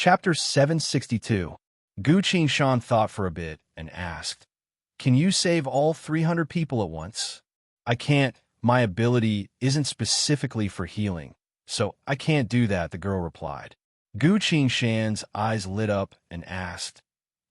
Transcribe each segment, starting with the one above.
Chapter 762. Gu Shan thought for a bit and asked, "Can you save all 300 people at once?" "I can't. My ability isn't specifically for healing, so I can't do that," the girl replied. Gu Shan's eyes lit up and asked,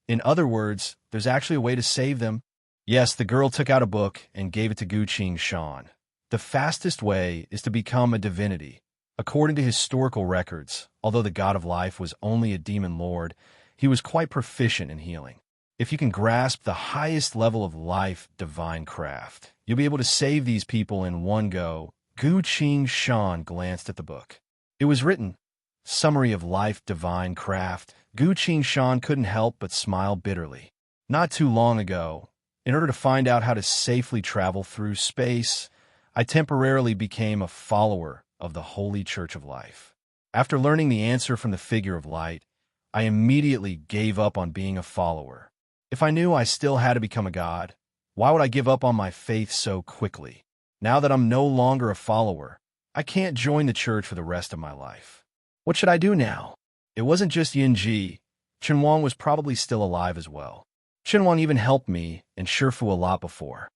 "In other words, there's actually a way to save them?" Yes, the girl took out a book and gave it to Gu Shan. "The fastest way is to become a divinity. According to historical records, although the god of life was only a demon lord, he was quite proficient in healing. If you can grasp the highest level of life divine craft, you'll be able to save these people in one go." Gu Shan glanced at the book. It was written, "Summary of Life Divine Craft." Gu Shan couldn't help but smile bitterly. "Not too long ago, in order to find out how to safely travel through space, I temporarily became a follower of the Holy Church of Life. After learning the answer from the figure of light, I immediately gave up on being a follower. If I knew I still had to become a god, why would I give up on my faith so quickly? Now that I'm no longer a follower, I can't join the church for the rest of my life. What should I do now?" It wasn't just Yinji. Chenwang was probably still alive as well. Chenwang even helped me and Shifu a lot before.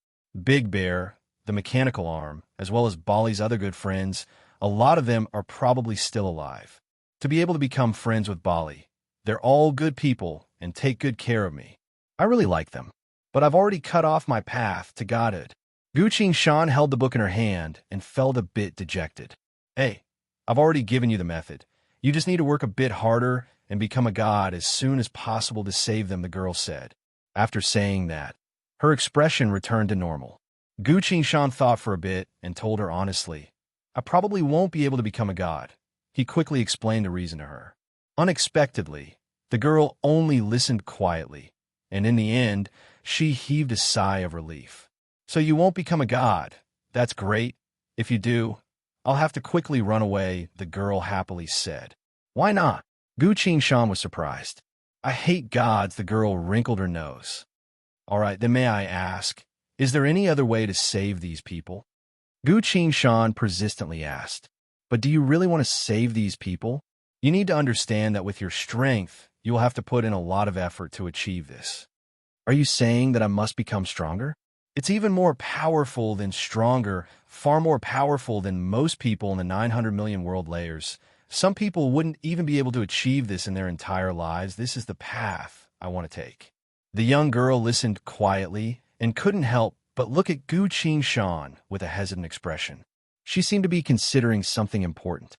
Big Bear, the mechanical arm, as well as Bali's other good friends, a lot of them are probably still alive. To be able to become friends with Bali, they're all good people and take good care of me. I really like them. But I've already cut off my path to godhood. Gu Shan held the book in her hand and felt a bit dejected. "Hey, I've already given you the method. You just need to work a bit harder and become a god as soon as possible to save them," the girl said. After saying that, her expression returned to normal. Gu Shan thought for a bit and told her honestly, "I probably won't be able to become a god." He quickly explained the reason to her. Unexpectedly, the girl only listened quietly, and in the end, she heaved a sigh of relief. "So you won't become a god? That's great. If you do, I'll have to quickly run away," the girl happily said. "Why not?" Gu Shan was surprised. "I hate gods," the girl wrinkled her nose. "All right, then may I ask, is there any other way to save these people?" Gu Shan persistently asked. "But do you really want to save these people? You need to understand that with your strength, you will have to put in a lot of effort to achieve this." "Are you saying that I must become stronger?" "It's even more powerful than stronger, far more powerful than most people in the 900 million world layers. Some people wouldn't even be able to achieve this in their entire lives. This is the path I want to take." The young girl listened quietly and couldn't help but look at Gu Shan with a hesitant expression. She seemed to be considering something important.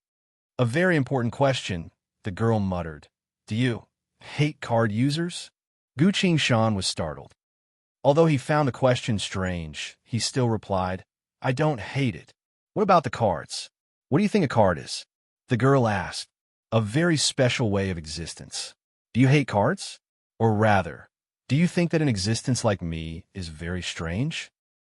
"A very important question," the girl muttered. "Do you hate card users?" Gu Shan was startled. Although he found the question strange, he still replied, "I don't hate it." "What about the cards? What do you think a card is?" the girl asked. "A very special way of existence." "Do you hate cards? Or rather, do you think that an existence like me is very strange?"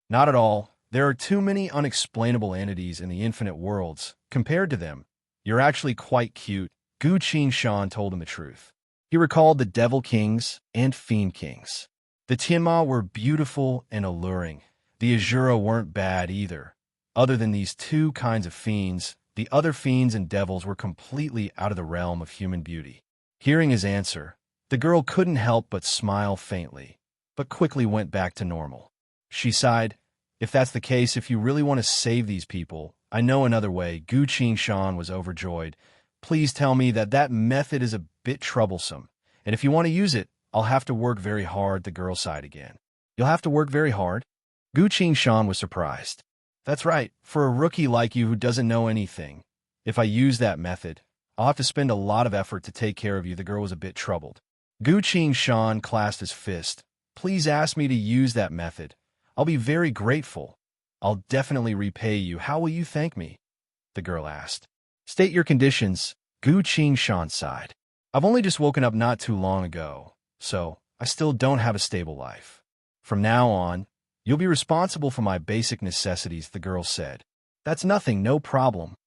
"Not at all. There are too many unexplainable entities in the infinite worlds. Compared to them, you're actually quite cute." Gu Shan told him the truth. He recalled the Devil Kings and Fiend Kings. The Tianma were beautiful and alluring. The Azura weren't bad either. Other than these two kinds of fiends, the other fiends and devils were completely out of the realm of human beauty. Hearing his answer, the girl couldn't help but smile faintly, but quickly went back to normal. She sighed, "If that's the case, if you really want to save these people, I know another way." Gu Shan was overjoyed. "Please tell me that that method is a bit troublesome, and if you want to use it, I'll have to work very hard." The girl sighed again. "You'll have to work very hard?" Gu Shan was surprised. "That's right, for a rookie like you who doesn't know anything. If I use that method, I'll have to spend a lot of effort to take care of you." The girl was a bit troubled. Gu Shan clasped his fist. "Please ask me to use that method. I'll be very grateful. I'll definitely repay you." "How will you thank me?" the girl asked. "State your conditions." Gu Shan sighed. "I've only just woken up not too long ago, so I still don't have a stable life. From now on, you'll be responsible for my basic necessities," the girl said. "That's nothing, no problem."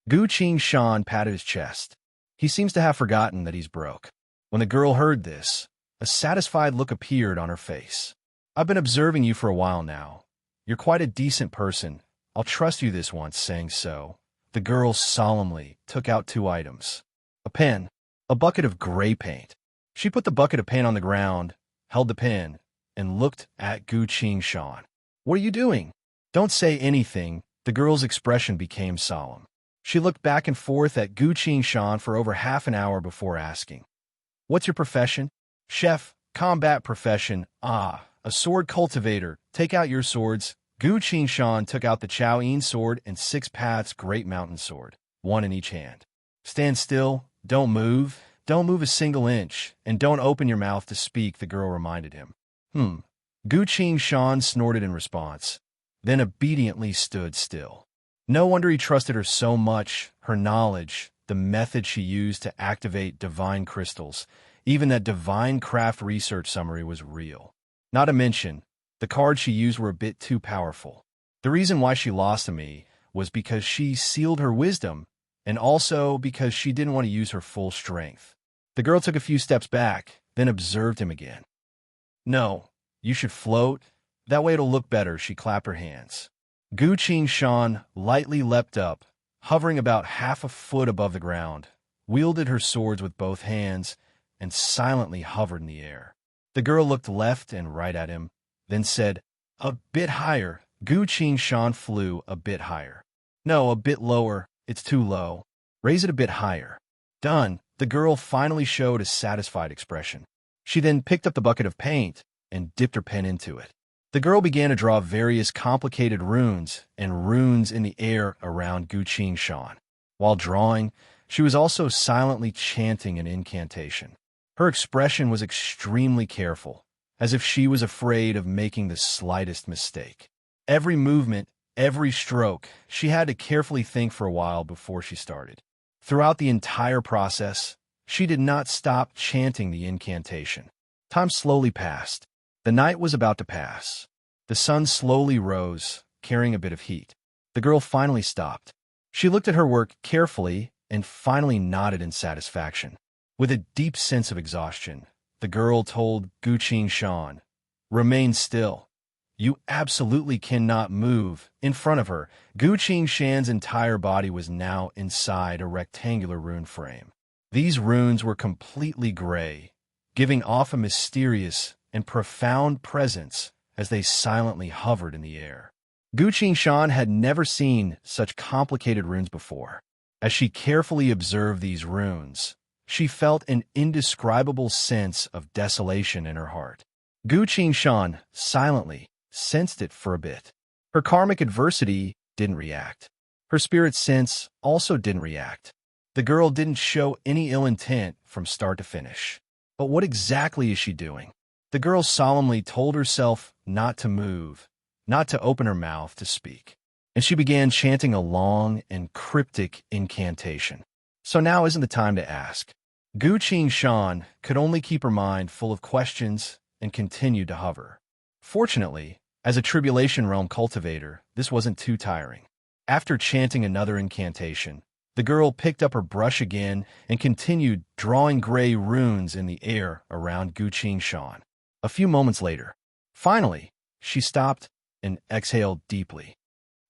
Gu Shan patted his chest. He seems to have forgotten that he's broke. When the girl heard this, a satisfied look appeared on her face. "I've been observing you for a while now. You're quite a decent person. I'll trust you this once." Saying so, the girl solemnly took out two items. A pen, a bucket of gray paint. She put the bucket of paint on the ground, held the pen, and looked at Gu Shan. What are you doing? Don't say anything. The girl's expression became solemn. She looked back and forth at Gu Shan for over half an hour before asking, What's your profession? Chef, combat profession. Ah, a sword cultivator. Take out your swords. Gu Shan took out the Chow Yin sword and 6 Paths Great Mountain sword, one in each hand. Stand still. Don't move. Don't move a single inch, and don't open your mouth to speak, the girl reminded him. Gu Shan snorted in response, then obediently stood still. No wonder he trusted her so much, her knowledge, the method she used to activate divine crystals, even that divine craft research summary was real. Not to mention, the cards she used were a bit too powerful. The reason why she lost to me was because she sealed her wisdom, and also because she didn't want to use her full strength. The girl took a few steps back, then observed him again. No, you should float. That way it'll look better, she clapped her hands. Gu Shan lightly leapt up, hovering about half a foot above the ground, wielded her swords with both hands, and silently hovered in the air. The girl looked left and right at him, then said, A bit higher. Gu Shan flew a bit higher. No, a bit lower. It's too low. Raise it a bit higher. Done. The girl finally showed a satisfied expression. She then picked up the bucket of paint and dipped her pen into it. The girl began to draw various complicated runes and runes in the air around Gu Shan. While drawing, she was also silently chanting an incantation. Her expression was extremely careful, as if she was afraid of making the slightest mistake. Every movement, every stroke, she had to carefully think for a while before she started. Throughout the entire process, she did not stop chanting the incantation. Time slowly passed. The night was about to pass. The sun slowly rose, carrying a bit of heat. The girl finally stopped. She looked at her work carefully and finally nodded in satisfaction. With a deep sense of exhaustion, the girl told Gu Shan, Remain still. You absolutely cannot move. In front of her, Gu Shan's entire body was now inside a rectangular rune frame. These runes were completely gray, giving off a mysterious and profound presence as they silently hovered in the air. Gu Shan had never seen such complicated runes before. As she carefully observed these runes, she felt an indescribable sense of desolation in her heart. Gu Shan silently sensed it for a bit. Her karmic adversity didn't react. Her spirit sense also didn't react. The girl didn't show any ill intent from start to finish. But what exactly is she doing? The girl solemnly told herself not to move, not to open her mouth to speak. And she began chanting a long and cryptic incantation. So now isn't the time to ask. Gu Shan could only keep her mind full of questions and continued to hover. Fortunately, as a Tribulation Realm cultivator, this wasn't too tiring. After chanting another incantation, the girl picked up her brush again and continued drawing gray runes in the air around Gu Shan. A few moments later, finally, she stopped and exhaled deeply.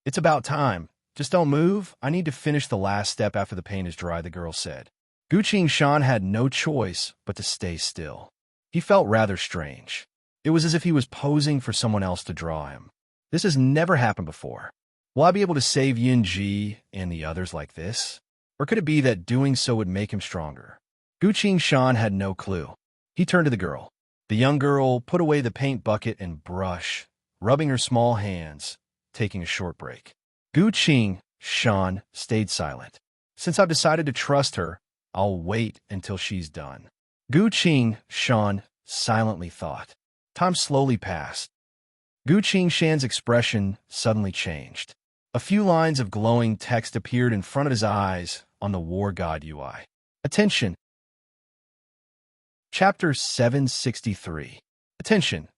It's about time. Just don't move. I need to finish the last step after the paint is dry, the girl said. Gu Shan had no choice but to stay still. He felt rather strange. It was as if he was posing for someone else to draw him. This has never happened before. Will I be able to save Yin Ji and the others like this? Or could it be that doing so would make him stronger? Gu Shan had no clue. He turned to the girl. The young girl put away the paint bucket and brush, rubbing her small hands, taking a short break. Gu Shan stayed silent. Since I've decided to trust her, I'll wait until she's done. Gu Shan silently thought. Time slowly passed. Gu Shan's expression suddenly changed. A few lines of glowing text appeared in front of his eyes on the War God UI. Attention! Chapter 763. Attention!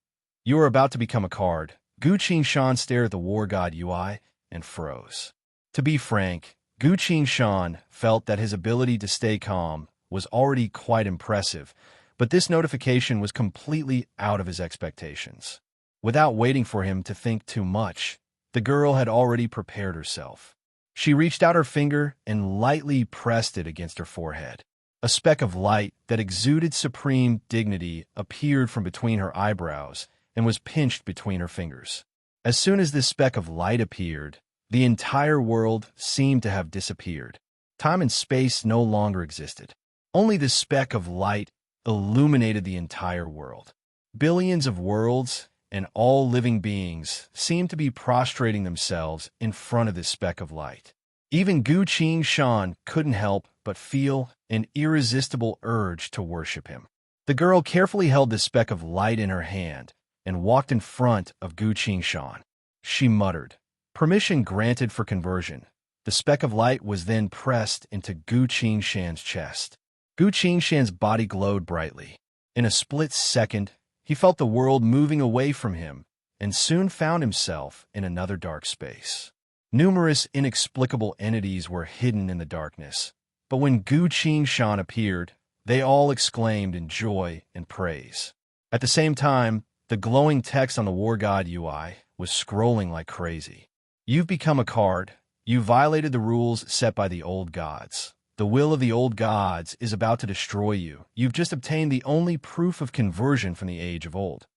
You are about to become a card. Gu Shan stared at the War God UI and froze. To be frank, Gu Shan felt that his ability to stay calm was already quite impressive, but this notification was completely out of his expectations. Without waiting for him to think too much, the girl had already prepared herself. She reached out her finger and lightly pressed it against her forehead. A speck of light that exuded supreme dignity appeared from between her eyebrows and was pinched between her fingers. As soon as this speck of light appeared, the entire world seemed to have disappeared. Time and space no longer existed. Only this speck of light illuminated the entire world. Billions of worlds and all living beings seemed to be prostrating themselves in front of this speck of light. Even Gu Shan couldn't help but feel an irresistible urge to worship him. The girl carefully held this speck of light in her hand and walked in front of Gu Shan. She muttered, "Permission granted for conversion." The speck of light was then pressed into Gu Shan's chest. Gu Shan's body glowed brightly. In a split second, he felt the world moving away from him and soon found himself in another dark space. Numerous inexplicable entities were hidden in the darkness, but when Gu Shan appeared, they all exclaimed in joy and praise. At the same time, the glowing text on the War God UI was scrolling like crazy. "You've become a card. You violated the rules set by the old gods. The will of the old gods is about to destroy you. You've just obtained the only proof of conversion from the age of old.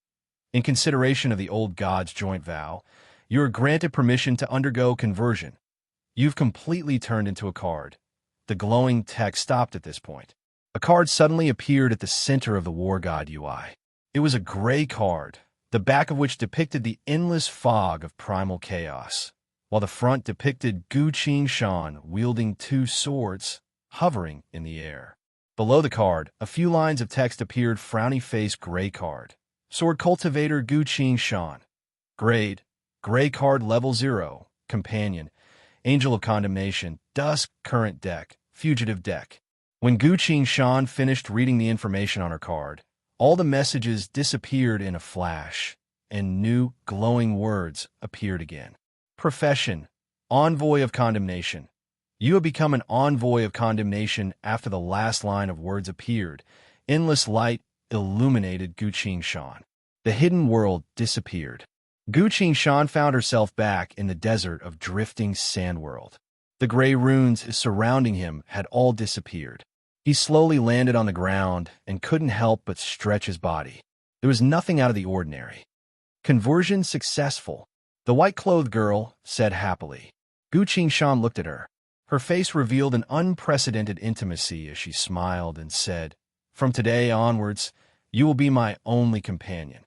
In consideration of the old gods' joint vow, you are granted permission to undergo conversion. You've completely turned into a card." The glowing text stopped at this point. A card suddenly appeared at the center of the War God UI. It was a gray card, the back of which depicted the endless fog of primal chaos, while the front depicted Gu Shan wielding two swords, hovering in the air. Below the card, a few lines of text appeared: frowny face gray card. Sword cultivator Gu Shan. Grade, gray card level 0, companion, angel of condemnation, dusk, current deck, fugitive deck. When Gu Shan finished reading the information on her card, all the messages disappeared in a flash, and new, glowing words appeared again. Profession, envoy of condemnation. You have become an envoy of condemnation after the last line of words appeared. Endless light illuminated Gu Shan. The hidden world disappeared. Gu Shan found herself back in the desert of drifting sand world. The gray runes surrounding him had all disappeared. He slowly landed on the ground and couldn't help but stretch his body. There was nothing out of the ordinary. Conversion successful, the white-clothed girl said happily. Gu Shan looked at her. Her face revealed an unprecedented intimacy as she smiled and said, "From today onwards, you will be my only companion."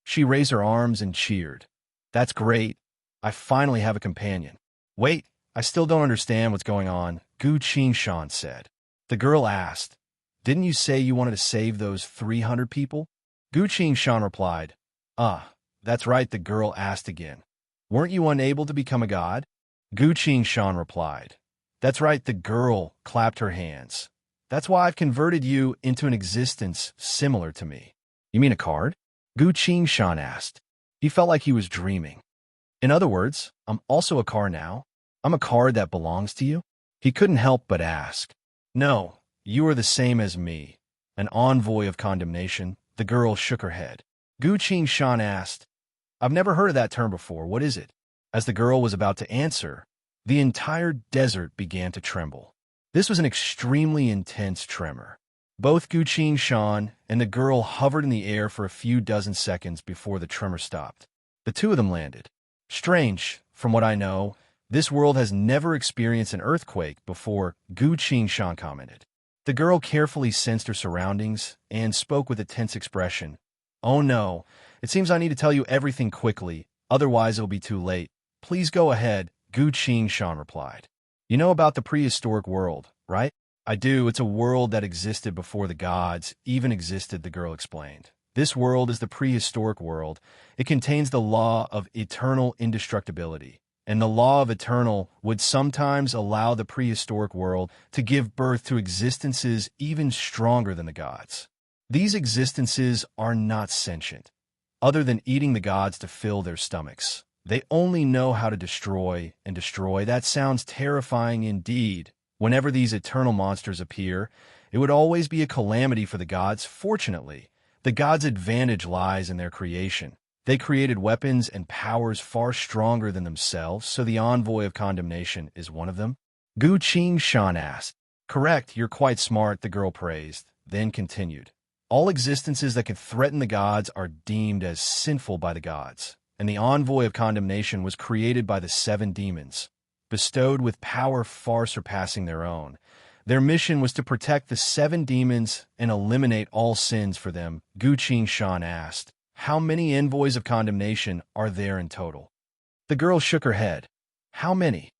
She raised her arms and cheered. "That's great. I finally have a companion." "Wait, I still don't understand what's going on," Gu Shan said. The girl asked, "Didn't you say you wanted to save those 300 people? Gu Shan replied, That's right," the girl asked again. "Weren't you unable to become a god?" Gu Shan replied, "That's right," the girl clapped her hands. "That's why I've converted you into an existence similar to me." "You mean a card?" Gu Shan asked. He felt like he was dreaming. "In other words, I'm also a card now? I'm a card that belongs to you?" He couldn't help but ask. "No, you are the same as me, an envoy of condemnation." The girl shook her head. Gu Shan asked, "I've never heard of that term before. What is it?" As the girl was about to answer, the entire desert began to tremble. This was an extremely intense tremor. Both Gu Shan and the girl hovered in the air for a few dozen seconds before the tremor stopped. The two of them landed. "Strange, from what I know, this world has never experienced an earthquake before," Gu Shan commented. The girl carefully sensed her surroundings and spoke with a tense expression. "Oh no, it seems I need to tell you everything quickly, otherwise it'll be too late." "Please go ahead," Gu Shan replied. "You know about the prehistoric world, right?" "I do. It's a world that existed before the gods even existed," the girl explained. "This world is the prehistoric world. It contains the law of eternal indestructibility, and the law of eternal would sometimes allow the prehistoric world to give birth to existences even stronger than the gods. These existences are not sentient, other than eating the gods to fill their stomachs. They only know how to destroy and destroy." "That sounds terrifying indeed. Whenever these eternal monsters appear, it would always be a calamity for the gods. Fortunately, the gods' advantage lies in their creation. They created weapons and powers far stronger than themselves, so the envoy of condemnation is one of them." Gu Shan asked, Correct, you're quite smart, the girl praised, then continued. All existences that could threaten the gods are deemed as sinful by the gods, and the envoy of condemnation was created by the 7 demons, bestowed with power far surpassing their own. Their mission was to protect the 7 demons and eliminate all sins for them. Gu Shan asked, how many envoys of condemnation are there in total? The girl shook her head. How many?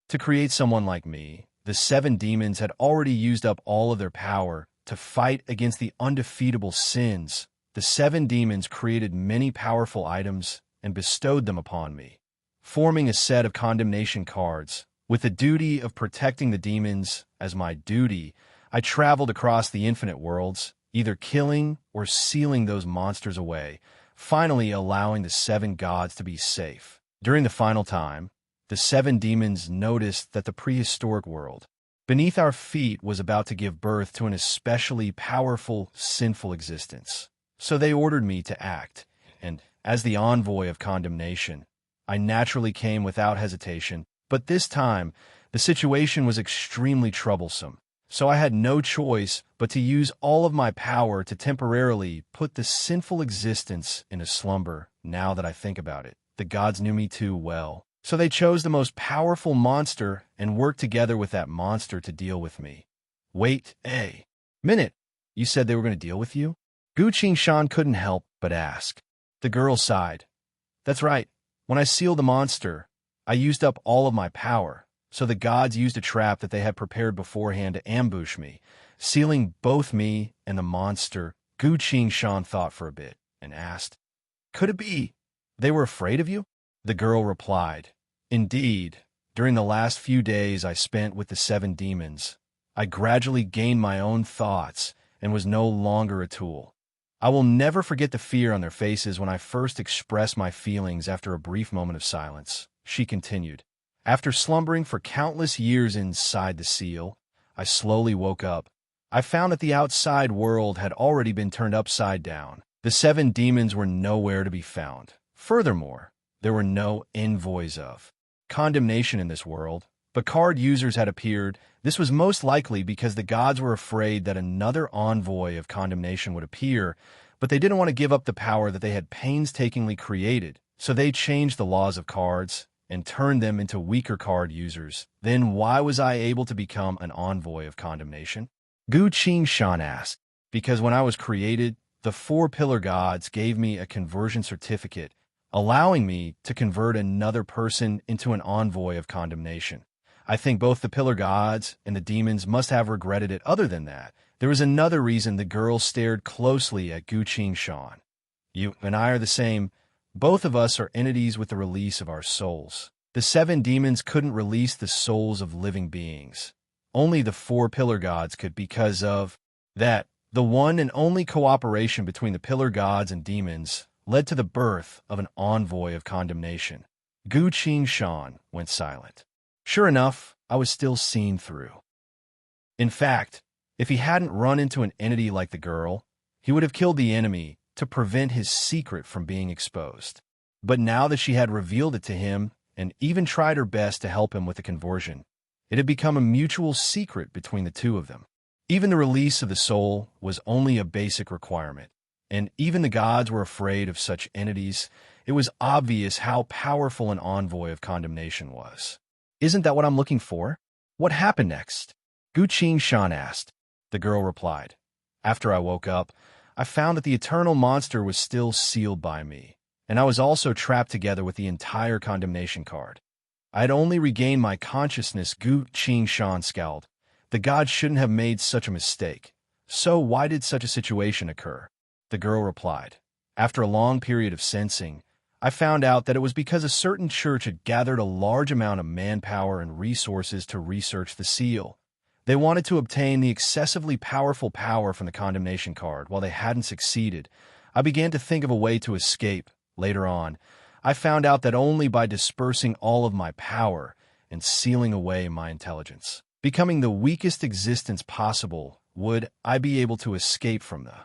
To create someone like me, the 7 demons had already used up all of their power to fight against the undefeatable sins. The 7 demons created many powerful items and bestowed them upon me, forming a set of condemnation cards. With the duty of protecting the demons as my duty, I traveled across the infinite worlds, either killing or sealing those monsters away, finally allowing the 7 gods to be safe. During the final time, the 7 demons noticed that the prehistoric world beneath our feet was about to give birth to an especially powerful, sinful existence. So they ordered me to act, and as the envoy of condemnation, I naturally came without hesitation. But this time, the situation was extremely troublesome, so I had no choice but to use all of my power to temporarily put the sinful existence in a slumber. Now that I think about it, the gods knew me too well, so they chose the most powerful monster and worked together with that monster to deal with me. Wait a minute, you said they were going to deal with you? Gu Shan couldn't help but ask. The girl sighed. That's right. When I sealed the monster, I used up all of my power, so the gods used a trap that they had prepared beforehand to ambush me, sealing both me and the monster. Gu Shan thought for a bit and asked, could it be they were afraid of you? The girl replied, indeed. During the last few days I spent with the 7 demons, I gradually gained my own thoughts and was no longer a tool. I will never forget the fear on their faces when I first expressed my feelings after a brief moment of silence. She continued, after slumbering for countless years inside the seal, I slowly woke up. I found that the outside world had already been turned upside down. The 7 demons were nowhere to be found. Furthermore, there were no envoys of condemnation in this world, but card users had appeared. This was most likely because the gods were afraid that another envoy of condemnation would appear, but they didn't want to give up the power that they had painstakingly created, so they changed the laws of cards and turned them into weaker card users. Then why was I able to become an envoy of condemnation? Gu Shan asked. Because when I was created, the 4 pillar gods gave me a conversion certificate, allowing me to convert another person into an envoy of condemnation. I think both the pillar gods and the demons must have regretted it. Other than that, there was another reason. The girl stared closely at Gu Shan. You and I are the same. Both of us are entities with the release of our souls. The 7 demons couldn't release the souls of living beings. Only the 4 pillar gods could. Because of that, the one and only cooperation between the pillar gods and demons led to the birth of an envoy of condemnation. Gu Shan went silent. Sure enough, I was still seen through. In fact, if he hadn't run into an entity like the girl, he would have killed the enemy to prevent his secret from being exposed. But now that she had revealed it to him and even tried her best to help him with the conversion, it had become a mutual secret between the two of them. Even the release of the soul was only a basic requirement, and even the gods were afraid of such entities. It was obvious how powerful an envoy of condemnation was. Isn't that what I'm looking for? What happened next? Gu Shan asked. The girl replied, after I woke up, I found that the eternal monster was still sealed by me, and I was also trapped together with the entire condemnation card. I had only regained my consciousness. Gu Shan scowled. The gods shouldn't have made such a mistake. So why did such a situation occur? The girl replied, after a long period of sensing, I found out that it was because a certain church had gathered a large amount of manpower and resources to research the seal. They wanted to obtain the excessively powerful power from the condemnation card. While they hadn't succeeded, I began to think of a way to escape. Later on, I found out that only by dispersing all of my power and sealing away my intelligence, becoming the weakest existence possible, would I be able to escape from the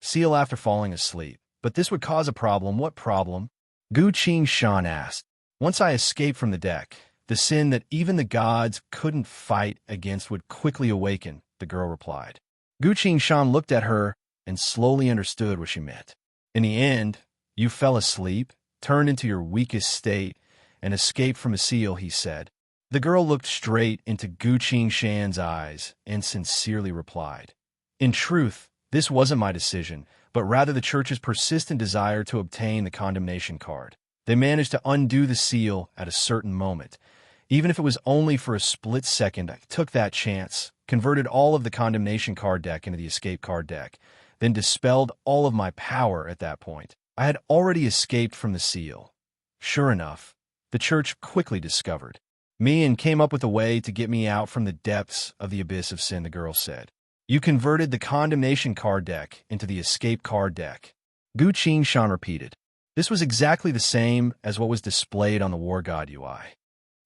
seal after falling asleep. But this would cause a problem. What problem? Gu Shan asked. Once I escaped from the deck, The sin that even the gods couldn't fight against would quickly awaken, the girl replied. Gu Qingshan looked at her and slowly understood what she meant. In the end, you fell asleep, turned into your weakest state, and escaped from a seal, he said. The girl looked straight into Gu Qingshan's eyes and sincerely replied, in truth, this wasn't my decision, but rather the church's persistent desire to obtain the condemnation card. They managed to undo the seal at a certain moment. Even if it was only for a split second, I took that chance, converted all of the condemnation card deck into the escape card deck, then dispelled all of my power at that point. I had already escaped from the seal. Sure enough, the church quickly discovered me and came up with a way to get me out from the depths of the abyss of sin, the girl said. You converted the condemnation card deck into the escape card deck. Gu Qingshan repeated. This was exactly the same as what was displayed on the War God UI.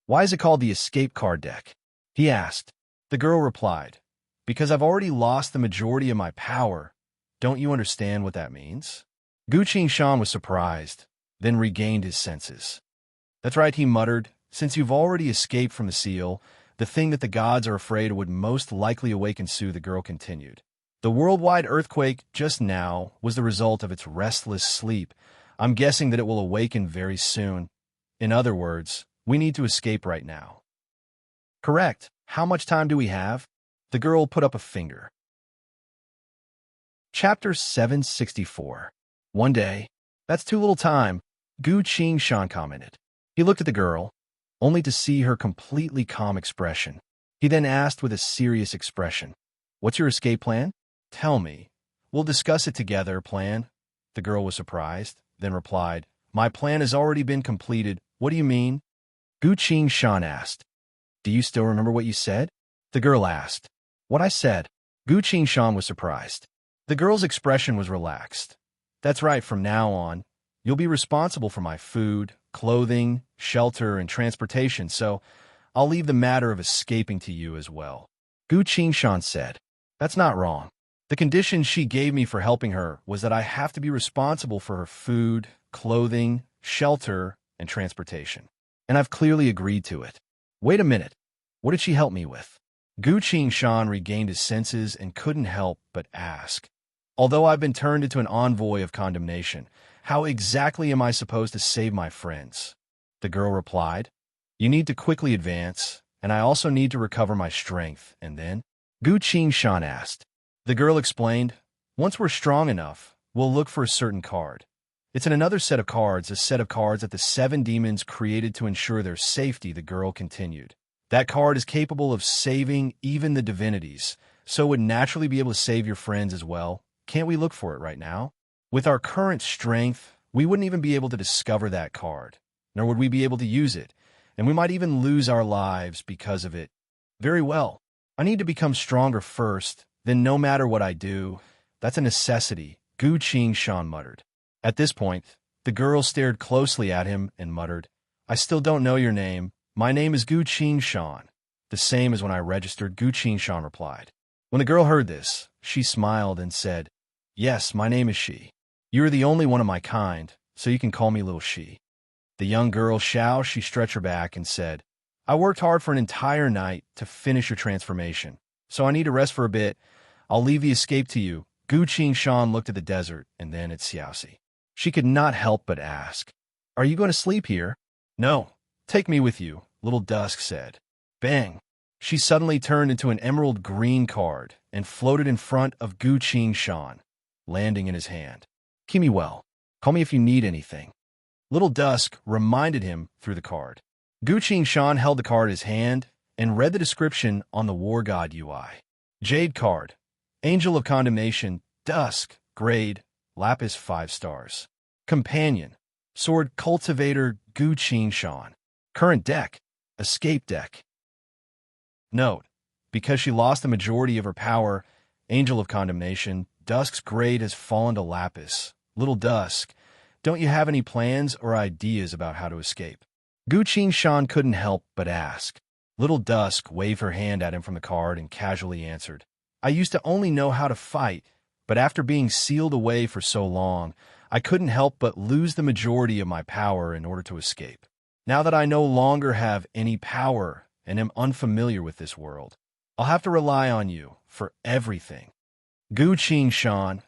Why is it called the escape card deck? He asked. The girl replied, because I've already lost the majority of my power. Don't you understand what that means? Gu Qingshan was surprised, then regained his senses. That's right, he muttered. Since you've already escaped from the seal, the thing that the gods are afraid would most likely awaken soon, the girl continued. The worldwide earthquake just now was the result of its restless sleep. I'm guessing that it will awaken very soon. In other words, we need to escape right now. Correct. How much time do we have? The girl put up a finger. Chapter 764. One day. That's too little time, Gu Qingshan commented. He looked at the girl, only to see her completely calm expression. He then asked with a serious expression, what's your escape plan? Tell me. We'll discuss it together, plan. The girl was surprised, then replied, my plan has already been completed. What do you mean? Gu Qingshan asked. Do you still remember what you said? The girl asked. What I said. Gu Qingshan was surprised. The girl's expression was relaxed. That's right, from now on, you'll be responsible for my food, clothing, shelter, and transportation, so I'll leave the matter of escaping to you as well. Gu Qingshan said. That's not wrong. The condition she gave me for helping her was that I have to be responsible for her food, clothing, shelter, and transportation. And I've clearly agreed to it. Wait a minute. What did she help me with? Gu Qingshan regained his senses and couldn't help but ask. Although I've been turned into an envoy of condemnation, how exactly am I supposed to save my friends? The girl replied, you need to quickly advance, and I also need to recover my strength, and then? Gu Qingshan asked. The girl explained, once we're strong enough, we'll look for a certain card. It's in another set of cards, a set of cards that the 7 demons created to ensure their safety, the girl continued. That card is capable of saving even the divinities, so it would naturally be able to save your friends as well. Can't we look for it right now? With our current strength, we wouldn't even be able to discover that card, nor would we be able to use it, and we might even lose our lives because of it. Very well. I need to become stronger first, then no matter what I do, that's a necessity, Gu Qingshan muttered. At this point, the girl stared closely at him and muttered, I still don't know your name. My name is Gu Qingshan. The same as when I registered, Gu Qingshan replied. When the girl heard this, she smiled and said, yes, my name is She. You are the only one of my kind, so you can call me Little She. The young girl she stretched her back and said, I worked hard for an entire night to finish your transformation, so I need to rest for a bit. I'll leave the escape to you. Gu Qingshan looked at the desert and then at Xiaoxi. She could not help but ask, are you going to sleep here? No, take me with you, Little Dusk said. Bang! She suddenly turned into an emerald green card and floated in front of Gu Qingshan, landing in his hand. Keep me well. Call me if you need anything. Little Dusk reminded him through the card. Gu Qingshan held the card in his hand and read the description on the War God UI. Jade card. Angel of Condemnation. Dusk. Grade. Lapis 5 stars. Companion. Sword Cultivator Gu Qingshan. Current deck. Escape deck. Note. Because she lost the majority of her power, Angel of Condemnation, Dusk's grade has fallen to Lapis. Little Dusk, don't you have any plans or ideas about how to escape? Gu Qingshan couldn't help but ask. Little Dusk waved her hand at him from the card and casually answered, I used to only know how to fight, but after being sealed away for so long, I couldn't help but lose the majority of my power in order to escape. Now that I no longer have any power and am unfamiliar with this world, I'll have to rely on you for everything. Gu Shan.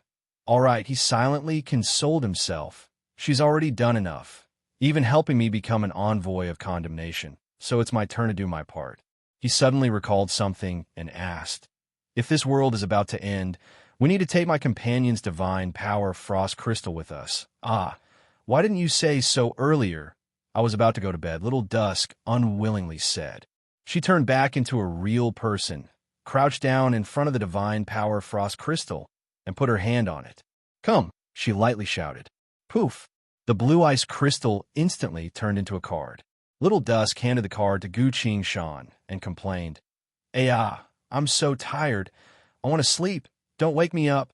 All right, he silently consoled himself. She's already done enough, even helping me become an envoy of condemnation, so it's my turn to do my part. He suddenly recalled something and asked, if this world is about to end, we need to take my companion's divine power frost crystal with us. Ah, why didn't you say so earlier? I was about to go to bed, Little Dusk unwillingly said. She turned back into a real person, crouched down in front of the divine power frost crystal, and put her hand on it. Come, she lightly shouted. Poof! The blue ice crystal instantly turned into a card. Little Dusk handed the card to Gu Shan and complained, I'm so tired. I want to sleep. Don't wake me up.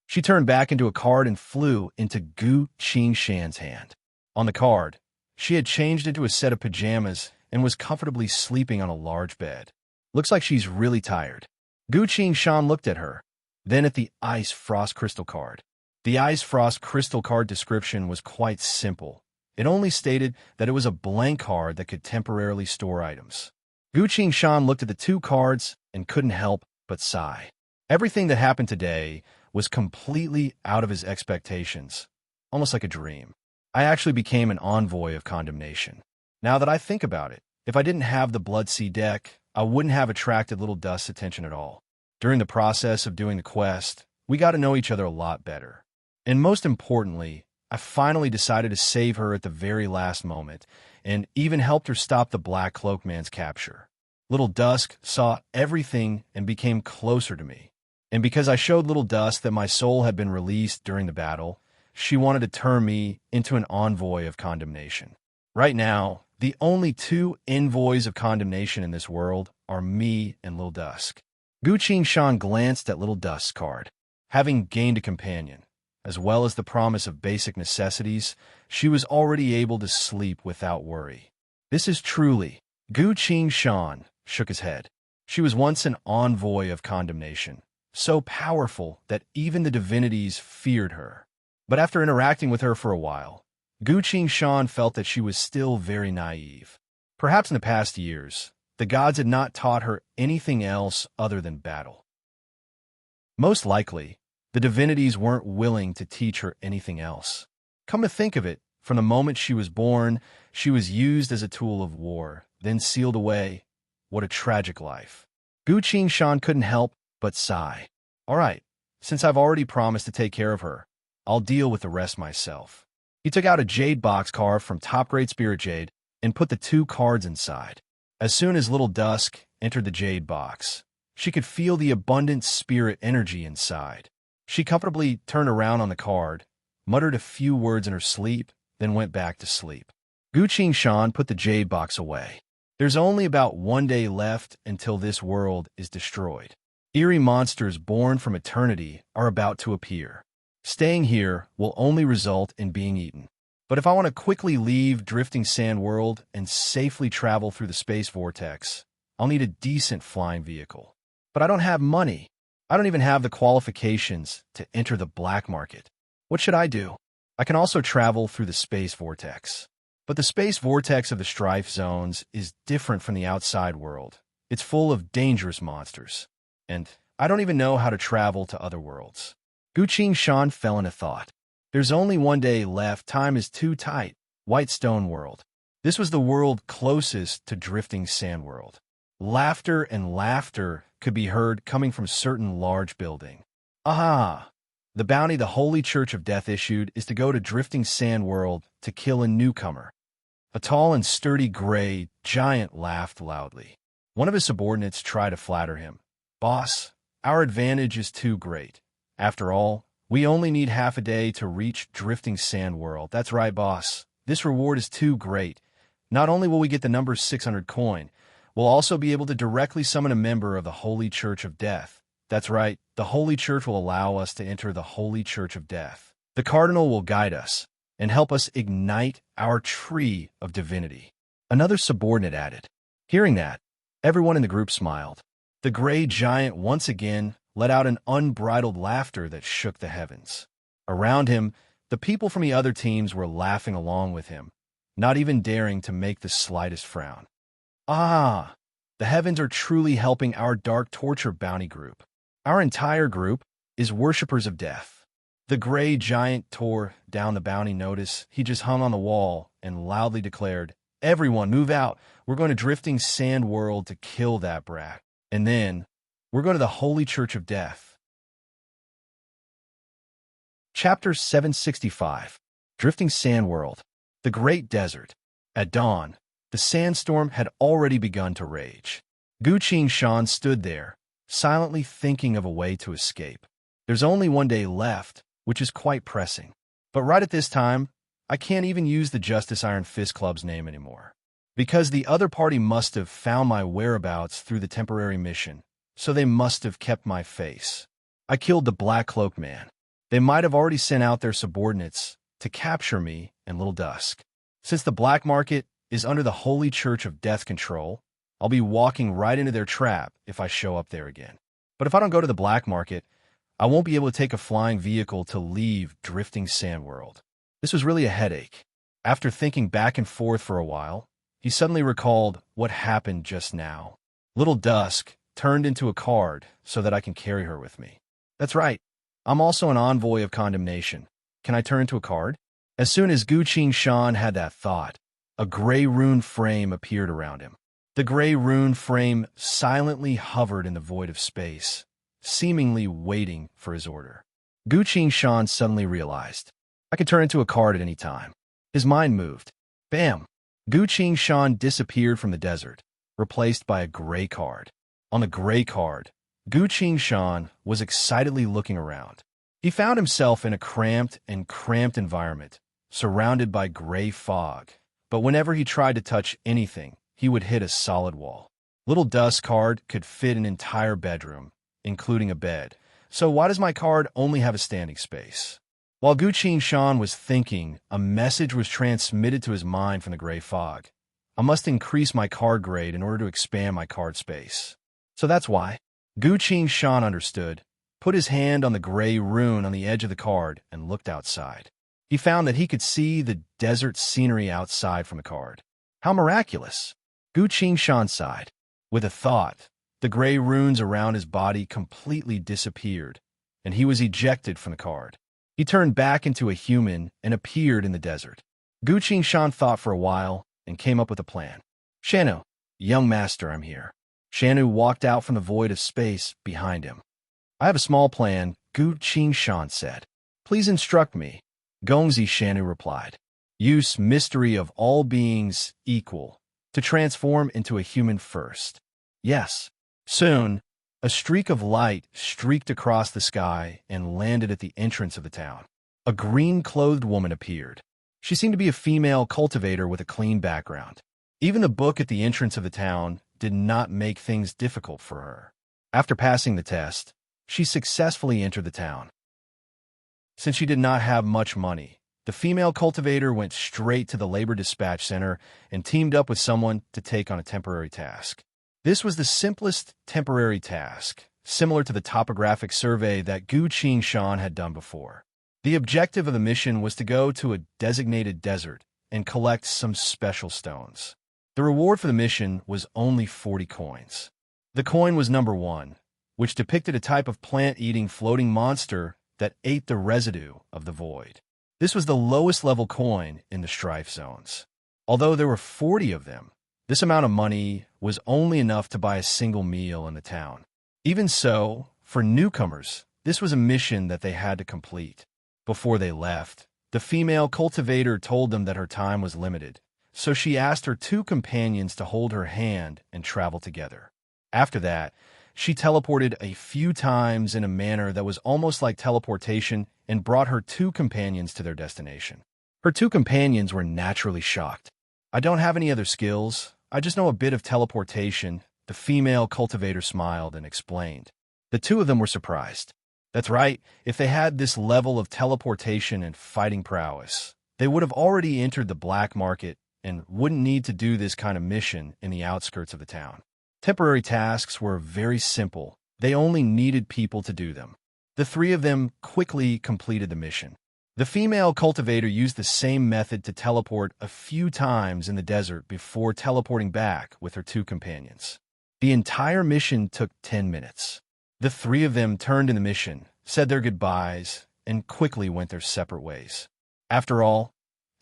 She turned back into a card and flew into Gu Shan's hand. On the card, she had changed into a set of pajamas and was comfortably sleeping on a large bed. Looks like she's really tired. Gu Shan looked at her, then at the ice frost crystal card. The ice frost crystal card description was quite simple. It only stated that it was a blank card that could temporarily store items. Gu Shan looked at the two cards and couldn't help but sigh. Everything that happened today was completely out of his expectations, almost like a dream. I actually became an envoy of condemnation. Now that I think about it, if I didn't have the Blood Sea deck, I wouldn't have attracted Little Dust's attention at all. During the process of doing the quest, we got to know each other a lot better. And most importantly, I finally decided to save her at the very last moment, and even helped her stop the Black Cloak Man's capture. Little Dusk saw everything and became closer to me. And because I showed Little Dusk that my soul had been released during the battle, she wanted to turn me into an envoy of condemnation. Right now, the only two envoys of condemnation in this world are me and Little Dusk. Gu Shan glanced at Little Dusk's card. Having gained a companion, as well as the promise of basic necessities, she was already able to sleep without worry. This is truly... Gu Shan shook his head. She was once an envoy of condemnation, so powerful that even the divinities feared her. But after interacting with her for a while, Gu Shan felt that she was still very naive. Perhaps in the past years, the gods had not taught her anything else other than battle. Most likely, the divinities weren't willing to teach her anything else. Come to think of it, from the moment she was born, she was used as a tool of war, then sealed away. What a tragic life. Gu Shan couldn't help but sigh. All right, since I've already promised to take care of her, I'll deal with the rest myself. He took out a jade box carved from top-grade spirit jade and put the two cards inside. As soon as Little Dusk entered the jade box, she could feel the abundant spirit energy inside. She comfortably turned around on the card, muttered a few words in her sleep, then went back to sleep. Gu Shan put the jade box away. There's only about 1 day left until this world is destroyed. Eerie monsters born from eternity are about to appear. Staying here will only result in being eaten. But if I want to quickly leave Drifting Sand World and safely travel through the space vortex, I'll need a decent flying vehicle. But I don't have money. I don't even have the qualifications to enter the black market. What should I do? I can also travel through the space vortex. But the space vortex of the strife zones is different from the outside world. It's full of dangerous monsters. And I don't even know how to travel to other worlds. Gu Shan fell into thought. There's only 1 day left. Time is too tight. White Stone World. This was the world closest to Drifting Sand World. Laughter and laughter could be heard coming from certain large building. Aha! The bounty the Holy Church of Death issued is to go to Drifting Sand World to kill a newcomer. A tall and sturdy gray giant laughed loudly. One of his subordinates tried to flatter him. Boss, our advantage is too great. After all, we only need half a day to reach Drifting Sand World. That's right, boss. This reward is too great. Not only will we get the number 600 coin, we'll also be able to directly summon a member of the Holy Church of Death. That's right, the Holy Church will allow us to enter the Holy Church of Death. The Cardinal will guide us and help us ignite our tree of divinity. Another subordinate added. Hearing that, everyone in the group smiled. The gray giant once again let out an unbridled laughter that shook the heavens. Around him, the people from the other teams were laughing along with him. not even daring to make the slightest frown. Ah, the heavens are truly helping our dark torture bounty group. Our entire group is worshippers of death. The gray giant tore down the bounty notice he just hung on the wall and loudly declared, "Everyone, move out. We're going to Drifting Sand World to kill that brat. And then, we're going to the Holy Church of Death." Chapter 765. Drifting Sand World. The Great Desert. At dawn, the sandstorm had already begun to rage. Gu Shan stood there, silently thinking of a way to escape. There's only one day left, which is quite pressing. But right at this time, I can't even use the Justice Iron Fist Club's name anymore. Because the other party must have found my whereabouts through the temporary mission, so they must have kept my face. I killed the Black Cloak Man. They might have already sent out their subordinates to capture me and Little Dusk. Since the black market is under the Holy Church of Death control, I'll be walking right into their trap if I show up there again. But if I don't go to the black market, I won't be able to take a flying vehicle to leave Drifting Sand World. This was really a headache. After thinking back and forth for a while, he suddenly recalled what happened just now. Little Dusk turned into a card so that I can carry her with me. That's right. I'm also an envoy of condemnation. Can I turn into a card? As soon as Gu Shan had that thought, a gray rune frame appeared around him. The gray rune frame silently hovered in the void of space, seemingly waiting for his order. Gu Shan suddenly realized, I could turn into a card at any time. His mind moved. Bam! Gu Shan disappeared from the desert, replaced by a gray card. On the gray card, Gu Shan was excitedly looking around. He found himself in a cramped environment, surrounded by gray fog. But whenever he tried to touch anything, he would hit a solid wall. Little Dusk card could fit an entire bedroom, including a bed. So why does my card only have a standing space? While Gu Shan was thinking, a message was transmitted to his mind from the gray fog. I must increase my card grade in order to expand my card space. So that's why. Gu Shan understood, put his hand on the gray rune on the edge of the card, and looked outside. He found that he could see the desert scenery outside from the card. How miraculous! Gu Shan sighed. With a thought, the gray runes around his body completely disappeared, and he was ejected from the card. He turned back into a human and appeared in the desert. Gu Shan thought for a while and came up with a plan. Shanu, young master, I'm here. Shanu walked out from the void of space behind him. I have a small plan, Gu Shan said. Please instruct me. Gongzi, Shanu replied. Use mystery of all beings equal to transform into a human first. Yes. Soon, a streak of light streaked across the sky and landed at the entrance of the town. A green-clothed woman appeared. She seemed to be a female cultivator with a clean background. Even the book at the entrance of the town did not make things difficult for her. After passing the test, she successfully entered the town. Since she did not have much money, the female cultivator went straight to the labor dispatch center and teamed up with someone to take on a temporary task. This was the simplest temporary task, similar to the topographic survey that Gu Shan had done before. The objective of the mission was to go to a designated desert and collect some special stones. The reward for the mission was only 40 coins. The coin was number 1, which depicted a type of plant-eating floating monster that ate the residue of the void. This was the lowest level coin in the strife zones. Although there were 40 of them, this amount of money was only enough to buy a single meal in the town. Even so, for newcomers, this was a mission that they had to complete. Before they left, the female cultivator told them that her time was limited, so she asked her 2 companions to hold her hand and travel together. After that, she teleported a few times in a manner that was almost like teleportation and brought her 2 companions to their destination. Her 2 companions were naturally shocked. I don't have any other skills. I just know a bit of teleportation. The female cultivator smiled and explained. The 2 of them were surprised. That's right, if they had this level of teleportation and fighting prowess, they would have already entered the black market and wouldn't need to do this kind of mission in the outskirts of the town. Temporary tasks were very simple. They only needed people to do them. The 3 of them quickly completed the mission. The female cultivator used the same method to teleport a few times in the desert before teleporting back with her two companions. The entire mission took 10 minutes. The three of them turned in the mission, said their goodbyes, and quickly went their separate ways. After all,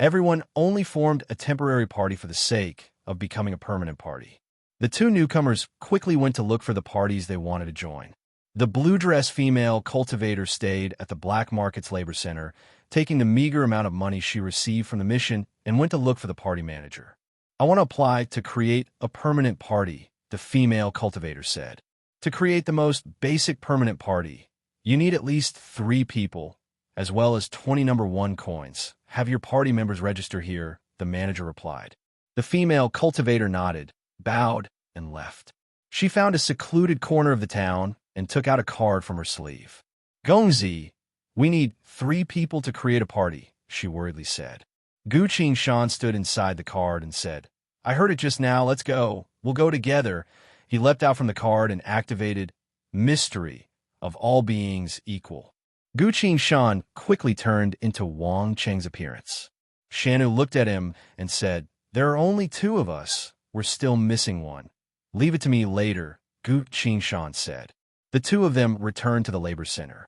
everyone only formed a temporary party for the sake of becoming a permanent party. The two newcomers quickly went to look for the parties they wanted to join. The blue-dress female cultivator stayed at the black market's labor center, taking the meager amount of money she received from the mission, and went to look for the party manager. "I want to apply to create a permanent party," the female cultivator said. "To create the most basic permanent party, you need at least 3 people, as well as 20 number 1 coins. Have your party members register here," the manager replied. The female cultivator nodded, bowed, and left. She found a secluded corner of the town and took out a card from her sleeve. "Gongzi, we need 3 people to create a party," she worriedly said. Gu Shan stood inside the card and said, "I heard it just now, let's go. We'll go together." He leapt out from the card and activated Mystery of all beings equal. Gu Shan quickly turned into Wang Cheng's appearance. Shanu looked at him and said, "There are only 2 of us. We're still missing one." "Leave it to me later," Gu Shan said. The 2 of them returned to the labor center.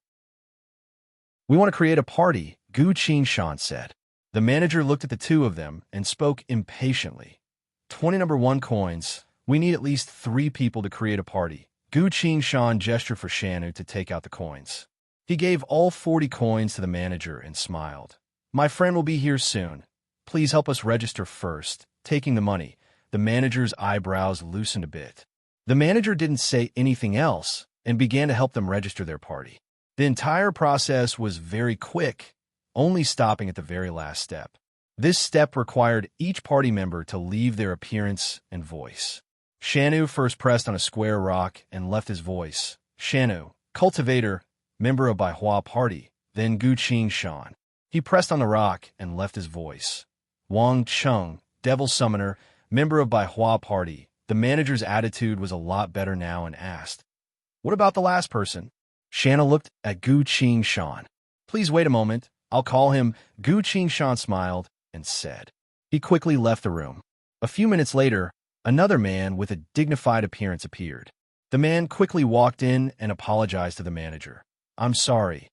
"We want to create a party," Gu Shan said. The manager looked at the 2 of them and spoke impatiently. 20 number 1 coins. We need at least 3 people to create a party." Gu Shan gestured for Shanu to take out the coins. He gave all 40 coins to the manager and smiled. "My friend will be here soon. Please help us register first." Taking the money, the manager's eyebrows loosened a bit. The manager didn't say anything else and began to help them register their party. The entire process was very quick, only stopping at the very last step. This step required each party member to leave their appearance and voice. Shanu first pressed on a square rock and left his voice. Shanu, cultivator, member of Baihua party, then Gu Shan. He pressed on the rock and left his voice. Wang Cheng, devil summoner, member of Baihua party. The manager's attitude was a lot better now and asked, "What about the last person?" Shanna looked at Gu Shan. "Please wait a moment. I'll call him." Gu Shan smiled and said. He quickly left the room. A few minutes later, another man with a dignified appearance appeared. The man quickly walked in and apologized to the manager. "I'm sorry.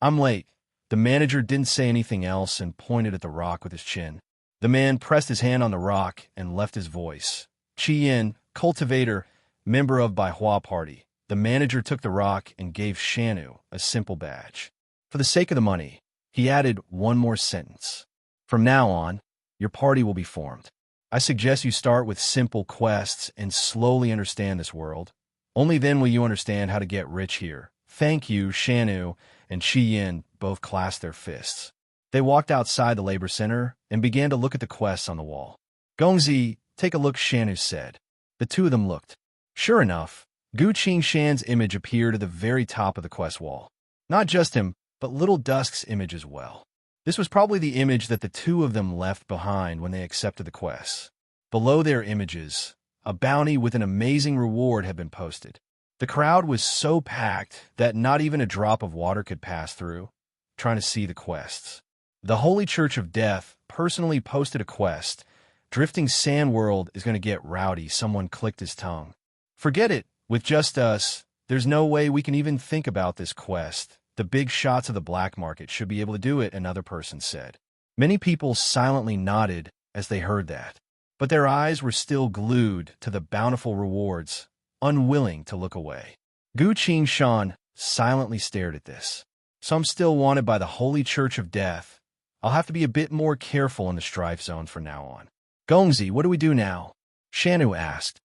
I'm late." The manager didn't say anything else and pointed at the rock with his chin. The man pressed his hand on the rock and left his voice. Yin, cultivator, member of Baihua party. The manager took the rock and gave Shanu a simple badge. For the sake of the money, he added one more sentence. "From now on, your party will be formed. I suggest you start with simple quests and slowly understand this world. Only then will you understand how to get rich here." "Thank you." Shanu and Yin both clasped their fists. They walked outside the labor center and began to look at the quests on the wall. "Gongzi, take a look," Shanu said. The 2 of them looked. Sure enough, Gu Shan's image appeared at the very top of the quest wall. Not just him, but Little Dusk's image as well. This was probably the image that the 2 of them left behind when they accepted the quest. Below their images, a bounty with an amazing reward had been posted. The crowd was so packed that not even a drop of water could pass through, trying to see the quests. The Holy Church of Death personally posted a quest. "Drifting Sand World is going to get rowdy." Someone clicked his tongue. "Forget it. With just us, there's no way we can even think about this quest. The big shots of the black market should be able to do it," another person said. Many people silently nodded as they heard that, but their eyes were still glued to the bountiful rewards, unwilling to look away. Gu Shan silently stared at this. "So I'm still wanted by the Holy Church of Death. I'll have to be a bit more careful in the strife zone from now on." "Gongzi, what do we do now?" Shanu asked.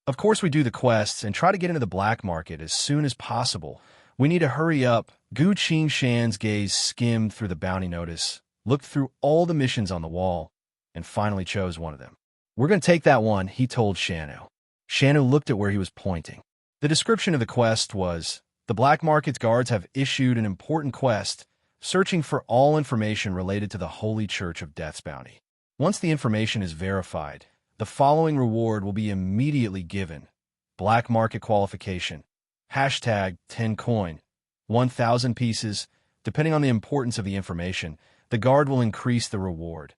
"Of course we do the quests and try to get into the black market as soon as possible. We need to hurry up." Gu Shan's gaze skimmed through the bounty notice, looked through all the missions on the wall, and finally chose one of them. "We're going to take that one," he told Shanu. Shanu looked at where he was pointing. The description of the quest was, "The black market's guards have issued an important quest, searching for all information related to the Holy Church of Death's bounty. Once the information is verified, the following reward will be immediately given. Black market qualification. #10 coin. 1,000 pieces. Depending on the importance of the information, the guard will increase the reward.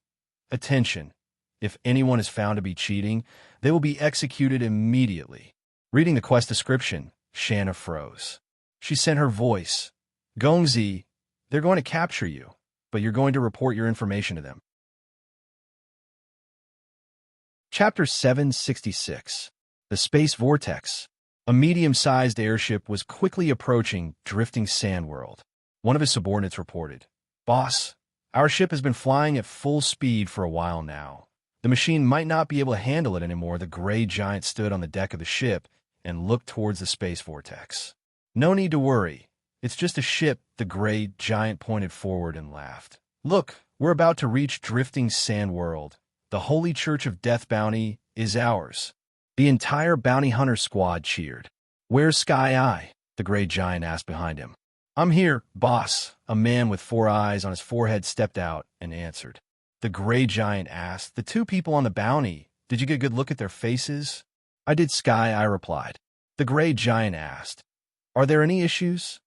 Attention! If anyone is found to be cheating, they will be executed immediately. Reading the quest description, Shanna froze. She sent her voice. Gongzi, they're going to capture you, but you're going to report your information to them. Chapter 766. The Space Vortex. A medium-sized airship was quickly approaching drifting sand world. One of his subordinates reported, "Boss, our ship has been flying at full speed for a while now. The machine might not be able to handle it anymore." The gray giant stood on the deck of the ship and looked towards the space vortex. "No need to worry. It's just a ship." The gray giant pointed forward and laughed. "Look, we're about to reach drifting sand world. The Holy Church of Death Bounty is ours." The entire bounty hunter squad cheered. "Where's Sky Eye?" the gray giant asked behind him. "I'm here, boss." A man with 4 eyes on his forehead stepped out and answered. The gray giant asked, "The 2 people on the bounty, did you get a good look at their faces?" "I did," Sky Eye replied. The gray giant asked, "Are there any issues?"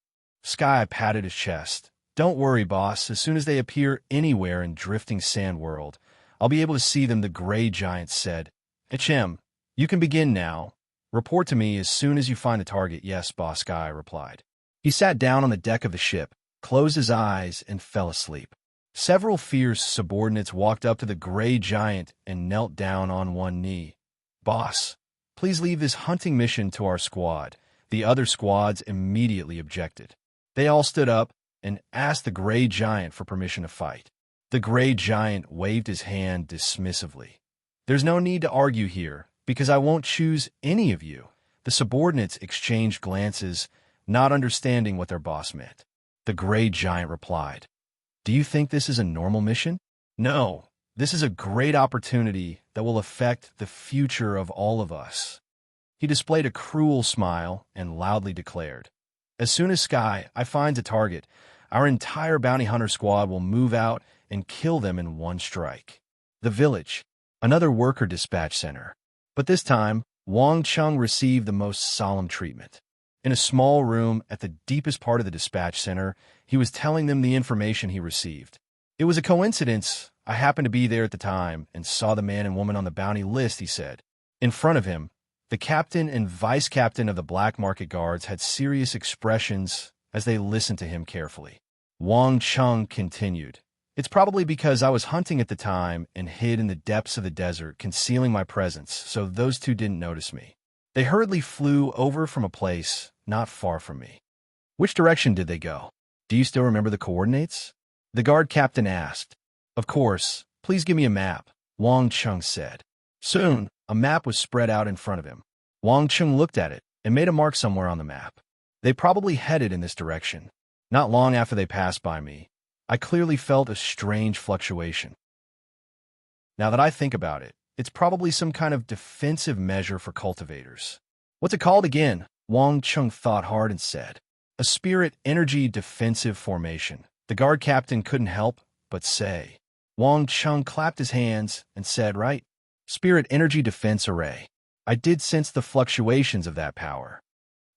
Sky Eye patted his chest. "Don't worry, boss. As soon as they appear anywhere in drifting sand world, I'll be able to see them," the gray giant said. "HM, you can begin now. Report to me as soon as you find the target." "Yes, boss," Sky replied. He sat down on the deck of the ship, closed his eyes, and fell asleep. Several fierce subordinates walked up to the gray giant and knelt down on one knee. "Boss, please leave this hunting mission to our squad." The other squads immediately objected. They all stood up and asked the gray giant for permission to fight. The gray giant waved his hand dismissively. "There's no need to argue here, because I won't choose any of you." The subordinates exchanged glances, not understanding what their boss meant. The gray giant replied, "Do you think this is a normal mission? No, this is a great opportunity that will affect the future of all of us." He displayed a cruel smile and loudly declared, "As soon as Sky Eye finds a target, our entire bounty hunter squad will move out and kill them in one strike." The village, another worker dispatch center. But this time, Wang Chung received the most solemn treatment. In a small room at the deepest part of the dispatch center, he was telling them the information he received. "It was a coincidence. I happened to be there at the time and saw the man and woman on the bounty list," he said. In front of him, the captain and vice captain of the black market guards had serious expressions as they listened to him carefully. Wang Chung continued, "It's probably because I was hunting at the time and hid in the depths of the desert, concealing my presence, so those 2 didn't notice me. They hurriedly flew over from a place not far from me." "Which direction did they go? Do you still remember the coordinates?" the guard captain asked. "Of course. Please give me a map," Wang Chung said. Soon, a map was spread out in front of him. Wang Chung looked at it and made a mark somewhere on the map. They probably headed in this direction. Not long after they passed by me, I clearly felt a strange fluctuation. Now that I think about it, it's probably some kind of defensive measure for cultivators. "What's it called again?" Wang Chung thought hard and said. "A spirit energy defensive formation." The guard captain couldn't help but say. Wang Chung clapped his hands and said, "Right. Spirit energy defense array. I did sense the fluctuations of that power."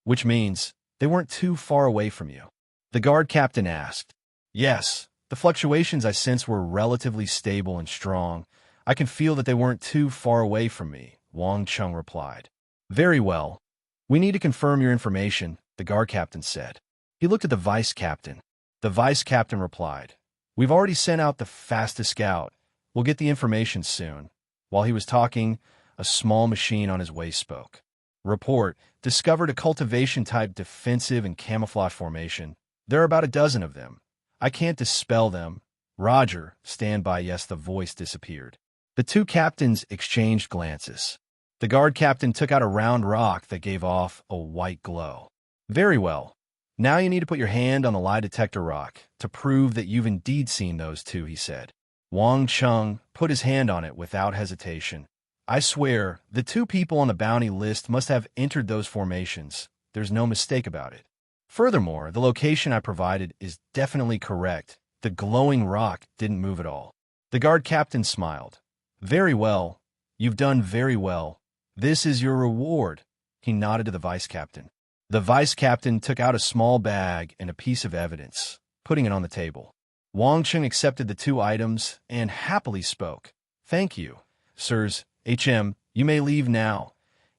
"Which means they weren't too far away from you?" the guard captain asked. "Yes, the fluctuations I sensed were relatively stable and strong. I can feel that they weren't too far away from me," Wang Chung replied. "Very well. We need to confirm your information," the guard captain said. He looked at the vice captain. The vice captain replied, "We've already sent out the fastest scout. We'll get the information soon." While he was talking, a small machine on his waist spoke. "Report, discovered a cultivation-type defensive and camouflage formation. There are about a dozen of them. I can't dispel them." "Roger, stand by." Yes, the voice disappeared. The 2 captains exchanged glances. The guard captain took out a round rock that gave off a white glow. "Very well. Now you need to put your hand on the lie detector rock to prove that you've indeed seen those 2, he said. Wang Chung put his hand on it without hesitation. "I swear, the 2 people on the bounty list must have entered those formations. There's no mistake about it. Furthermore, the location I provided is definitely correct. The glowing rock didn't move at all." The guard captain smiled. "Very well. You've done very well. This is your reward." He nodded to the vice captain. The vice captain took out a small bag and a piece of evidence. putting it on the table. Wang Cheng accepted the 2 items and happily spoke. "Thank you, sirs. You may leave now."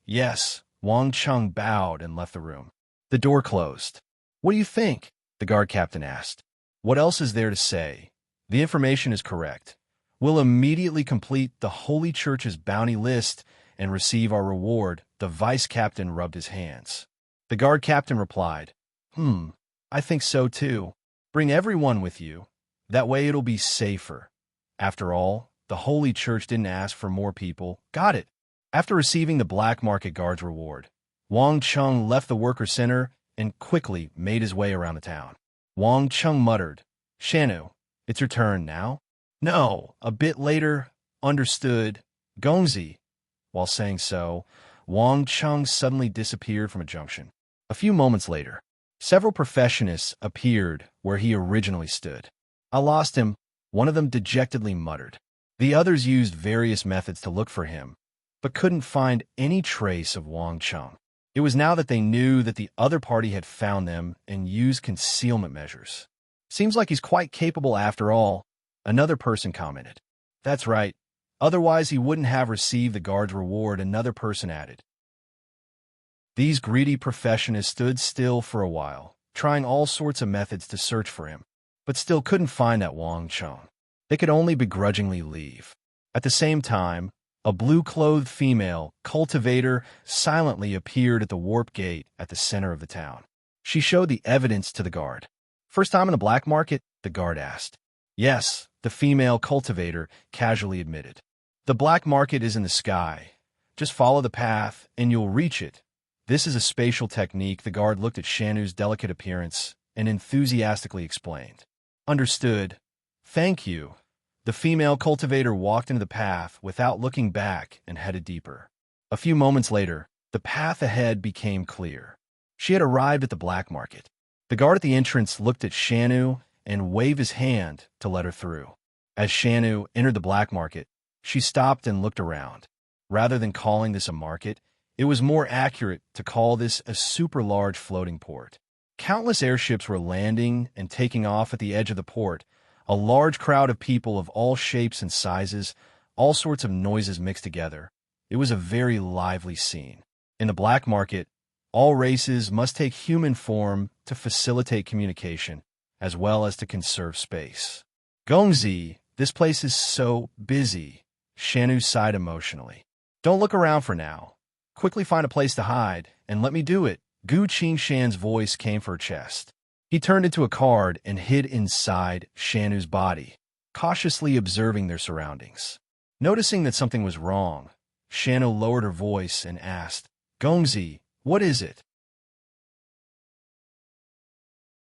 "Yes." Wang Cheng bowed and left the room. The door closed. "What do you think?" the guard captain asked. "What else is there to say? The information is correct. We'll immediately complete the Holy Church's bounty list and receive our reward." The vice captain rubbed his hands. The guard captain replied, I think so too. Bring everyone with you. That way it'll be safer. After all, the Holy Church didn't ask for more people." "Got it." After receiving the black market guard's reward, Wang Cheng left the worker center and quickly made his way around the town. Wang Cheng muttered, "Shanu, it's your turn now?" "No, a bit later." "Understood." "Gongzi." While saying so, Wang Cheng suddenly disappeared from a junction. A few moments later, several professionists appeared where he originally stood. "I lost him," one of them dejectedly muttered. The others used various methods to look for him, but couldn't find any trace of Wang Cheng. It was now that they knew that the other party had found them and used concealment measures. "Seems like he's quite capable after all," another person commented. "That's right. Otherwise he wouldn't have received the guard's reward," another person added. These greedy professionists stood still for a while, trying all sorts of methods to search for him, but still couldn't find that Wang Cheng. They could only begrudgingly leave. At the same time, a blue-clothed female cultivator silently appeared at the warp gate at the center of the town. She showed the evidence to the guard. "First time in the black market?" the guard asked. "Yes," the female cultivator casually admitted. "The black market is in the sky. Just follow the path and you'll reach it. This is a spatial technique." The guard looked at Shanu's delicate appearance and enthusiastically explained. "Understood. Thank you." The female cultivator walked into the path without looking back and headed deeper. A few moments later, the path ahead became clear. She had arrived at the black market. The guard at the entrance looked at Shanu and waved his hand to let her through. As Shanu entered the black market, she stopped and looked around. Rather than calling this a market, it was more accurate to call this a super-large floating port. Countless airships were landing and taking off at the edge of the port. A large crowd of people of all shapes and sizes, all sorts of noises mixed together. It was a very lively scene. In the black market, all races must take human form to facilitate communication, as well as to conserve space. "Gongzi, this place is so busy." Shanu sighed emotionally. "Don't look around for now. Quickly find a place to hide, and let me do it." Gu Qingshan's voice came from her chest. He turned into a card and hid inside Shanu's body, cautiously observing their surroundings. Noticing that something was wrong, Shanu lowered her voice and asked, "Gongzi, what is it?"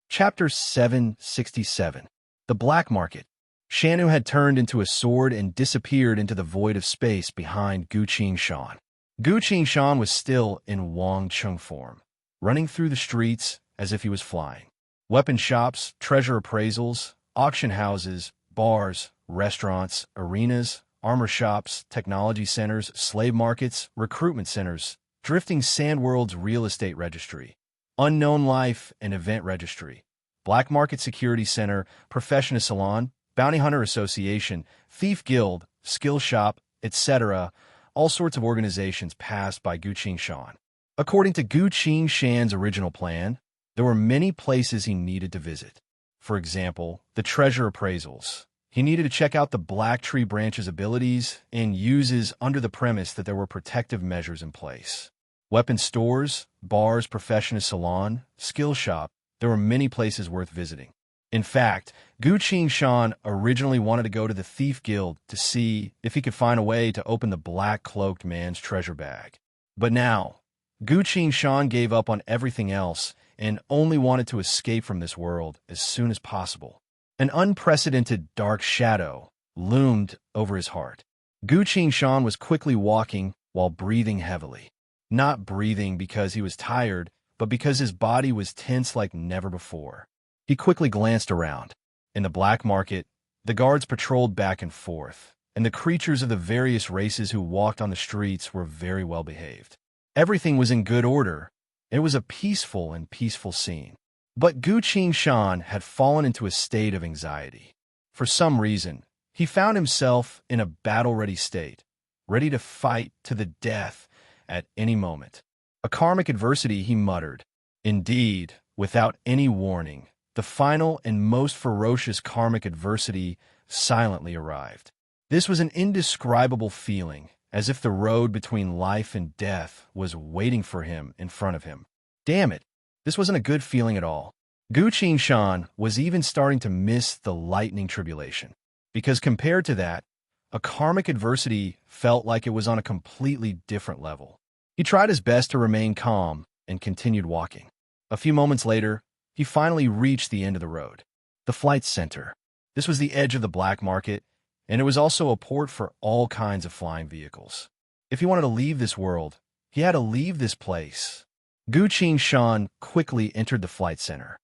Chapter 767. The Black Market. Shanu had turned into a sword and disappeared into the void of space behind Gu Qingshan. Gu Qingshan was still in Wang Cheng form, running through the streets as if he was flying. Weapon shops, treasure appraisals, auction houses, bars, restaurants, arenas, armor shops, technology centers, slave markets, recruitment centers, drifting sand world's real estate registry, unknown life and event registry, black market security center, professional salon, bounty hunter association, thief guild, skill shop, etc. All sorts of organizations passed by Gu Qingshan. According to Gu Qingshan's original plan, there were many places he needed to visit. For example, the treasure appraisals. He needed to check out the Black Tree Branch's abilities and uses under the premise that there were protective measures in place. Weapon stores, bars, professional salon, skill shop, there were many places worth visiting. In fact, Gu Qingshan originally wanted to go to the Thief Guild to see if he could find a way to open the black-cloaked man's treasure bag. But now, Gu Qingshan gave up on everything else and only wanted to escape from this world as soon as possible. An unprecedented dark shadow loomed over his heart. Gu Qingshan was quickly walking while breathing heavily. Not breathing because he was tired, but because his body was tense like never before. He quickly glanced around. In the black market, the guards patrolled back and forth, and the creatures of the various races who walked on the streets were very well behaved. Everything was in good order. It was a peaceful scene. But Gu Shan had fallen into a state of anxiety. For some reason, he found himself in a battle-ready state, ready to fight to the death at any moment. A karmic adversity, he muttered. Indeed, without any warning, the final and most ferocious karmic adversity silently arrived. This was an indescribable feeling, as if the road between life and death was waiting for him in front of him. Damn it, this wasn't a good feeling at all. Gu Shan was even starting to miss the lightning tribulation, because compared to that, a karmic adversity felt like it was on a completely different level. He tried his best to remain calm and continued walking. A few moments later, he finally reached the end of the road. The flight center. This was the edge of the black market, and it was also a port for all kinds of flying vehicles. If he wanted to leave this world, he had to leave this place. Gu Shan quickly entered the flight center.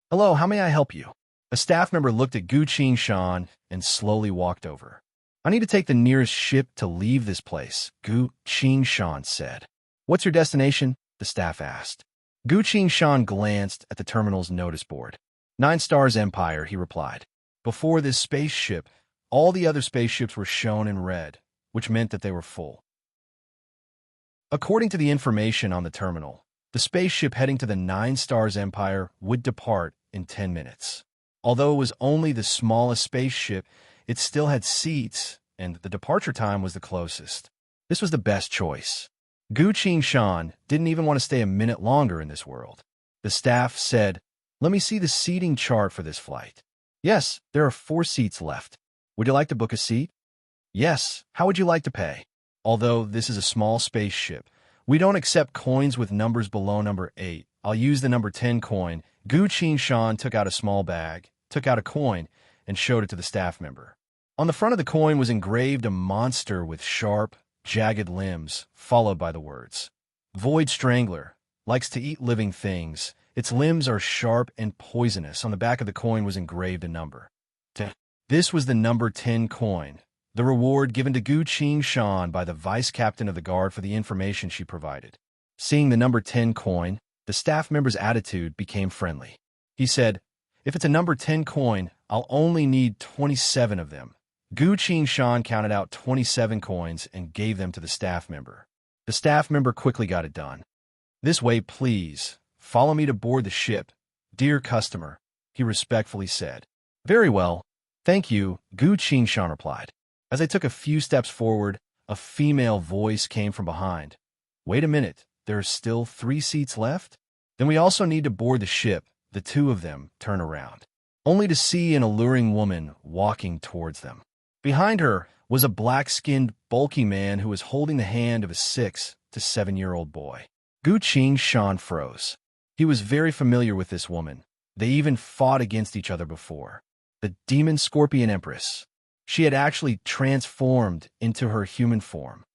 "Hello, how may I help you?" A staff member looked at Gu Shan and slowly walked over. "I need to take the nearest ship to leave this place," Gu Shan said. "What's your destination?" the staff asked. Gu Shan glanced at the terminal's notice board. 9 Stars Empire, he replied. Before this spaceship, all the other spaceships were shown in red, which meant that they were full. According to the information on the terminal, the spaceship heading to the 9 Stars Empire would depart in 10 minutes. Although it was only the smallest spaceship, it still had seats, and the departure time was the closest. This was the best choice. Gu Shan didn't even want to stay a minute longer in this world. The staff said, "Let me see the seating chart for this flight." "Yes, there are 4 seats left. Would you like to book a seat?" "Yes. How would you like to pay?" "Although this is a small spaceship, we don't accept coins with numbers below number 8. I'll use the number 10 coin." Gu Shan took out a small bag, took out a coin, and showed it to the staff member. On the front of the coin was engraved a monster with sharp, jagged limbs, followed by the words, "Void Strangler, likes to eat living things. Its limbs are sharp and poisonous." On the back of the coin was engraved a number. This was the number 10 coin, the reward given to Gu Shan by the vice captain of the guard for the information she provided. Seeing the number 10 coin, the staff member's attitude became friendly. He said, "If it's a number 10 coin, I'll only need 27 of them." Gu Shan counted out 27 coins and gave them to the staff member. The staff member quickly got it done. "This way, please. Follow me to board the ship, dear customer," he respectfully said. "Very well. Thank you," Gu Shan replied. As they took a few steps forward, a female voice came from behind. "Wait a minute, there are still 3 seats left? Then we also need to board the ship." The 2 of them turned around, only to see an alluring woman walking towards them. Behind her was a black-skinned, bulky man who was holding the hand of a 6 to 7-year-old boy. Gu Shan froze. He was very familiar with this woman. They even fought against each other before. The demon scorpion empress. She had actually transformed into her human form.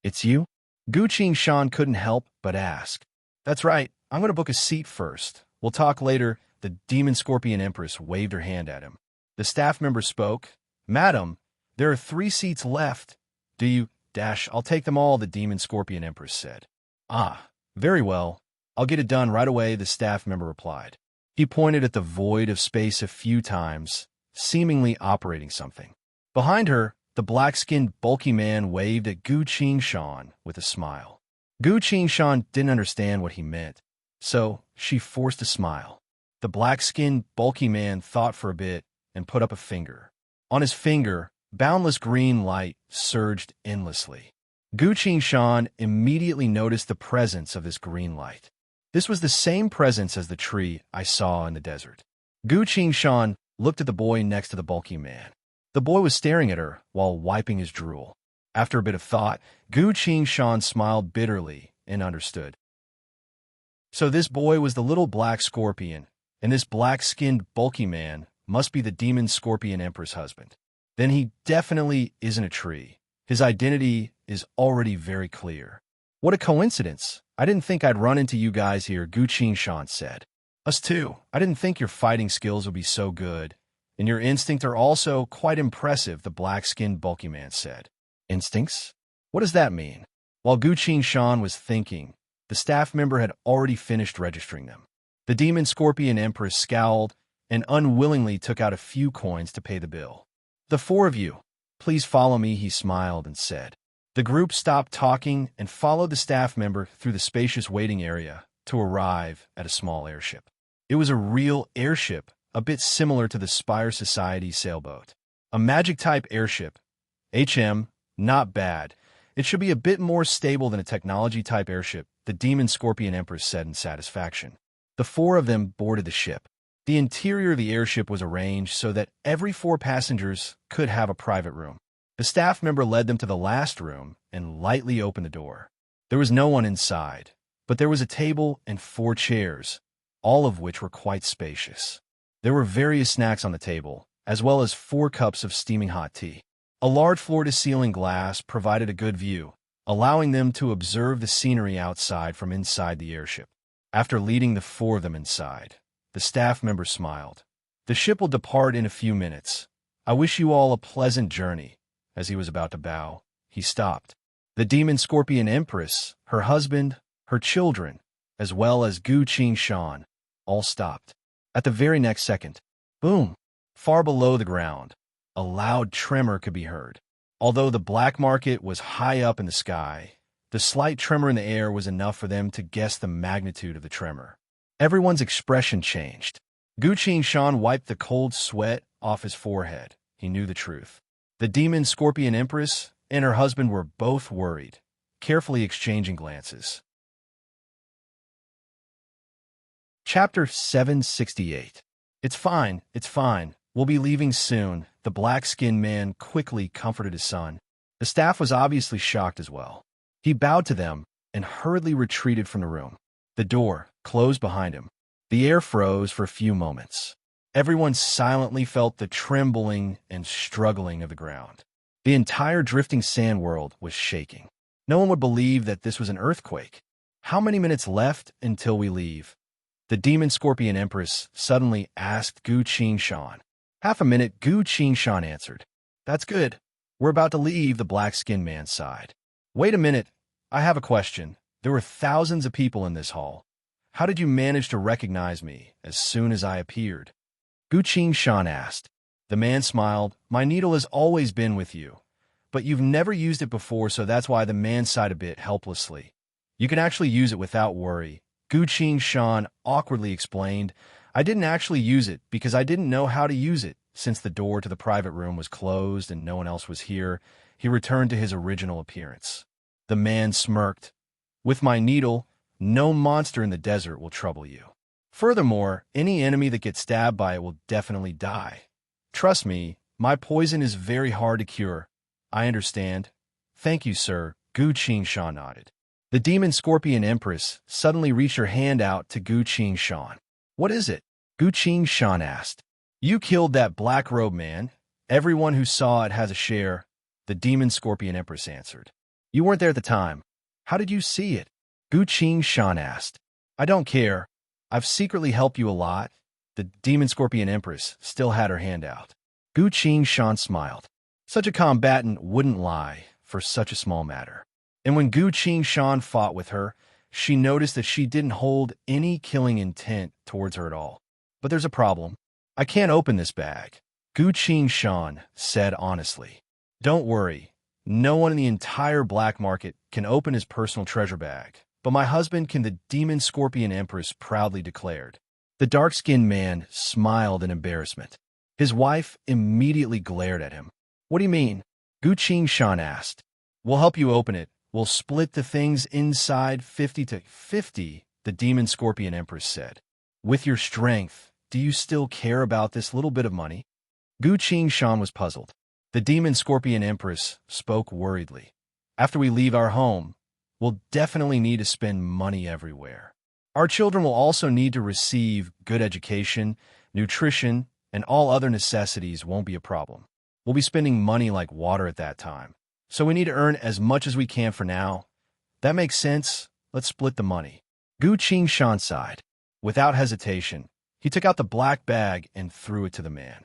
"It's you?" Gu Shan couldn't help but ask. "That's right. I'm going to book a seat first. We'll talk later." The demon scorpion empress waved her hand at him. The staff member spoke. "Madam, there are 3 seats left. Do you I'll take them all," the demon scorpion empress said. "Ah, very well. I'll get it done right away," the staff member replied. He pointed at the void of space a few times, seemingly operating something. Behind her, the black-skinned, bulky man waved at Gu Shan with a smile. Gu Shan didn't understand what he meant, so she forced a smile. The black-skinned, bulky man thought for a bit and put up a finger. On his finger, boundless green light surged endlessly. Gu Shan immediately noticed the presence of this green light. This was the same presence as the tree I saw in the desert. Gu Shan looked at the boy next to the bulky man. The boy was staring at her while wiping his drool. After a bit of thought, Gu Shan smiled bitterly and understood. So this boy was the little black scorpion, and this black-skinned, bulky man must be the demon scorpion empress husband. Then he definitely isn't a tree. His identity is already very clear. "What a coincidence. I didn't think I'd run into you guys here," Gu Shan said. "Us too. I didn't think your fighting skills would be so good. And your instincts are also quite impressive," the black-skinned, bulky man said. "Instincts? What does that mean?" While Gu Shan was thinking, the staff member had already finished registering them. The demon scorpion empress scowled and unwillingly took out a few coins to pay the bill. "The four of you, please follow me," he smiled and said. The group stopped talking and followed the staff member through the spacious waiting area to arrive at a small airship. It was a real airship, a bit similar to the Spire Society sailboat. A magic-type airship. Not bad. It should be a bit more stable than a technology-type airship, the Demon Scorpion Empress said in satisfaction. The four of them boarded the ship. The interior of the airship was arranged so that every four passengers could have a private room. The staff member led them to the last room and lightly opened the door. There was no one inside, but there was a table and four chairs, all of which were quite spacious. There were various snacks on the table, as well as 4 cups of steaming hot tea. A large floor-to-ceiling glass provided a good view, allowing them to observe the scenery outside from inside the airship. After leading the four of them inside, the staff member smiled. "The ship will depart in a few minutes. I wish you all a pleasant journey." As he was about to bow, he stopped. The Demon Scorpion Empress, her husband, her children, as well as Gu Qing-shan, all stopped. At the very next second, boom, far below the ground, a loud tremor could be heard. Although the black market was high up in the sky, the slight tremor in the air was enough for them to guess the magnitude of the tremor. Everyone's expression changed. Gu Qing-shan wiped the cold sweat off his forehead. He knew the truth. The Demon Scorpion Empress and her husband were both worried, carefully exchanging glances. Chapter 768. It's fine, it's fine. We'll be leaving soon," the black-skinned man quickly comforted his son. The staff was obviously shocked as well. He bowed to them and hurriedly retreated from the room. The door closed behind him. The air froze for a few moments. Everyone silently felt the trembling and struggling of the ground. The entire drifting sand world was shaking. No one would believe that this was an earthquake. "How many minutes left until we leave?" The Demon Scorpion Empress suddenly asked Gu Qing-shan. "Half a minute," Gu Qing-shan answered. "That's good. We're about to leave," the black-skinned man sighed. "Wait a minute. I have a question. There were thousands of people in this hall. How did you manage to recognize me as soon as I appeared?" Gu Qing-shan asked. The man smiled. "My needle has always been with you, but you've never used it before, so that's why." The man sighed a bit helplessly. "You can actually use it without worry," Gu Qing-shan awkwardly explained. "I didn't actually use it because I didn't know how to use it. Since the door to the private room was closed and no one else was here, he returned to his original appearance." The man smirked. "With my needle, no monster in the desert will trouble you. Furthermore, any enemy that gets stabbed by it will definitely die. Trust me, my poison is very hard to cure." "I understand. Thank you, sir," Gu Qing-shan nodded. The Demon Scorpion Empress suddenly reached her hand out to Gu Qing-shan. "What is it?" Gu Qing-shan asked. "You killed that black-robed man. Everyone who saw it has a share," the Demon Scorpion Empress answered. "You weren't there at the time. How did you see it?" Gu Qing-shan asked. "I don't care. I've secretly helped you a lot." The Demon Scorpion Empress still had her hand out. Gu Qing-shan smiled. Such a combatant wouldn't lie for such a small matter. And when Gu Qing-shan fought with her, she noticed that she didn't hold any killing intent towards her at all. "But there's a problem. I can't open this bag," Gu Qing-shan said honestly. "Don't worry. No one in the entire black market can open his personal treasure bag, but my husband can," the Demon Scorpion Empress proudly declared. The dark-skinned man smiled in embarrassment. His wife immediately glared at him. "What do you mean?" Gu Qing-shan asked. "We'll help you open it. We'll split the things inside 50-50, the Demon Scorpion Empress said. "With your strength, do you still care about this little bit of money?" Gu Qing-shan was puzzled. The Demon Scorpion Empress spoke worriedly. "After we leave our home, we'll definitely need to spend money everywhere. Our children will also need to receive good education, nutrition, and all other necessities won't be a problem. We'll be spending money like water at that time. So we need to earn as much as we can for now. That makes sense. Let's split the money." Gu Qing-shan sighed. Without hesitation, he took out the black bag and threw it to the man.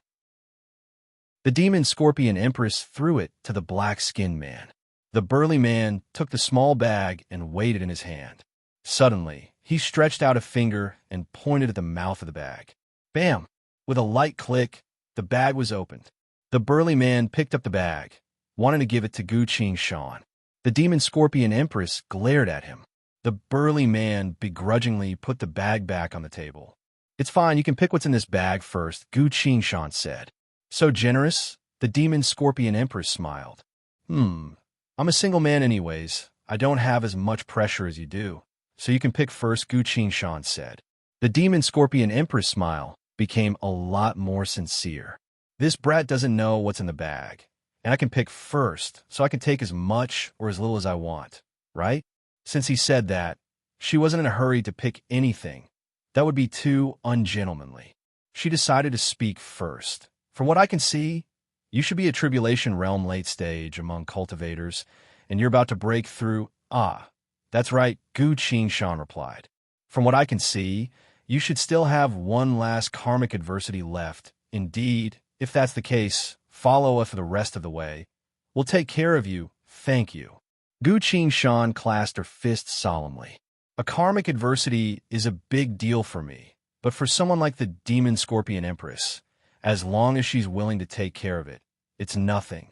The Demon Scorpion Empress threw it to the black-skinned man. The burly man took the small bag and weighed it in his hand. Suddenly, He stretched out a finger and pointed at the mouth of the bag. Bam! With a light click, the bag was opened. The burly man picked up the bag, wanting to give it to Gu Shan. The demon scorpion empress glared at him. The burly man begrudgingly put the bag back on the table. It's fine, you can pick what's in this bag first, Gu Shan said. So generous? The demon scorpion empress smiled. I'm a single man anyways. I don't have as much pressure as you do. So you can pick first, Gu Shan said. The demon scorpion empress smile became a lot more sincere. This brat doesn't know what's in the bag, and I can pick first, so I can take as much or as little as I want, right? Since he said that, she wasn't in a hurry to pick anything. That would be too ungentlemanly. She decided to speak first. From what I can see, you should be a Tribulation Realm late stage among cultivators, and you're about to break through. Ah, that's right, Gu Shan replied. From what I can see, you should still have one last karmic adversity left. Indeed, if that's the case, follow us for the rest of the way. We'll take care of you, thank you. Gu Shan clasped her fists solemnly. A karmic adversity is a big deal for me, but for someone like the Demon Scorpion Empress, as long as she's willing to take care of it, it's nothing.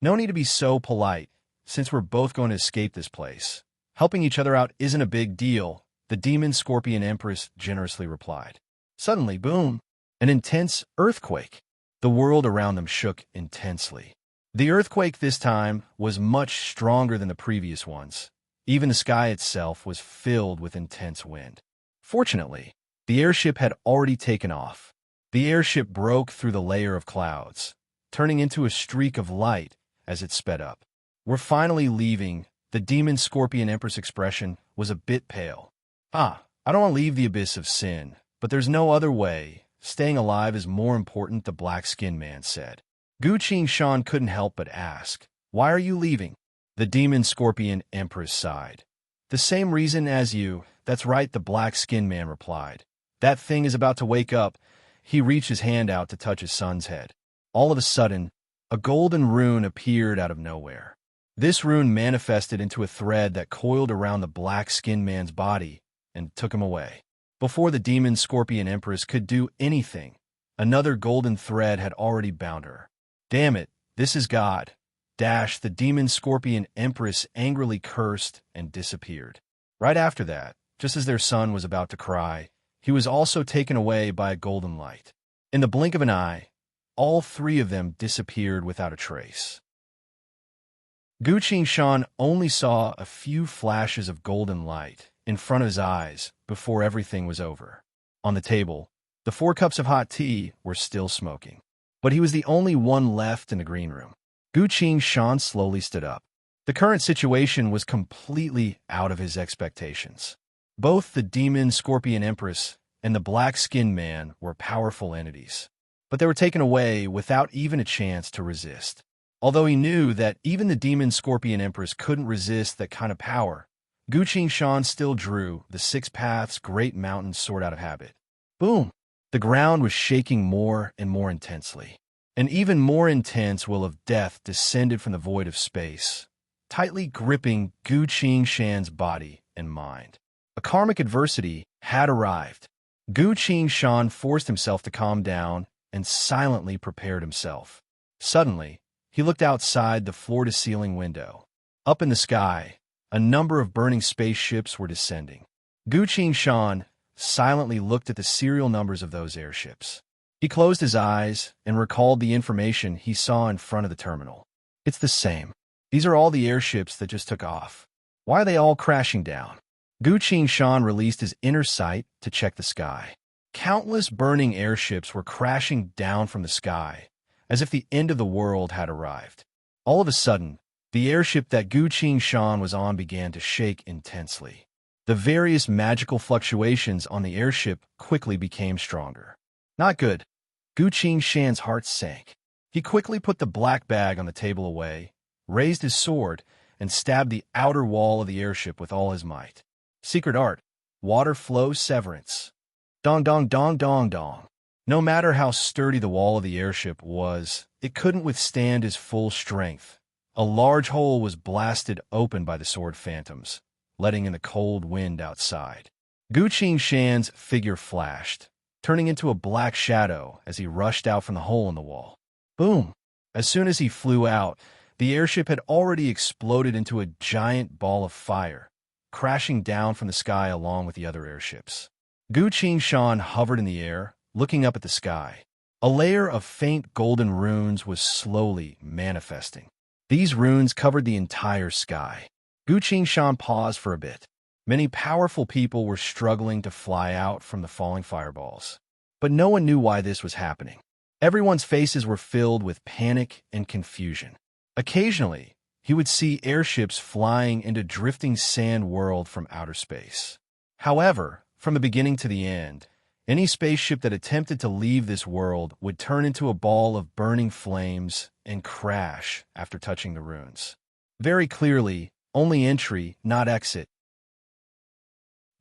No need to be so polite, since we're both going to escape this place. Helping each other out isn't a big deal, the Demon Scorpion Empress generously replied. Suddenly, boom, an intense earthquake. The world around them shook intensely. The earthquake this time was much stronger than the previous ones. Even the sky itself was filled with intense wind. Fortunately, the airship had already taken off. The airship broke through the layer of clouds, turning into a streak of light as it sped up. We're finally leaving. The Demon Scorpion Empress expression was a bit pale. I don't want to leave the abyss of sin, but there's no other way. Staying alive is more important, the black-skinned man said. Gu Shan couldn't help but ask, why are you leaving? The Demon Scorpion Empress sighed. The same reason as you. That's right, the black-skinned man replied. That thing is about to wake up. He reached his hand out to touch his son's head. All of a sudden, a golden rune appeared out of nowhere. This rune manifested into a thread that coiled around the black-skinned man's body and took him away. Before the Demon Scorpion Empress could do anything, another golden thread had already bound her. Damn it, this is God. The Demon Scorpion Empress angrily cursed and disappeared. Right after that, just as their son was about to cry, he was also taken away by a golden light. In the blink of an eye, all three of them disappeared without a trace. Gu Shan only saw a few flashes of golden light in front of his eyes before everything was over. On the table, the 4 cups of hot tea were still smoking. But he was the only one left in the green room. Gu Shan slowly stood up. The current situation was completely out of his expectations. Both the Demon Scorpion Empress and the black-skinned man were powerful entities, but they were taken away without even a chance to resist. Although he knew that even the Demon Scorpion Empress couldn't resist that kind of power, Gu Shan still drew the 6 Paths Great Mountain sword out of habit. Boom! The ground was shaking more and more intensely. An even more intense will of death descended from the void of space, tightly gripping Gu Shan's body and mind. A karmic adversity had arrived. Gu Shan forced himself to calm down and silently prepared himself. Suddenly, he looked outside the floor-to-ceiling window. Up in the sky, a number of burning spaceships were descending. Gu Shan silently looked at the serial numbers of those airships. He closed his eyes and recalled the information he saw in front of the terminal. It's the same. These are all the airships that just took off. Why are they all crashing down? Gu Shan released his inner sight to check the sky. Countless burning airships were crashing down from the sky, as if the end of the world had arrived. All of a sudden, the airship that Gu Shan was on began to shake intensely. The various magical fluctuations on the airship quickly became stronger. Not good. Gu Shan's heart sank. He quickly put the black bag on the table away, raised his sword, and stabbed the outer wall of the airship with all his might. Secret art, water flow severance. Dong dong dong dong dong. No matter how sturdy the wall of the airship was, it couldn't withstand his full strength. A large hole was blasted open by the sword phantoms, letting in the cold wind outside. Gu Shan's figure flashed, turning into a black shadow as he rushed out from the hole in the wall. Boom! As soon as he flew out, the airship had already exploded into a giant ball of fire, crashing down from the sky along with the other airships. Gu Shan hovered in the air, looking up at the sky. A layer of faint golden runes was slowly manifesting. These runes covered the entire sky. Gu Shan paused for a bit. Many powerful people were struggling to fly out from the falling fireballs. But no one knew why this was happening. Everyone's faces were filled with panic and confusion. Occasionally, he would see airships flying into drifting sand world from outer space. However, from the beginning to the end, any spaceship that attempted to leave this world would turn into a ball of burning flames and crash after touching the runes. Very clearly, only entry, not exit.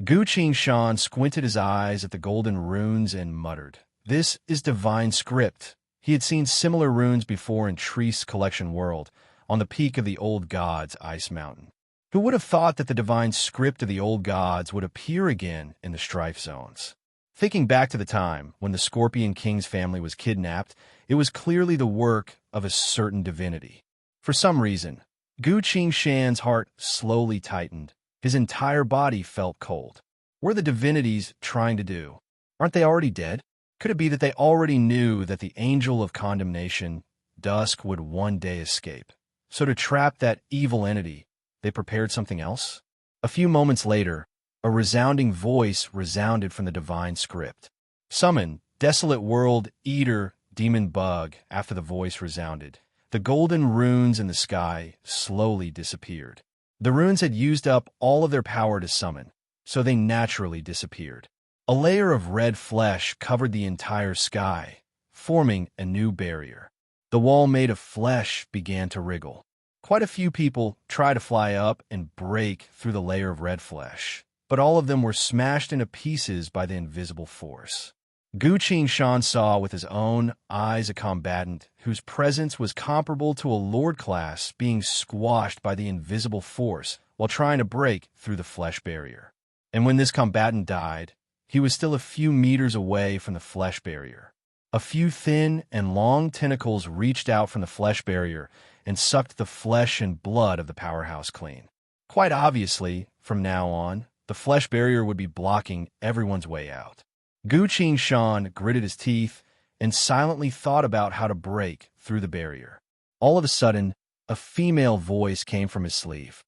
Gu Shan squinted his eyes at the golden runes and muttered, "This is divine script." He had seen similar runes before in Tree's collection world, on the peak of the old gods' ice mountain. Who would have thought that the divine script of the old gods would appear again in the strife zones? Thinking back to the time when the Scorpion King's family was kidnapped, it was clearly the work of a certain divinity. For some reason, Gu Shan's heart slowly tightened. His entire body felt cold. What are the divinities trying to do? Aren't they already dead? Could it be that they already knew that the angel of condemnation, Dusk, would one day escape? So to trap that evil entity, they prepared something else? A few moments later, a resounding voice resounded from the divine script. Summon, desolate world, eater, demon bug. After the voice resounded, the golden runes in the sky slowly disappeared. The runes had used up all of their power to summon, so they naturally disappeared. A layer of red flesh covered the entire sky, forming a new barrier. The wall made of flesh began to wriggle. Quite a few people tried to fly up and break through the layer of red flesh, but all of them were smashed into pieces by the invisible force. Gu Shan saw with his own eyes a combatant whose presence was comparable to a lord class being squashed by the invisible force while trying to break through the flesh barrier. And when this combatant died, he was still a few meters away from the flesh barrier. A few thin and long tentacles reached out from the flesh barrier and sucked the flesh and blood of the powerhouse clean. Quite obviously, from now on, the flesh barrier would be blocking everyone's way out. Gu Shan gritted his teeth and silently thought about how to break through the barrier. All of a sudden, a female voice came from his sleeve.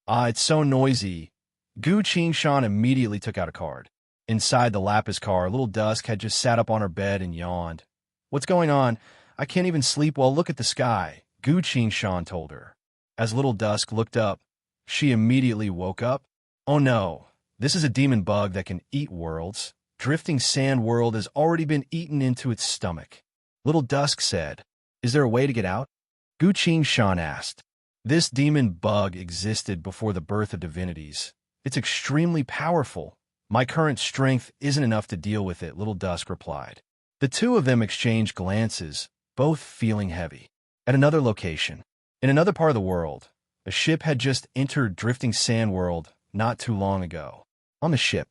It's so noisy." Gu Shan immediately took out a card. Inside the lapis car, Little Dusk had just sat up on her bed and yawned. "What's going on? I can't even sleep well. Look at the sky," Gu Shan told her. As Little Dusk looked up, she immediately woke up. "Oh no, this is a demon bug that can eat worlds. Drifting sand world has already been eaten into its stomach." Little Dusk said, "Is there a way to get out?" Gu Shan asked. "This demon bug existed before the birth of divinities. It's extremely powerful. My current strength isn't enough to deal with it," Little Dusk replied. The two of them exchanged glances, both feeling heavy. At another location, in another part of the world, a ship had just entered drifting sand world not too long ago. On the ship,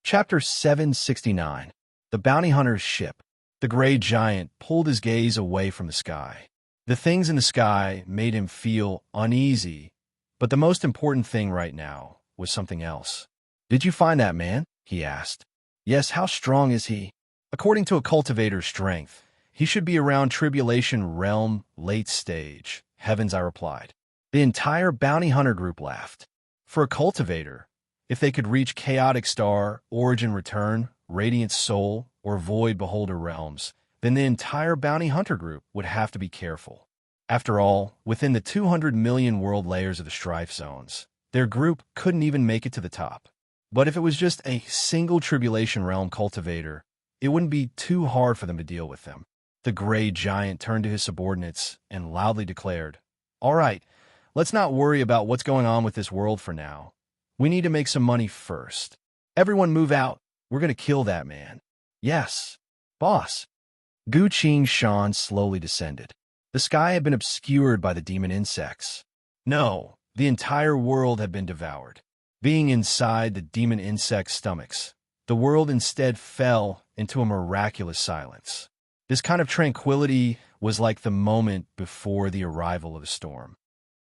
Chapter 769, The Bounty Hunter's Ship. The gray giant pulled his gaze away from the sky. The things in the sky made him feel uneasy, but the most important thing right now was something else. "Did you find that man?" he asked. "Yes, how strong is he?" "According to a cultivator's strength, he should be around Tribulation Realm late stage." "Heavens," I replied. The entire bounty hunter group laughed. For a cultivator, if they could reach Chaotic Star, Origin Return, Radiant Soul, or Void Beholder realms, then the entire bounty hunter group would have to be careful. After all, within the 200 million world layers of the strife zones, their group couldn't even make it to the top. But if it was just a single Tribulation Realm cultivator, it wouldn't be too hard for them to deal with them. The gray giant turned to his subordinates and loudly declared, "All right, let's not worry about what's going on with this world for now. We need to make some money first. Everyone move out. We're going to kill that man." "Yes, boss." Gu Shan slowly descended. The sky had been obscured by the demon insects. "No, The entire world had been devoured. Being inside the demon insect's stomachs, the world instead fell into a miraculous silence. This kind of tranquility was like the moment before the arrival of a storm.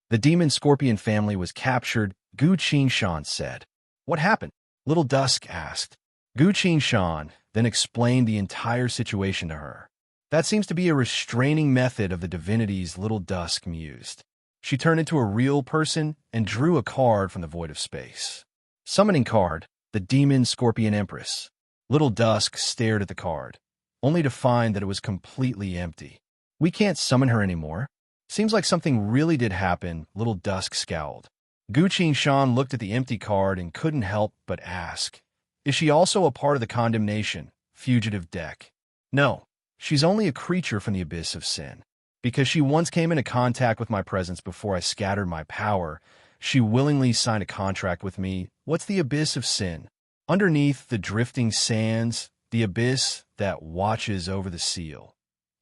The demon scorpion family was captured, Gu Qingshan said. What happened? Little Dusk asked. Gu Qingshan then explained the entire situation to her. That seems to be a restraining method of the divinities, Little Dusk mused. She turned into a real person and drew a card from the void of space. Summoning card, the Demon Scorpion Empress. Little Dusk stared at the card, only to find that it was completely empty. We can't summon her anymore. Seems like something really did happen, Little Dusk scowled. Gu Qingshan looked at the empty card and couldn't help but ask, is she also a part of the condemnation, fugitive deck? No, she's only a creature from the abyss of sin. Because she once came into contact with my presence before I scattered my power, she willingly signed a contract with me. What's the abyss of sin? Underneath the drifting sands, the abyss that watches over the seal.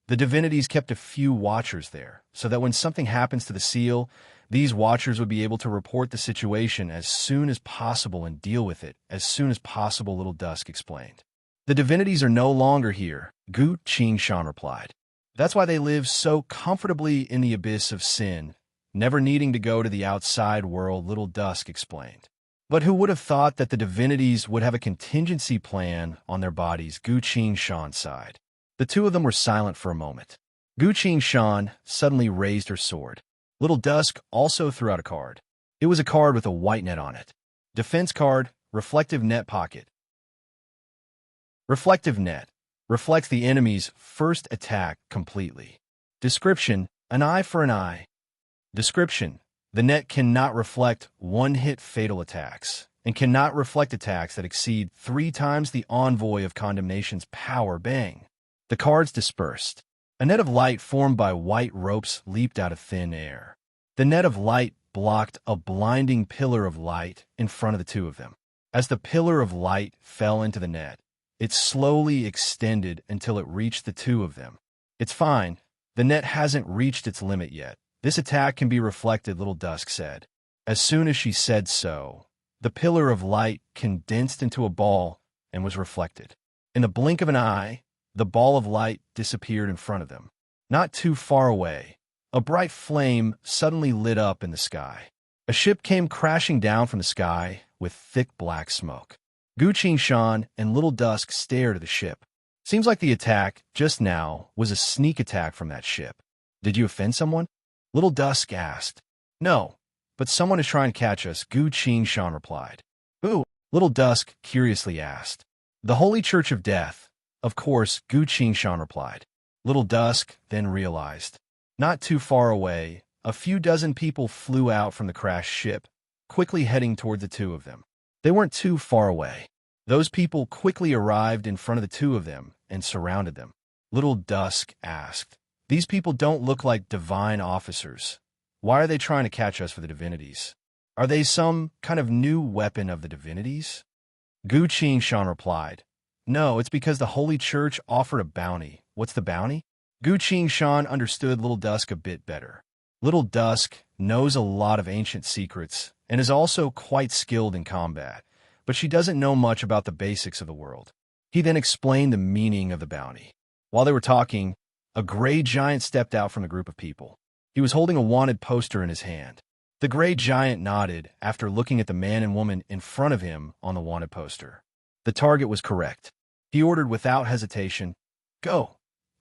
The divinities kept a few watchers there, so that when something happens to the seal, these watchers would be able to report the situation as soon as possible and deal with it as soon as possible, Little Dusk explained. The divinities are no longer here, Gu Qingshan replied. That's why they live so comfortably in the abyss of sin, never needing to go to the outside world, Little Dusk explained. But who would have thought that the divinities would have a contingency plan on their bodies, Gu Qingshan sighed. The two of them were silent for a moment. Gu Qingshan suddenly raised her sword. Little Dusk also threw out a card. It was a card with a white net on it. Defense card, Reflective Net Pocket. Reflective Net reflects the enemy's first attack completely. Description, an eye for an eye. Description, the net cannot reflect one-hit fatal attacks and cannot reflect attacks that exceed 3 times the envoy of condemnation's power. Bang. The cards dispersed. A net of light formed by white ropes leaped out of thin air. The net of light blocked a blinding pillar of light in front of the two of them. As the pillar of light fell into the net, it slowly extended until it reached the two of them. It's fine. The net hasn't reached its limit yet. This attack can be reflected, Little Dusk said. As soon as she said so, the pillar of light condensed into a ball and was reflected. In the blink of an eye, the ball of light disappeared in front of them. Not too far away, a bright flame suddenly lit up in the sky. A ship came crashing down from the sky with thick black smoke. Gu Qingshan and Little Dusk stared at the ship. Seems like the attack just now was a sneak attack from that ship. Did you offend someone? Little Dusk asked. No, but someone is trying to catch us, Gu Qingshan replied. Who? Little Dusk curiously asked. The Holy Church of Death. Of course, Gu Qingshan replied. Little Dusk then realized. Not too far away, a few dozen people flew out from the crashed ship, quickly heading toward the two of them. They weren't too far away. Those people quickly arrived in front of the two of them and surrounded them. Little Dusk asked, these people don't look like divine officers. Why are they trying to catch us for the divinities? Are they some kind of new weapon of the divinities? Gu Qingshan replied, no, it's because the Holy Church offered a bounty. What's the bounty? Gu Qingshan understood Little Dusk a bit better. Little Dusk knows a lot of ancient secrets and is also quite skilled in combat, but she doesn't know much about the basics of the world. He then explained the meaning of the bounty. While they were talking, a gray giant stepped out from the group of people. He was holding a wanted poster in his hand. The gray giant nodded after looking at the man and woman in front of him on the wanted poster. The target was correct. He ordered without hesitation, go,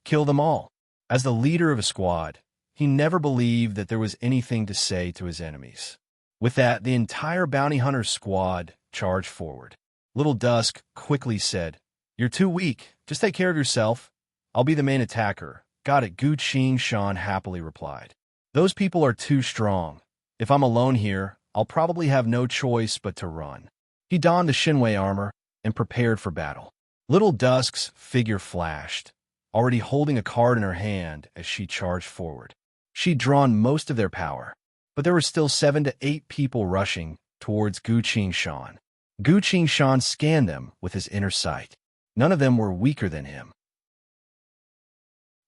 kill them all. As the leader of a squad, he never believed that there was anything to say to his enemies. With that, the entire bounty hunter squad charged forward. Little Dusk quickly said, you're too weak. Just take care of yourself. I'll be the main attacker. Got it, Gu Qingshan happily replied. Those people are too strong. If I'm alone here, I'll probably have no choice but to run. He donned the Shinwei armor and prepared for battle. Little Dusk's figure flashed, already holding a card in her hand as she charged forward. She'd drawn most of their power, but there were still 7 to 8 people rushing towards Gu Qingshan. Gu Qingshan scanned them with his inner sight. None of them were weaker than him.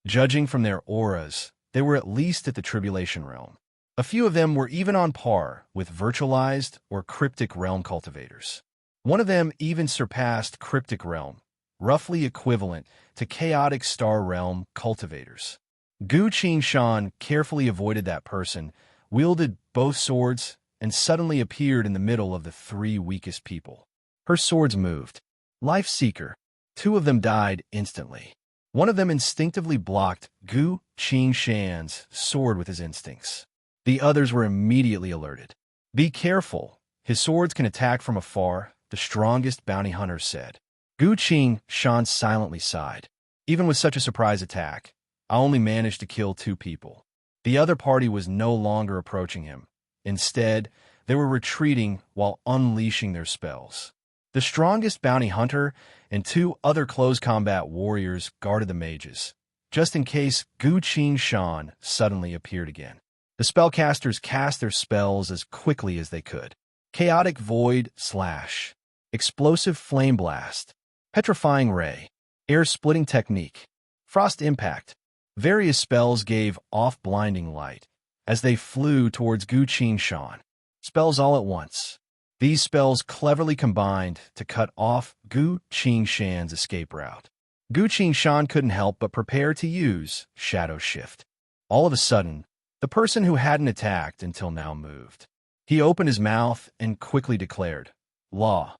Judging from their auras, they were at least at the Tribulation Realm. A few of them were even on par with virtualized or cryptic realm cultivators. One of them even surpassed cryptic realm, roughly equivalent to chaotic star realm cultivators. Gu Shan carefully avoided that person, wielded both swords, and suddenly appeared in the middle of the three weakest people. Her swords moved. Life Seeker. Two of them died instantly. One of them instinctively blocked Gu Shan's sword with his instincts. The others were immediately alerted. Be careful. His swords can attack from afar, the strongest bounty hunter said. Gu Shan silently sighed. Even with such a surprise attack, I only managed to kill 2 people. The other party was no longer approaching him. Instead, they were retreating while unleashing their spells. The strongest bounty hunter and 2 other close combat warriors guarded the mages, just in case Gu Shan suddenly appeared again. The spellcasters cast their spells as quickly as they could. Chaotic Void Slash, Explosive Flame Blast, Petrifying Ray, Air-Splitting Technique, Frost Impact. Various spells gave off blinding light as they flew towards Gu Shan. Spells all at once. These spells cleverly combined to cut off Gu Shan's escape route. Gu Shan couldn't help but prepare to use Shadow Shift. All of a sudden, the person who hadn't attacked until now moved. He opened his mouth and quickly declared, "Law.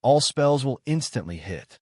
All spells will instantly hit."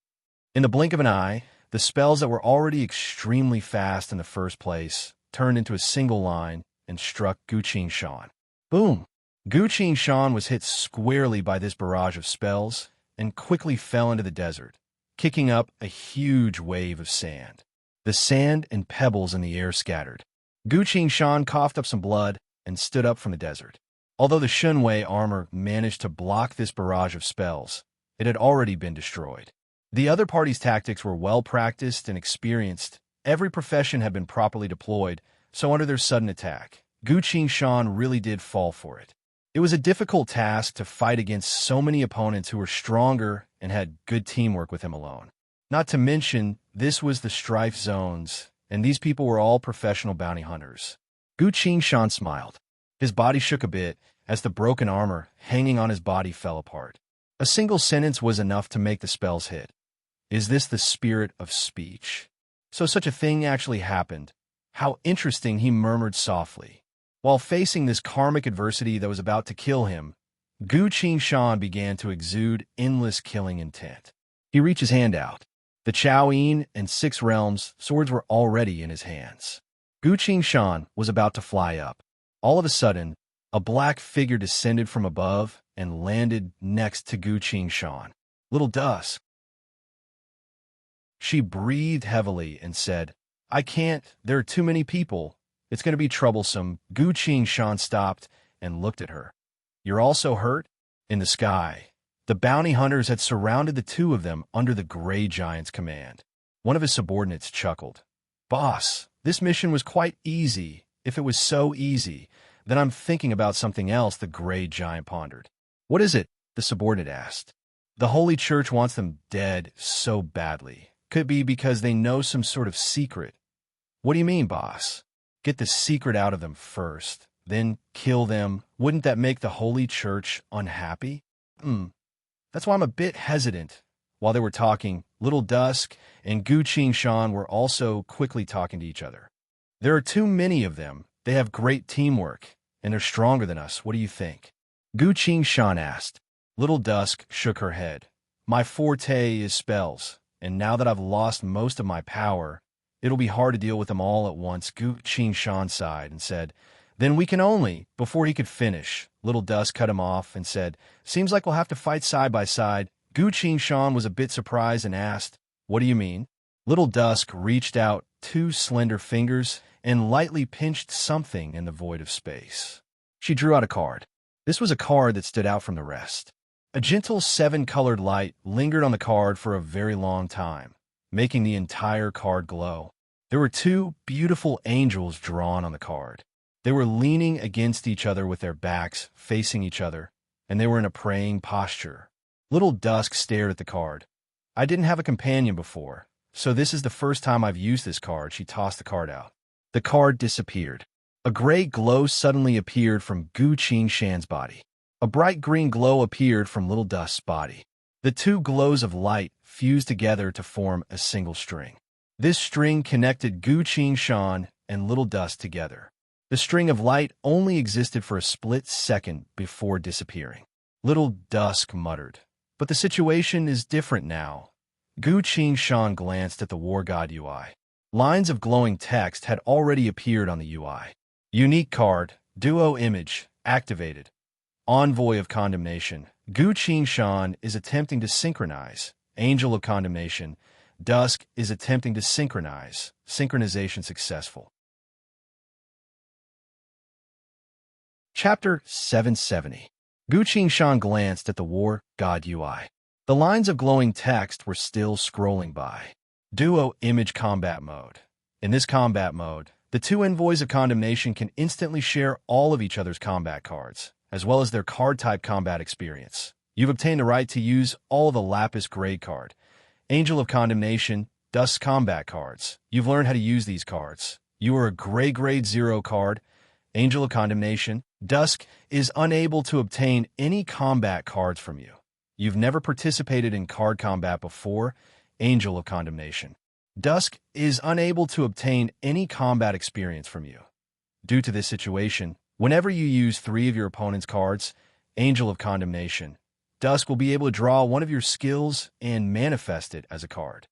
In the blink of an eye, the spells that were already extremely fast in the first place turned into a single line and struck Gu Shan. Boom! Gu Shan was hit squarely by this barrage of spells and quickly fell into the desert, kicking up a huge wave of sand. The sand and pebbles in the air scattered. Gu Shan coughed up some blood and stood up from the desert. Although the Shunwei armor managed to block this barrage of spells, it had already been destroyed. The other party's tactics were well practiced and experienced. Every profession had been properly deployed, so under their sudden attack, Gu Shan really did fall for it. It was a difficult task to fight against so many opponents who were stronger and had good teamwork with him alone. Not to mention, this was the Strife Zones, and these people were all professional bounty hunters. Gu Shan smiled. His body shook a bit as the broken armor hanging on his body fell apart. A single sentence was enough to make the spells hit. Is this the spirit of speech? So such a thing actually happened. How interesting, he murmured softly. While facing this karmic adversity that was about to kill him, Gu Shan began to exude endless killing intent. He reached his hand out. The Chao-Yin and 6 realms swords were already in his hands. Gu Shan was about to fly up. All of a sudden, a black figure descended from above and landed next to Gu Shan. Little Dusk. She breathed heavily and said, I can't, there are too many people. It's going to be troublesome. Gu Shan stopped and looked at her. You're also hurt? In the sky, the bounty hunters had surrounded the 2 of them under the Gray Giant's command. One of his subordinates chuckled. Boss, this mission was quite easy. If it was so easy, then I'm thinking about something else, the Gray Giant pondered. What is it? The subordinate asked. The Holy Church wants them dead so badly. Could be because they know some sort of secret. What do you mean, boss? Get the secret out of them first, then kill them. Wouldn't that make the Holy Church unhappy? That's why I'm a bit hesitant. While they were talking, Little Dusk and Gu Shan were also quickly talking to each other. There are too many of them. They have great teamwork, and they're stronger than us. What do you think? Gu Shan asked. Little Dusk shook her head. My forte is spells, and now that I've lost most of my power, it'll be hard to deal with them all at once. Gu Shan sighed and said, Then we can only. Before he could finish, Little Dusk cut him off and said, Seems like we'll have to fight side by side. Gu Shan was a bit surprised and asked, What do you mean? Little Dusk reached out 2 slender fingers and lightly pinched something in the void of space. She drew out a card. This was a card that stood out from the rest. A gentle 7-colored light lingered on the card for a very long time, making the entire card glow. There were 2 beautiful angels drawn on the card. They were leaning against each other with their backs facing each other, and they were in a praying posture. Little Dusk stared at the card. I didn't have a companion before, so this is the first time I've used this card. She tossed the card out. The card disappeared. A gray glow suddenly appeared from Gu Qingshan's body. A bright green glow appeared from Little Dust's body. The two glows of light fused together to form a single string. This string connected Gu Qingshan and Little Dust together. The string of light only existed for a split second before disappearing. Little Dusk muttered, "But the situation is different now." Gu Qingshan glanced at the War God UI. Lines of glowing text had already appeared on the UI. Unique card, Duo image, activated. Envoy of Condemnation. Gu Qingshan is attempting to synchronize. Angel of Condemnation. Dusk is attempting to synchronize. Synchronization successful. Chapter 770. Gu Qingshan glanced at the War God UI. The lines of glowing text were still scrolling by. Duo image combat mode. In this combat mode, the two envoys of condemnation can instantly share all of each other's combat cards, as well as their card-type combat experience. You've obtained the right to use all of the Lapis grade card, Angel of Condemnation, Dusk combat cards. You've learned how to use these cards. You are a gray grade 0 card, Angel of Condemnation. Dusk is unable to obtain any combat cards from you. You've never participated in card combat before, Angel of Condemnation. Dusk is unable to obtain any combat experience from you. Due to this situation, whenever you use 3 of your opponent's cards, Angel of Condemnation, Dusk will be able to draw one of your skills and manifest it as a card.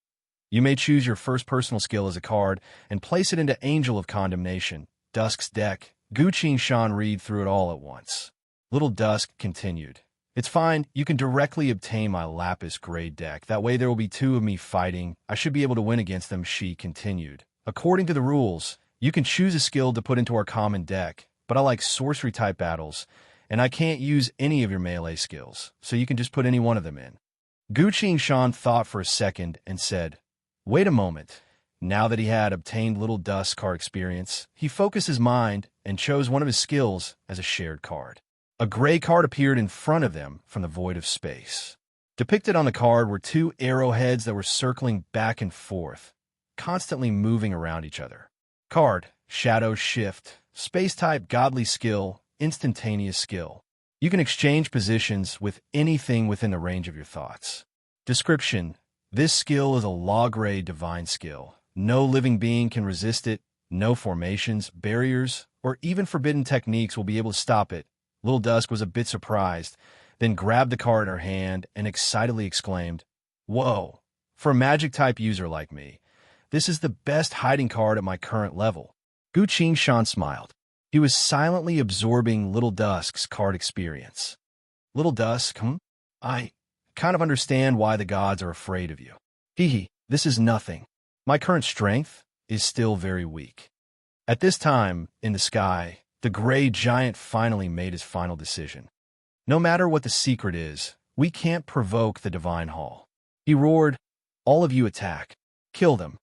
You may choose your first personal skill as a card and place it into Angel of Condemnation, Dusk's deck. Gu Qingshan read through it all at once. Little Dusk continued. "It's fine, you can directly obtain my Lapis grade deck. That way there will be 2 of me fighting. I should be able to win against them," she continued. "According to the rules, you can choose a skill to put into our common deck, but I like sorcery-type battles, and I can't use any of your melee skills, so you can just put any one of them in." Gu Qingshan thought for a second and said, "Wait a moment." Now that he had obtained Little Dust's card experience, he focused his mind and chose one of his skills as a shared card. A gray card appeared in front of them from the void of space. Depicted on the card were 2 arrowheads that were circling back and forth, constantly moving around each other. Card, Shadow Shift, Space-type Godly Skill, Instantaneous Skill. You can exchange positions with anything within the range of your thoughts. Description: this skill is a law-grade divine skill. No living being can resist it. No formations, barriers, or even forbidden techniques will be able to stop it. Little Dusk was a bit surprised, then grabbed the card in her hand and excitedly exclaimed, "Whoa! For a magic-type user like me, this is the best hiding card at my current level." Gu Qingshan smiled. He was silently absorbing Little Dusk's card experience. "Little Dusk, I kind of understand why the gods are afraid of you. Hee, this is nothing. My current strength is still very weak." At this time, in the sky, the gray giant finally made his final decision. "No matter what the secret is, we can't provoke the Divine Hall." He roared, "All of you attack. Kill them."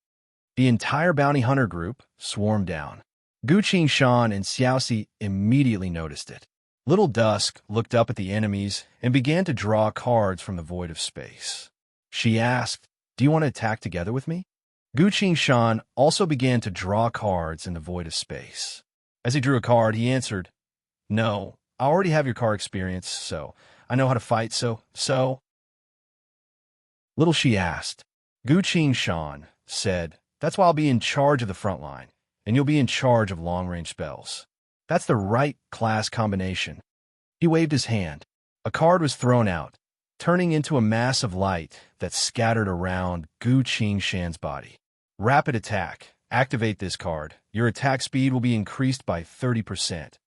The entire bounty hunter group swarmed down. Gu Qingshan and Xiaoxi immediately noticed it. Little Dusk looked up at the enemies and began to draw cards from the void of space. She asked, "Do you want to attack together with me?" Gu Qingshan also began to draw cards in the void of space. As he drew a card, he answered, "No, I already have your card experience, so I know how to fight, so... Little she asked. Gu Qingshan said, "That's why I'll be in charge of the front line, and you'll be in charge of long-range spells. That's the right class combination." He waved his hand. A card was thrown out, turning into a mass of light that scattered around Gu Qingshan's body. Rapid attack. Activate this card. Your attack speed will be increased by 30%.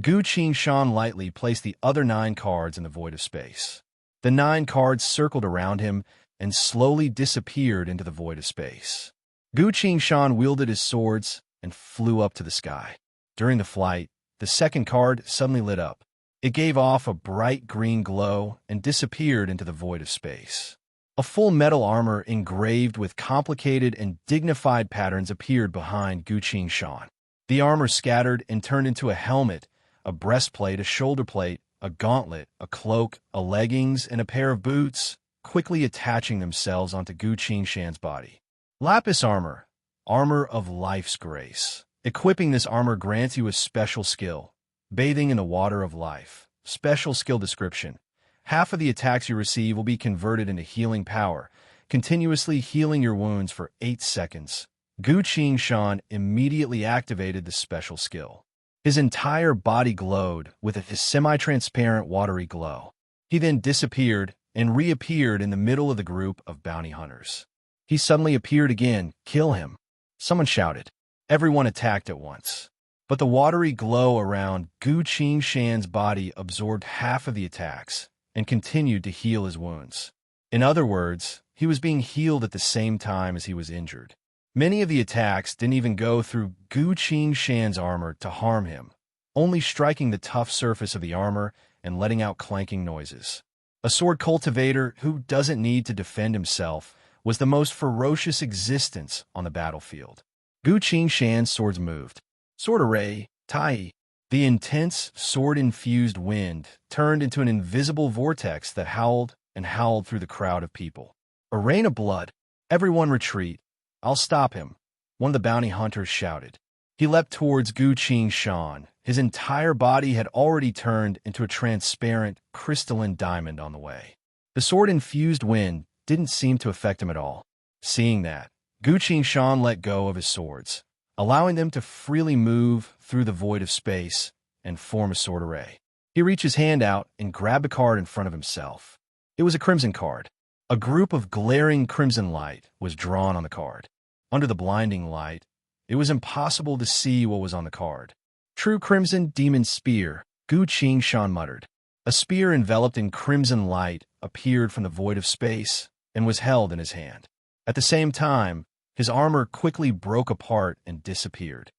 Gu Qingshan lightly placed the other 9 cards in the void of space. The 9 cards circled around him and slowly disappeared into the void of space. Gu Qingshan wielded his swords and flew up to the sky. During the flight, the second card suddenly lit up. It gave off a bright green glow and disappeared into the void of space. A full metal armor engraved with complicated and dignified patterns appeared behind Gu Qingshan. The armor scattered and turned into a helmet, a breastplate, a shoulder plate, a gauntlet, a cloak, a leggings, and a pair of boots, quickly attaching themselves onto Gu Qingshan's body. Lapis armor, armor of life's grace. Equipping this armor grants you a special skill, bathing in the water of life. Special skill description. Half of the attacks you receive will be converted into healing power, continuously healing your wounds for 8 seconds. Gu Qingshan immediately activated the special skill. His entire body glowed with a semi-transparent watery glow. He then disappeared and reappeared in the middle of the group of bounty hunters. He suddenly appeared again. Kill him! Someone shouted. Everyone attacked at once. But the watery glow around Gu Qingshan's body absorbed half of the attacks and continued to heal his wounds. In other words, he was being healed at the same time as he was injured. Many of the attacks didn't even go through Gu Qingshan's armor to harm him, only striking the tough surface of the armor and letting out clanking noises. A sword cultivator who doesn't need to defend himself was the most ferocious existence on the battlefield. Gu Qingshan's swords moved. Sword array, Tai. The intense, sword-infused wind turned into an invisible vortex that howled and howled through the crowd of people. A rain of blood. Everyone retreat. I'll stop him, one of the bounty hunters shouted. He leapt towards Gu Qingshan. His entire body had already turned into a transparent, crystalline diamond on the way. The sword-infused wind didn't seem to affect him at all. Seeing that, Gu Qingshan let go of his swords, allowing them to freely move through the void of space and form a sword array. He reached his hand out and grabbed a card in front of himself. It was a crimson card. A group of glaring crimson light was drawn on the card. Under the blinding light, it was impossible to see what was on the card. True Crimson Demon Spear, Gu Qingshan muttered. A spear enveloped in crimson light appeared from the void of space and was held in his hand. At the same time, his armor quickly broke apart and disappeared.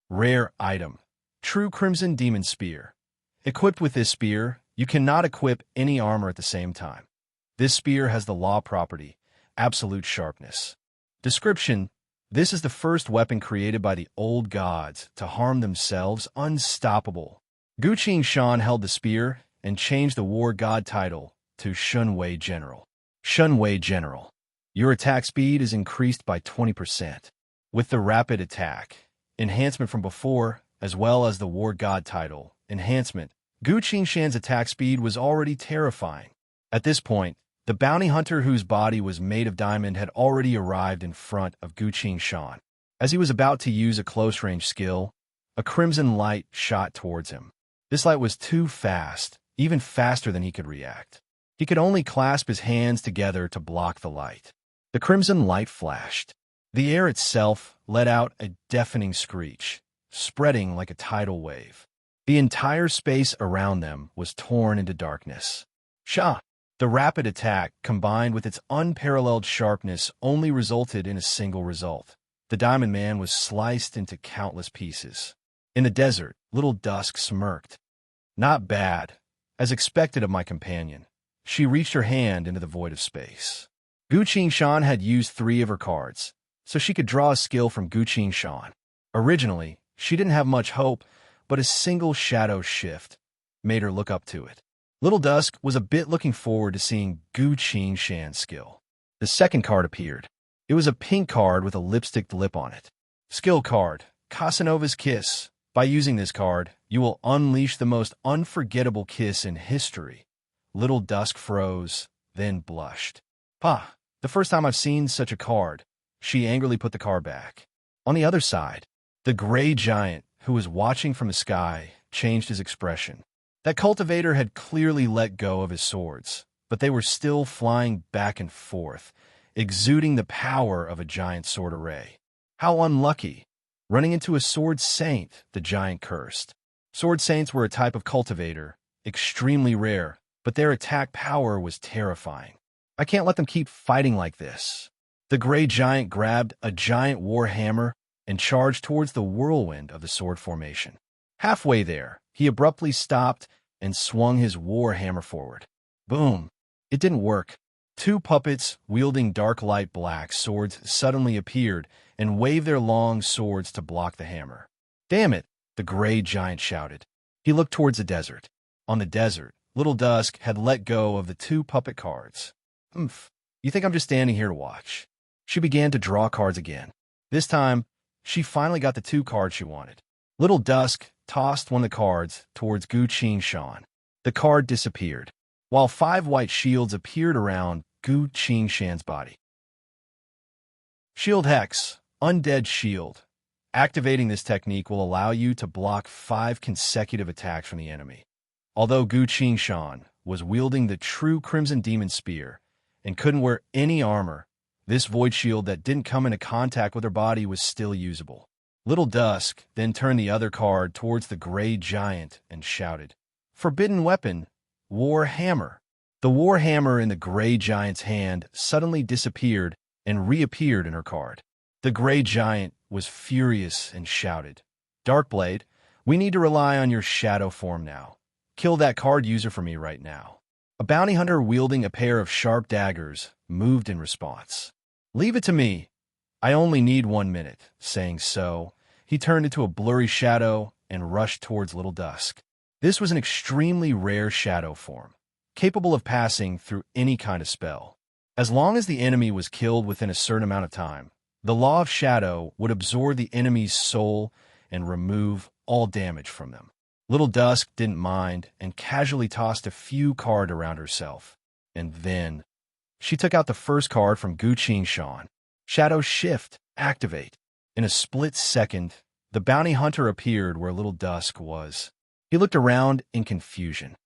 Rare item. True Crimson Demon Spear. Equipped with this spear, you cannot equip any armor at the same time. This spear has the law property, absolute sharpness. Description. This is the first weapon created by the old gods to harm themselves, unstoppable. Gu Qingshan held the spear and changed the war god title to Shunwei General. Shunwei General. Your attack speed is increased by 20%. With the rapid attack, enhancement from before, as well as the war god title, enhancement, Gu Qingshan's attack speed was already terrifying. At this point, the bounty hunter whose body was made of diamond had already arrived in front of Gu Qingshan. As he was about to use a close-range skill, a crimson light shot towards him. This light was too fast, even faster than he could react. He could only clasp his hands together to block the light. The crimson light flashed. The air itself let out a deafening screech, spreading like a tidal wave. The entire space around them was torn into darkness. Shah! The rapid attack, combined with its unparalleled sharpness, only resulted in a single result. The Diamond Man was sliced into countless pieces. In the desert, Little Dusk smirked. Not bad, as expected of my companion. She reached her hand into the void of space. Gu Qingshan had used 3 of her cards, so she could draw a skill from Gu Qingshan. Originally, she didn't have much hope, but a single shadow shift made her look up to it. Little Dusk was a bit looking forward to seeing Gu Qingshan's skill. The second card appeared. It was a pink card with a lipstick lip on it. Skill card, Casanova's Kiss. By using this card, you will unleash the most unforgettable kiss in history. Little Dusk froze, then blushed. Pah, the first time I've seen such a card. She angrily put the card back. On the other side, the gray giant, who was watching from the sky, changed his expression. That cultivator had clearly let go of his swords, but they were still flying back and forth, exuding the power of a giant sword array. How unlucky! Running into a sword saint, the giant cursed. Sword saints were a type of cultivator, extremely rare, but their attack power was terrifying. I can't let them keep fighting like this. The gray giant grabbed a giant war hammer and charged towards the whirlwind of the sword formation. Halfway there, he abruptly stopped and swung his war hammer forward. Boom! It didn't work. 2 puppets wielding dark light black swords suddenly appeared and waved their long swords to block the hammer. Damn it! The gray giant shouted. He looked towards the desert. On the desert, Little Dusk had let go of the 2 puppet cards. You think I'm just standing here to watch? She began to draw cards again. This time, She finally got the 2 cards she wanted. Little Dusk tossed one of the cards towards Gu Qingshan. The card disappeared, while 5 white shields appeared around Gu Qingshan's body. Shield Hex, Undead Shield. Activating this technique will allow you to block 5 consecutive attacks from the enemy. Although Gu Qingshan was wielding the true Crimson Demon Spear and couldn't wear any armor, this void shield that didn't come into contact with her body was still usable. Little Dusk then turned the other card towards the Gray Giant and shouted, "Forbidden weapon, War Hammer." The War Hammer in the Gray Giant's hand suddenly disappeared and reappeared in her card. The Gray Giant was furious and shouted, "Darkblade, we need to rely on your shadow form now. Kill that card user for me right now." A bounty hunter wielding a pair of sharp daggers moved in response. "Leave it to me. I only need 1 minute." Saying so, he turned into a blurry shadow and rushed towards Little Dusk. This was an extremely rare shadow form, capable of passing through any kind of spell. As long as the enemy was killed within a certain amount of time, the Law of Shadow would absorb the enemy's soul and remove all damage from them. Little Dusk didn't mind and casually tossed a few cards around herself. And then she took out the first card from Gu Qingshan. Shadow Shift, activate. In a split second, the bounty hunter appeared where Little Dusk was. He looked around in confusion.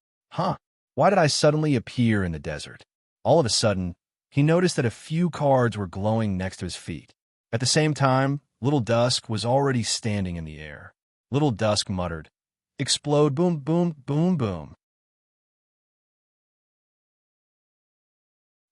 Why did I suddenly appear in the desert? All of a sudden, he noticed that a few cards were glowing next to his feet. At the same time, Little Dusk was already standing in the air. Little Dusk muttered, "Explode, boom, boom, boom, boom."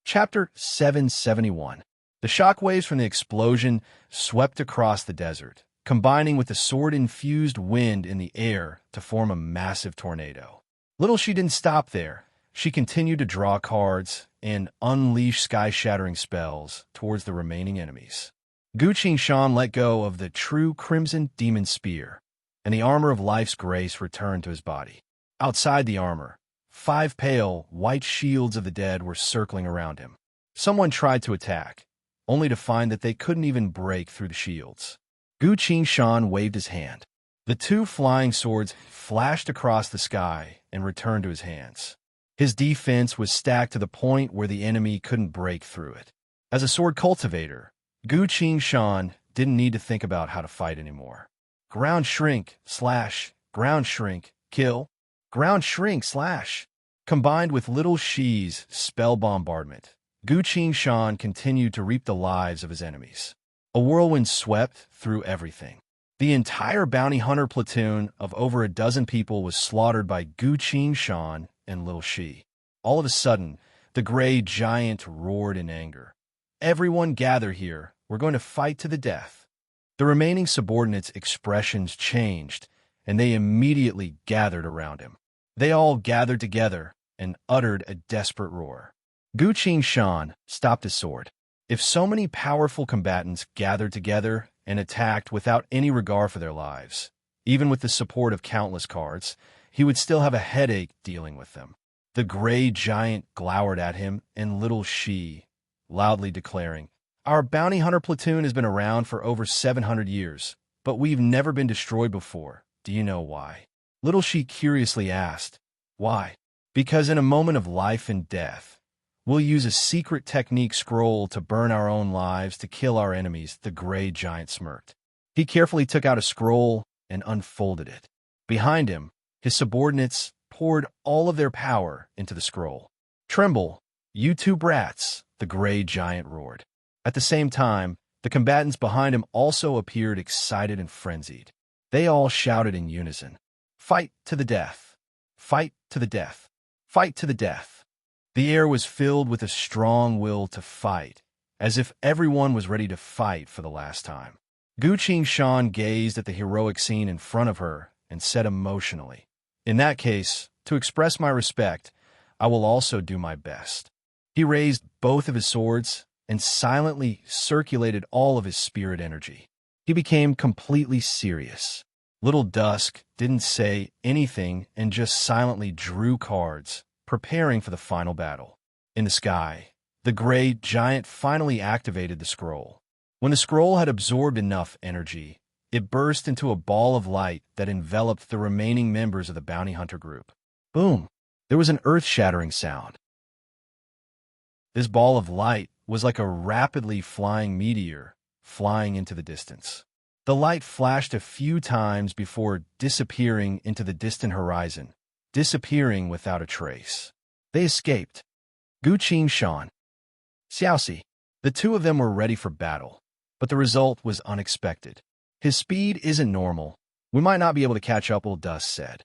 Chapter 771. The shockwaves from the explosion swept across the desert, combining with the sword-infused wind in the air to form a massive tornado. Little she didn't stop there. She continued to draw cards and unleash sky-shattering spells towards the remaining enemies. Gu Qingshan let go of the true Crimson Demon Spear, and the armor of life's grace returned to his body. Outside the armor, 5 pale, white shields of the dead were circling around him. Someone tried to attack, only to find that they couldn't even break through the shields. Gu Qingshan waved his hand. The 2 flying swords flashed across the sky and returned to his hands. His defense was stacked to the point where the enemy couldn't break through it. As a sword cultivator, Gu Qingshan didn't need to think about how to fight anymore. Ground shrink, slash, ground shrink, kill, ground shrink, slash. Combined with Little Shi's spell bombardment, Gu Qingshan continued to reap the lives of his enemies. A whirlwind swept through everything. The entire bounty hunter platoon of over a dozen people was slaughtered by Gu Qingshan and Little Shi. All of a sudden, the Gray Giant roared in anger. "Everyone gather here. We're going to fight to the death." The remaining subordinates' expressions changed, and they immediately gathered around him. They all gathered together and uttered a desperate roar. Gu Qingshan stopped his sword. If so many powerful combatants gathered together and attacked without any regard for their lives, even with the support of countless cards, he would still have a headache dealing with them. The Gray Giant glowered at him and Little Shi, loudly declaring, "Our bounty hunter platoon has been around for over 700 years, but we've never been destroyed before. Do you know why?" Little Shi curiously asked, "Why?" "Because in a moment of life and death, we'll use a secret technique scroll to burn our own lives to kill our enemies," the Gray Giant smirked. He carefully took out a scroll and unfolded it. Behind him, his subordinates poured all of their power into the scroll. "Tremble, you 2 brats," the Gray Giant roared. At the same time, the combatants behind him also appeared excited and frenzied. They all shouted in unison, "Fight to the death! Fight to the death! Fight to the death!" The air was filled with a strong will to fight, as if everyone was ready to fight for the last time. Gu Qingshan gazed at the heroic scene in front of her and said emotionally, "In that case, to express my respect, I will also do my best." He raised both of his swords and silently circulated all of his spirit energy. He became completely serious. Little Dusk didn't say anything and just silently drew cards, preparing for the final battle. In the sky, the Gray Giant finally activated the scroll. When the scroll had absorbed enough energy, it burst into a ball of light that enveloped the remaining members of the bounty hunter group. Boom! There was an earth-shattering sound. This ball of light was like a rapidly flying meteor flying into the distance. The light flashed a few times before disappearing into the distant horizon, disappearing without a trace. They escaped. Gu Qin-shan, Xiaoxi. The two of them were ready for battle, but the result was unexpected. His speed isn't normal. We might not be able to catch up, Old Dust said.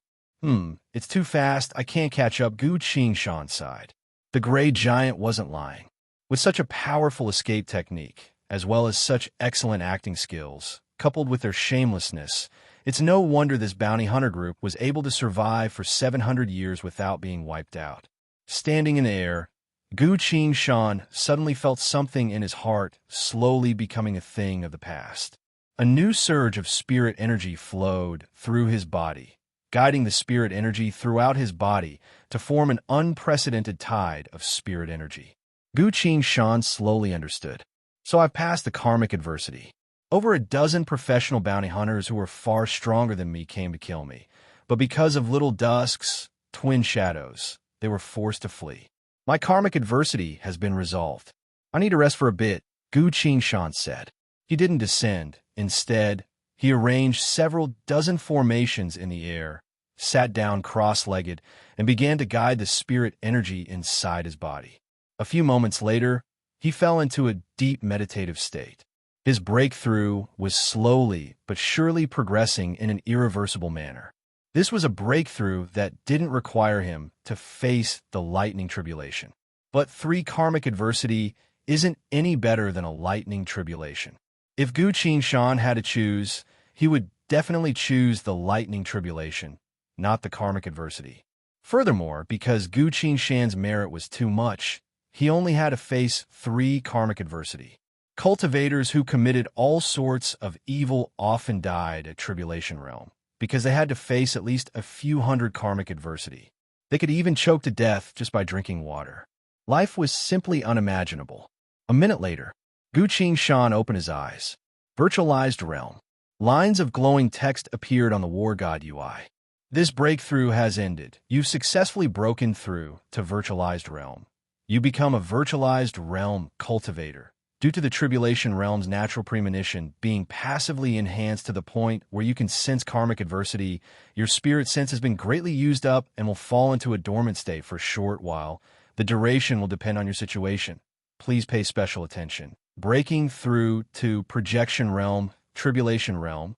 It's too fast. I can't catch up, Gu Qin-shan sighed. The gray giant wasn't lying. With such a powerful escape technique, as well as such excellent acting skills, coupled with their shamelessness, it's no wonder this bounty hunter group was able to survive for 700 years without being wiped out. Standing in the air, Gu Qin-shan suddenly felt something in his heart slowly becoming a thing of the past. A new surge of spirit energy flowed through his body, guiding the spirit energy throughout his body to form an unprecedented tide of spirit energy. Gu Qin-shan slowly understood. So I've passed the karmic adversity. Over a dozen professional bounty hunters who were far stronger than me came to kill me, but because of little Dusk's twin shadows, they were forced to flee. My karmic adversity has been resolved. I need to rest for a bit, Gu Qin-shan said. He didn't descend. Instead, he arranged several dozen formations in the air, sat down cross-legged, and began to guide the spirit energy inside his body. A few moments later, he fell into a deep meditative state. His breakthrough was slowly but surely progressing in an irreversible manner. This was a breakthrough that didn't require him to face the lightning tribulation. But 3 karmic adversity isn't any better than a lightning tribulation. If Gu Qin-shan had to choose, he would definitely choose the lightning tribulation, not the karmic adversity. Furthermore, because Gu Qin-shan's merit was too much, he only had to face 3 karmic adversity. Cultivators who committed all sorts of evil often died at Tribulation Realm, because they had to face at least a few hundred karmic adversity. They could even choke to death just by drinking water. Life was simply unimaginable. A minute later, Gu Qin-shan opened his eyes. Virtualized Realm. Lines of glowing text appeared on the War God UI. This breakthrough has ended. You've successfully broken through to Virtualized Realm. You become a Virtualized Realm cultivator, due to the Tribulation Realm's natural premonition being passively enhanced to the point where you can sense karmic adversity. Your spirit sense has been greatly used up and will fall into a dormant state for a short while. The duration will depend on your situation. Please pay special attention. Breaking through to Projection Realm, Tribulation Realm,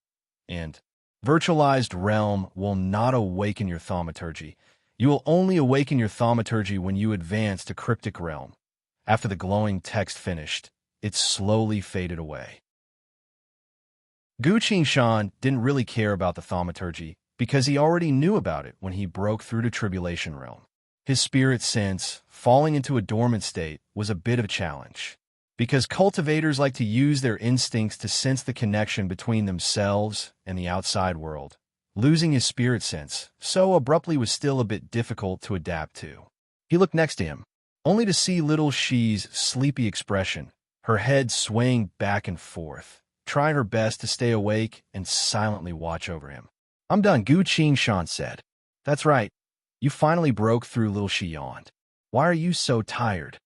and Virtualized Realm will not awaken your thaumaturgy. You will only awaken your thaumaturgy when you advance to Cryptic Realm. After the glowing text finished, it slowly faded away. Gu Qin-shan didn't really care about the thaumaturgy because he already knew about it when he broke through to Tribulation Realm. His spirit sense, falling into a dormant state, was a bit of a challenge. Because cultivators like to use their instincts to sense the connection between themselves and the outside world. Losing his spirit sense so abruptly was still a bit difficult to adapt to. He looked next to him, only to see little Shi's sleepy expression, her head swaying back and forth, trying her best to stay awake and silently watch over him. I'm done, Gu Qin-shan said. That's right. You finally broke through, Little Shi yawned. Why are you so tired?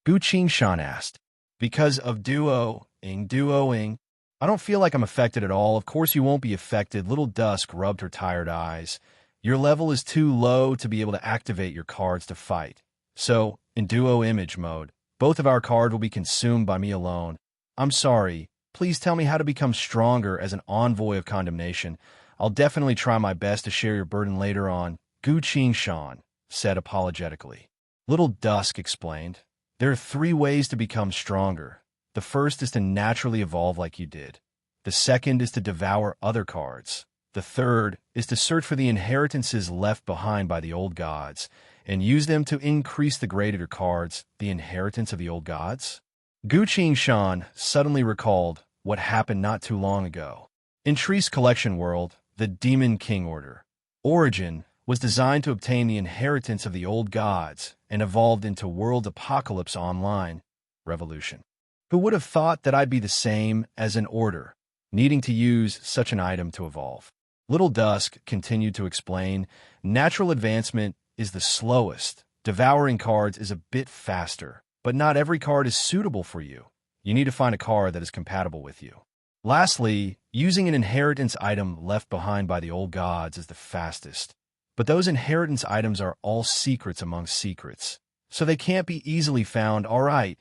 Gu Qin-shan asked. Because of duoing. I don't feel like I'm affected at all. Of course you won't be affected. Little Dusk rubbed her tired eyes. Your level is too low to be able to activate your cards to fight. So, in duo image mode, both of our cards will be consumed by me alone. I'm sorry. Please tell me how to become stronger as an envoy of condemnation. I'll definitely try my best to share your burden later on, Gu Qin-shan said apologetically. Little Dusk explained. There are 3 ways to become stronger. The first is to naturally evolve like you did. The second is to devour other cards. The third is to search for the inheritances left behind by the old gods and use them to increase the grade of your cards, the inheritance of the old gods. Gu Qin-shan suddenly recalled what happened not too long ago. In Tree's collection world, the Demon King Order, Origin was designed to obtain the inheritance of the old gods and evolved into World Apocalypse Online Revolution. Who would have thought that I'd be the same as an order, needing to use such an item to evolve? Little Dusk continued to explain, natural advancement is the slowest. Devouring cards is a bit faster, but not every card is suitable for you. You need to find a card that is compatible with you. Lastly, using an inheritance item left behind by the old gods is the fastest. But those inheritance items are all secrets among secrets, so they can't be easily found. All right,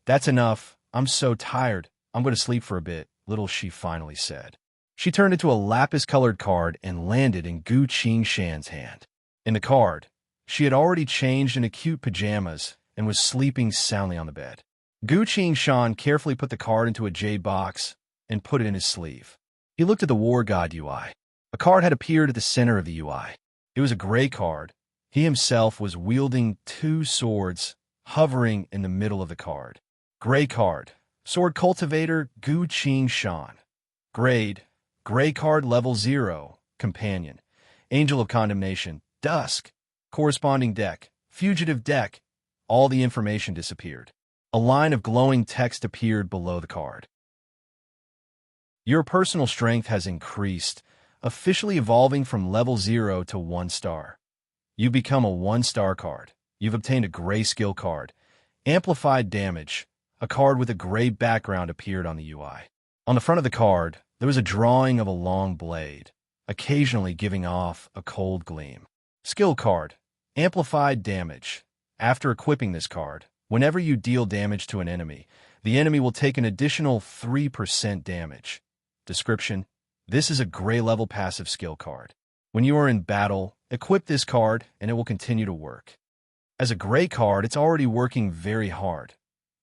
that's enough. I'm so tired. I'm going to sleep for a bit, little she finally said. She turned into a lapis-colored card and landed in Gu Qingshan's hand. In the card, she had already changed into cute pajamas and was sleeping soundly on the bed. Gu Qingshan carefully put the card into a jade box and put it in his sleeve. He looked at the War God UI. A card had appeared at the center of the UI. It was a gray card. He himself was wielding 2 swords, hovering in the middle of the card. Gray card. Sword Cultivator Gu Qingshan. Grade. Gray card level 0. Companion. Angel of Condemnation. Dusk. Corresponding deck. Fugitive deck. All the information disappeared. A line of glowing text appeared below the card. Your personal strength has increased, officially evolving from level 0 to 1 star. You become a 1-star card. You've obtained a gray skill card. Amplified damage. A card with a gray background appeared on the UI. On the front of the card, there was a drawing of a long blade, occasionally giving off a cold gleam. Skill card. Amplified damage. After equipping this card, whenever you deal damage to an enemy, the enemy will take an additional 3% damage. Description: this is a gray level passive skill card. When you are in battle, equip this card and it will continue to work. As a gray card, it's already working very hard.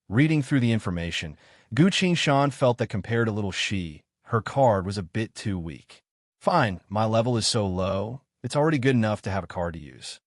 Reading through the information, Gu Qingshan felt that compared to little she, her card was a bit too weak. Fine, my level is so low, it's already good enough to have a card to use.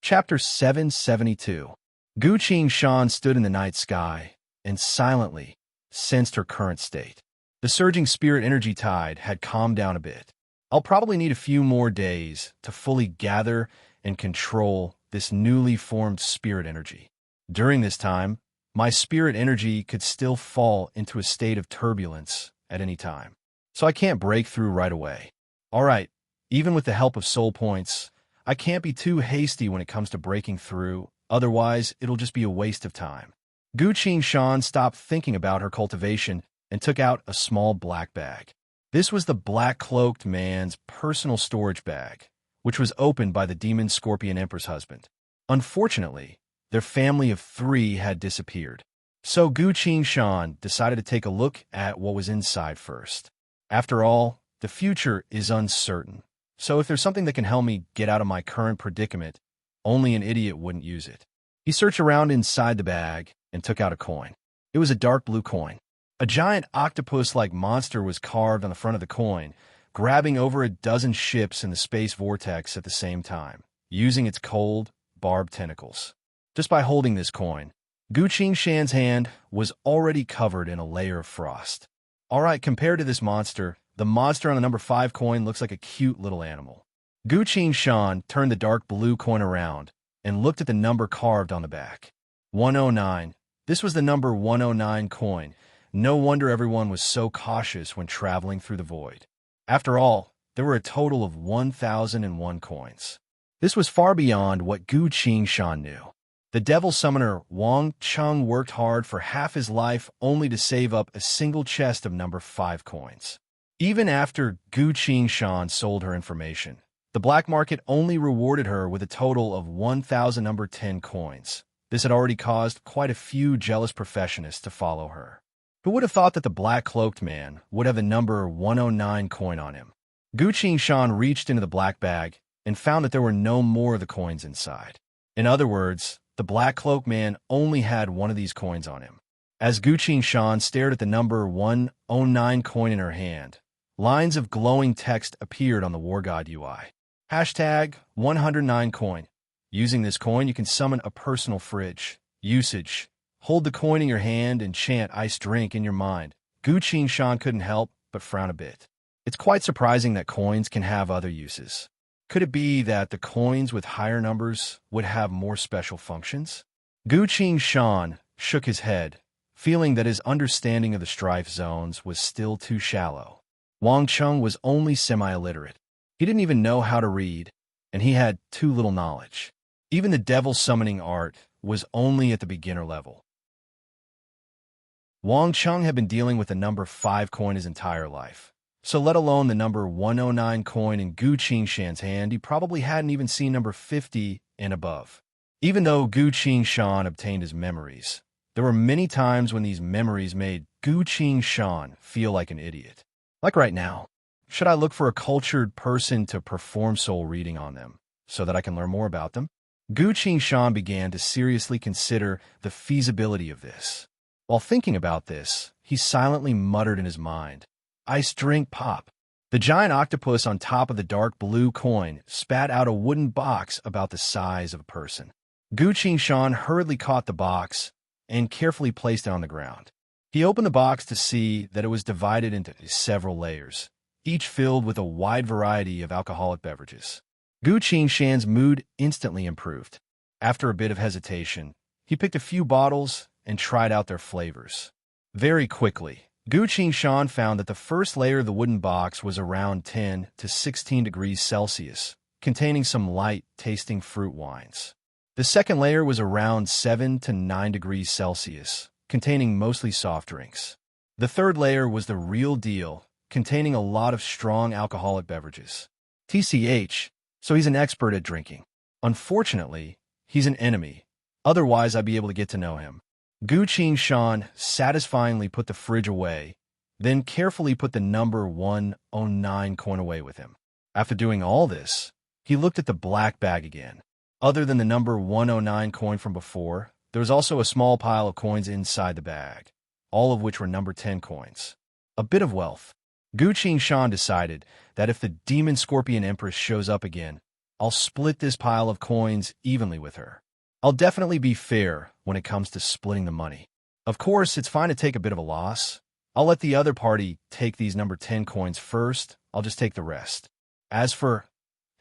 Chapter 772. Gu Qingshan stood in the night sky and silently sensed her current state. The surging spirit energy tide had calmed down a bit. I'll probably need a few more days to fully gather and control this newly formed spirit energy. During this time, my spirit energy could still fall into a state of turbulence at any time, so I can't break through right away. All right, even with the help of soul points, I can't be too hasty when it comes to breaking through, otherwise it'll just be a waste of time. Gu Qingshan stopped thinking about her cultivation and took out a small black bag. This was the black-cloaked man's personal storage bag, which was opened by the demon Scorpion Emperor's husband. Unfortunately, their family of 3 had disappeared, so Gu Qingshan decided to take a look at what was inside first. After all, the future is uncertain, so if there's something that can help me get out of my current predicament, only an idiot wouldn't use it. He searched around inside the bag and took out a coin. It was a dark blue coin. A giant octopus-like monster was carved on the front of the coin, grabbing over a dozen ships in the space vortex at the same time, using its cold, barbed tentacles. Just by holding this coin, Gu Qingshan's hand was already covered in a layer of frost. All right, compared to this monster, the monster on the number 5 coin looks like a cute little animal. Gu Qingshan turned the dark blue coin around and looked at the number carved on the back. 109. This was the number 109 coin. No wonder everyone was so cautious when traveling through the void. After all, there were a total of 1,001 coins. This was far beyond what Gu Qingshan knew. The devil summoner Wang Chung worked hard for half his life only to save up a single chest of number 5 coins. Even after Gu Qingshan sold her information, the black market only rewarded her with a total of 1,000 number 10 coins. This had already caused quite a few jealous professionists to follow her. Who would have thought that the black-cloaked man would have the number 109 coin on him? Gu Qingshan reached into the black bag and found that there were no more of the coins inside. In other words, the black-cloaked man only had one of these coins on him. As Gu Qingshan stared at the number 109 coin in her hand, lines of glowing text appeared on the War God UI. Hashtag 109 coin. Using this coin, you can summon a personal fridge. Usage: hold the coin in your hand and chant iced drink in your mind. Gu Qingshan couldn't help but frown a bit. It's quite surprising that coins can have other uses. Could it be that the coins with higher numbers would have more special functions? Gu Shan shook his head, feeling that his understanding of the strife zones was still too shallow. Wang Chung was only semi-illiterate. He didn't even know how to read, and he had too little knowledge. Even the devil summoning art was only at the beginner level. Wang Chung had been dealing with the number 5 coin his entire life. So let alone the number 109 coin in Gu Shan's hand, he probably hadn't even seen number 50 and above. Even though Gu Shan obtained his memories, there were many times when these memories made Gu Shan feel like an idiot. Like right now. Should I look for a cultured person to perform soul reading on them so that I can learn more about them? Gu Shan began to seriously consider the feasibility of this. While thinking about this, he silently muttered in his mind, "Ice drink pop." The giant octopus on top of the dark blue coin spat out a wooden box about the size of a person. Gu Shan hurriedly caught the box and carefully placed it on the ground. He opened the box to see that it was divided into several layers, each filled with a wide variety of alcoholic beverages. Gu Shan's mood instantly improved. After a bit of hesitation, he picked a few bottles and tried out their flavors. Very quickly, Gu Shan found that the first layer of the wooden box was around 10 to 16 degrees Celsius, containing some light-tasting fruit wines. The second layer was around 7 to 9 degrees Celsius, containing mostly soft drinks. The third layer was the real deal, containing a lot of strong alcoholic beverages. TCH, so he's an expert at drinking. Unfortunately, he's an enemy. Otherwise, I'd be able to get to know him. Gu Shan satisfyingly put the fridge away, then carefully put the number 109 coin away with him. After doing all this, he looked at the black bag again. Other than the number 109 coin from before, there was also a small pile of coins inside the bag, all of which were number 10 coins. A bit of wealth. Gu Shan decided that if the Demon Scorpion Empress shows up again, I'll split this pile of coins evenly with her. I'll definitely be fair when it comes to splitting the money. Of course, it's fine to take a bit of a loss. I'll let the other party take these number 10 coins first. I'll just take the rest. As for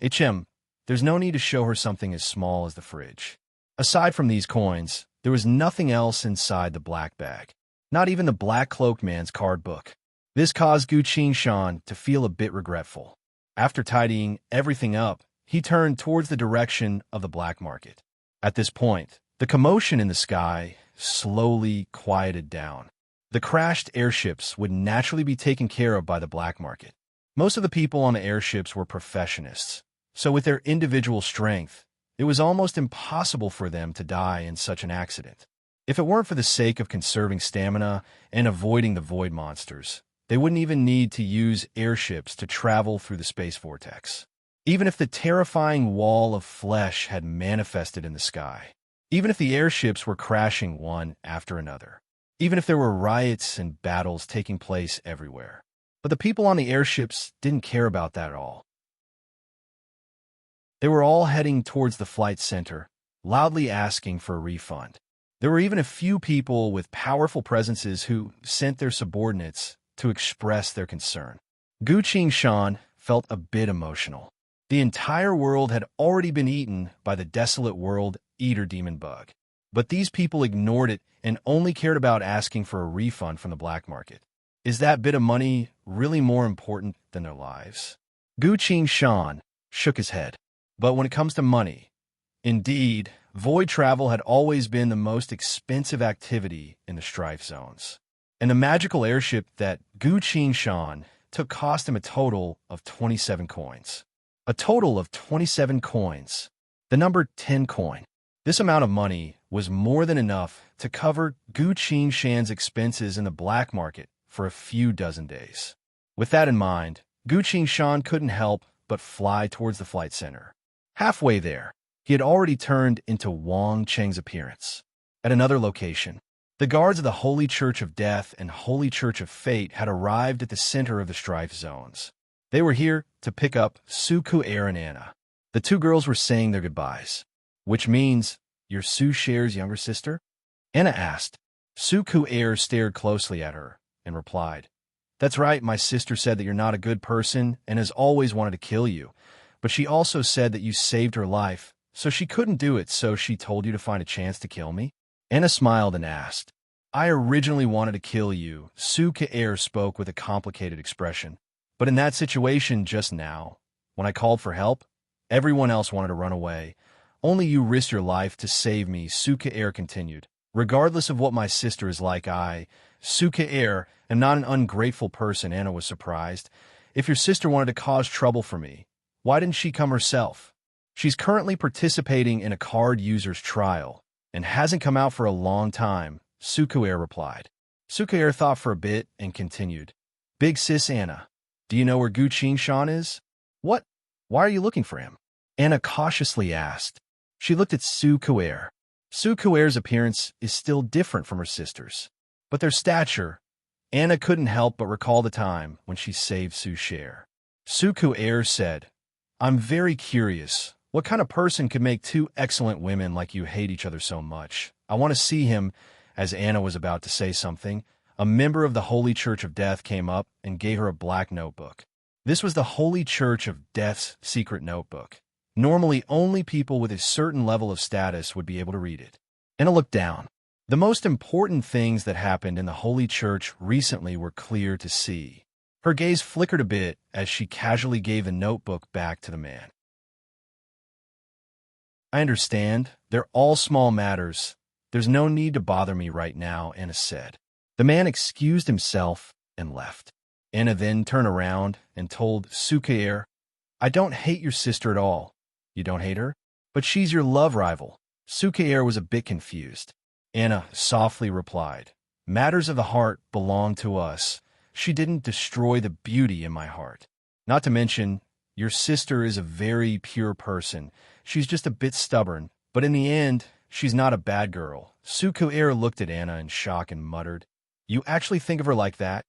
HM, there's no need to show her something as small as the fridge. Aside from these coins, there was nothing else inside the black bag. Not even the Black Cloaked Man's card book. This caused Gu Shan to feel a bit regretful. After tidying everything up, he turned towards the direction of the black market. At this point, the commotion in the sky slowly quieted down. The crashed airships would naturally be taken care of by the black market. Most of the people on the airships were professionists, so with their individual strength, it was almost impossible for them to die in such an accident. If it weren't for the sake of conserving stamina and avoiding the void monsters, they wouldn't even need to use airships to travel through the space vortex. Even if the terrifying wall of flesh had manifested in the sky, even if the airships were crashing one after another, even if there were riots and battles taking place everywhere. But the people on the airships didn't care about that at all. They were all heading towards the flight center, loudly asking for a refund. There were even a few people with powerful presences who sent their subordinates to express their concern. Gu Shan felt a bit emotional. The entire world had already been eaten by the desolate world eater demon bug. But these people ignored it and only cared about asking for a refund from the black market. Is that bit of money really more important than their lives? Gu Shan shook his head. But when it comes to money, indeed, void travel had always been the most expensive activity in the strife zones. And the magical airship that Gu Shan took cost him a total of 27 coins. A total of 27 coins. The number 10 coin. This amount of money was more than enough to cover Gu Shan's expenses in the black market for a few dozen days. With that in mind, Gu Shan couldn't help but fly towards the flight center. Halfway there, he had already turned into Wang Cheng's appearance. At another location, the guards of the Holy Church of Death and Holy Church of Fate had arrived at the center of the strife zones. They were here to pick up Su Ku-air and Anna. The two girls were saying their goodbyes. Which means, you're Su Cher's younger sister? Anna asked. Su Ku-air stared closely at her and replied, That's right, my sister said that you're not a good person and has always wanted to kill you. But she also said that you saved her life, so she couldn't do it, so she told you to find a chance to kill me? Anna smiled and asked, I originally wanted to kill you. Sukair spoke with a complicated expression. But in that situation just now, when I called for help, everyone else wanted to run away. Only you risked your life to save me, Sukair continued. Regardless of what my sister is like, Sukair, am not an ungrateful person. Anna was surprised. If your sister wanted to cause trouble for me, why didn't she come herself? She's currently participating in a card user's trial and hasn't come out for a long time, Sukair replied. Sukair thought for a bit and continued. Big sis Anna, do you know where Guqin Shan is? What? Why are you looking for him? Anna cautiously asked. She looked at Sukair. Sukair's appearance is still different from her sister's, but their stature, Anna couldn't help but recall the time when she saved Sukair. Sukair said, I'm very curious. What kind of person could make two excellent women like you hate each other so much? I want to see him. As Anna was about to say something, a member of the Holy Church of Death came up and gave her a black notebook. This was the Holy Church of Death's secret notebook. Normally, only people with a certain level of status would be able to read it. Anna looked down. The most important things that happened in the Holy Church recently were clear to see. Her gaze flickered a bit as she casually gave the notebook back to the man. I understand. They're all small matters. There's no need to bother me right now, Anna said. The man excused himself and left. Anna then turned around and told Sukair, I don't hate your sister at all. You don't hate her? But she's your love rival. Sukair was a bit confused. Anna softly replied, Matters of the heart belong to us. She didn't destroy the beauty in my heart. Not to mention, your sister is a very pure person. She's just a bit stubborn, but in the end, she's not a bad girl. Sukair looked at Anna in shock and muttered, You actually think of her like that?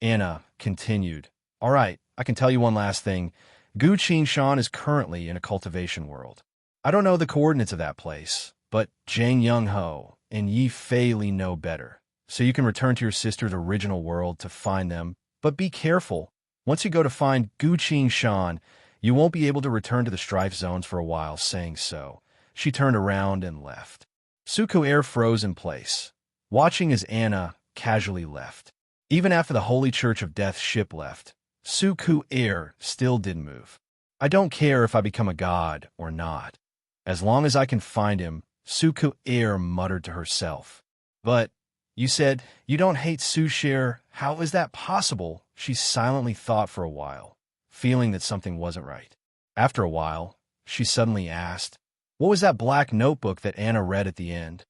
Anna continued, All right, I can tell you one last thing. Guqin Shan is currently in a cultivation world. I don't know the coordinates of that place, but Jang Young Ho and Yi Fei Li know better. So you can return to your sister's original world to find them, but be careful. Once you go to find Guqin Shan, you won't be able to return to the strife zones for a while. Saying so, she turned around and left. Sukair froze in place, watching as Anna casually left. Even after the Holy Church of Death ship left, Sukair still didn't move. I don't care if I become a god or not. As long as I can find him, Sukair muttered to herself. But, you said, you don't hate Sukair. How is that possible? She silently thought for a while, feeling that something wasn't right. After a while, she suddenly asked, What was that black notebook that Anna read at the end?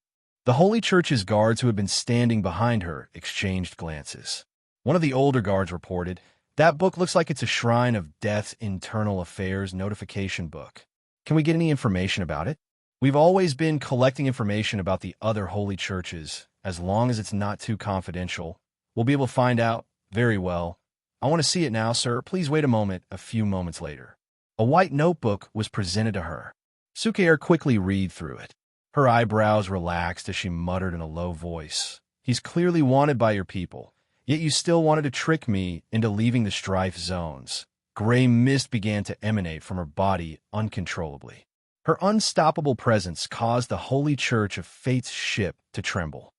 The Holy Church's guards who had been standing behind her exchanged glances. One of the older guards reported, That book looks like it's a Shrine of Death's Internal Affairs notification book. Can we get any information about it? We've always been collecting information about the other holy churches. As long as it's not too confidential, we'll be able to find out. Very well. I want to see it now, sir. Please wait a moment. A few moments later, a white notebook was presented to her. Sukair quickly read through it. Her eyebrows relaxed as she muttered in a low voice. He's clearly wanted by your people, yet you still wanted to trick me into leaving the strife zones. Gray mist began to emanate from her body uncontrollably. Her unstoppable presence caused the Holy Church of Fate's ship to tremble.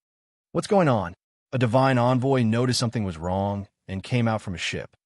What's going on? A divine envoy noticed something was wrong and came out from a ship.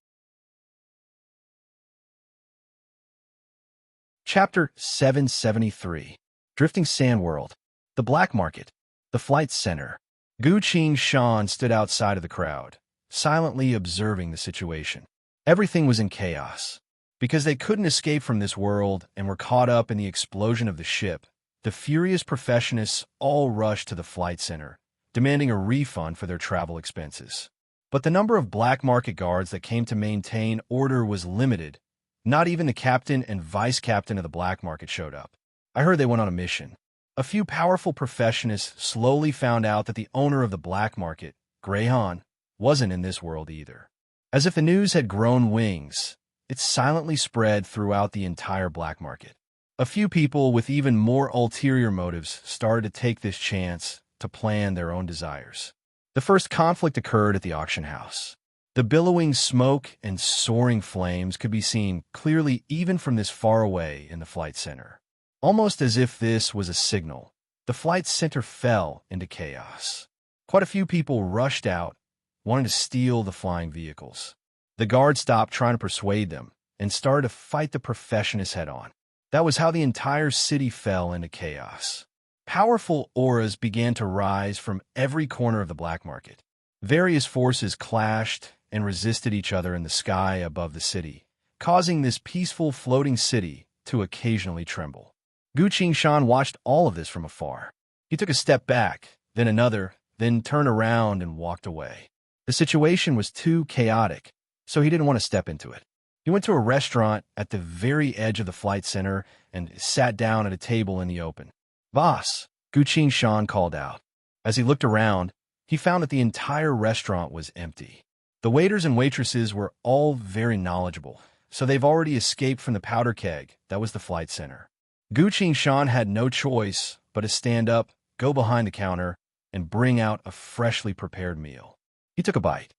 Chapter 773. Drifting Sand World. The Black Market. The Flight Center. Guqin Shan stood outside of the crowd, silently observing the situation. Everything was in chaos. Because they couldn't escape from this world and were caught up in the explosion of the ship, the furious professionists all rushed to the flight center, demanding a refund for their travel expenses. But the number of black market guards that came to maintain order was limited. Not even the captain and vice captain of the black market showed up. I heard they went on a mission. A few powerful professionists slowly found out that the owner of the black market, Greyhan, wasn't in this world either. As if the news had grown wings, it silently spread throughout the entire black market. A few people with even more ulterior motives started to take this chance to plan their own desires. The first conflict occurred at the auction house. The billowing smoke and soaring flames could be seen clearly even from this far away in the flight center. Almost as if this was a signal, The flight's center fell into chaos. Quite a few people rushed out, wanting to steal the flying vehicles. The guards stopped trying to persuade them and started to fight the professionists head-on. That was how the entire city fell into chaos. Powerful auras began to rise from every corner of the black market. Various forces clashed and resisted each other in the sky above the city, causing this peaceful floating city to occasionally tremble. Gu Qingshan watched all of this from afar. He took a step back, then another, then turned around and walked away. The situation was too chaotic, so he didn't want to step into it. He went to a restaurant at the very edge of the flight center and sat down at a table in the open. "Boss," Gu Qingshan called out. As he looked around, he found that the entire restaurant was empty. The waiters and waitresses were all very knowledgeable, so they've already escaped from the powder keg that was the flight center. Gu Qingshan had no choice but to stand up, go behind the counter, and bring out a freshly prepared meal. He took a bite.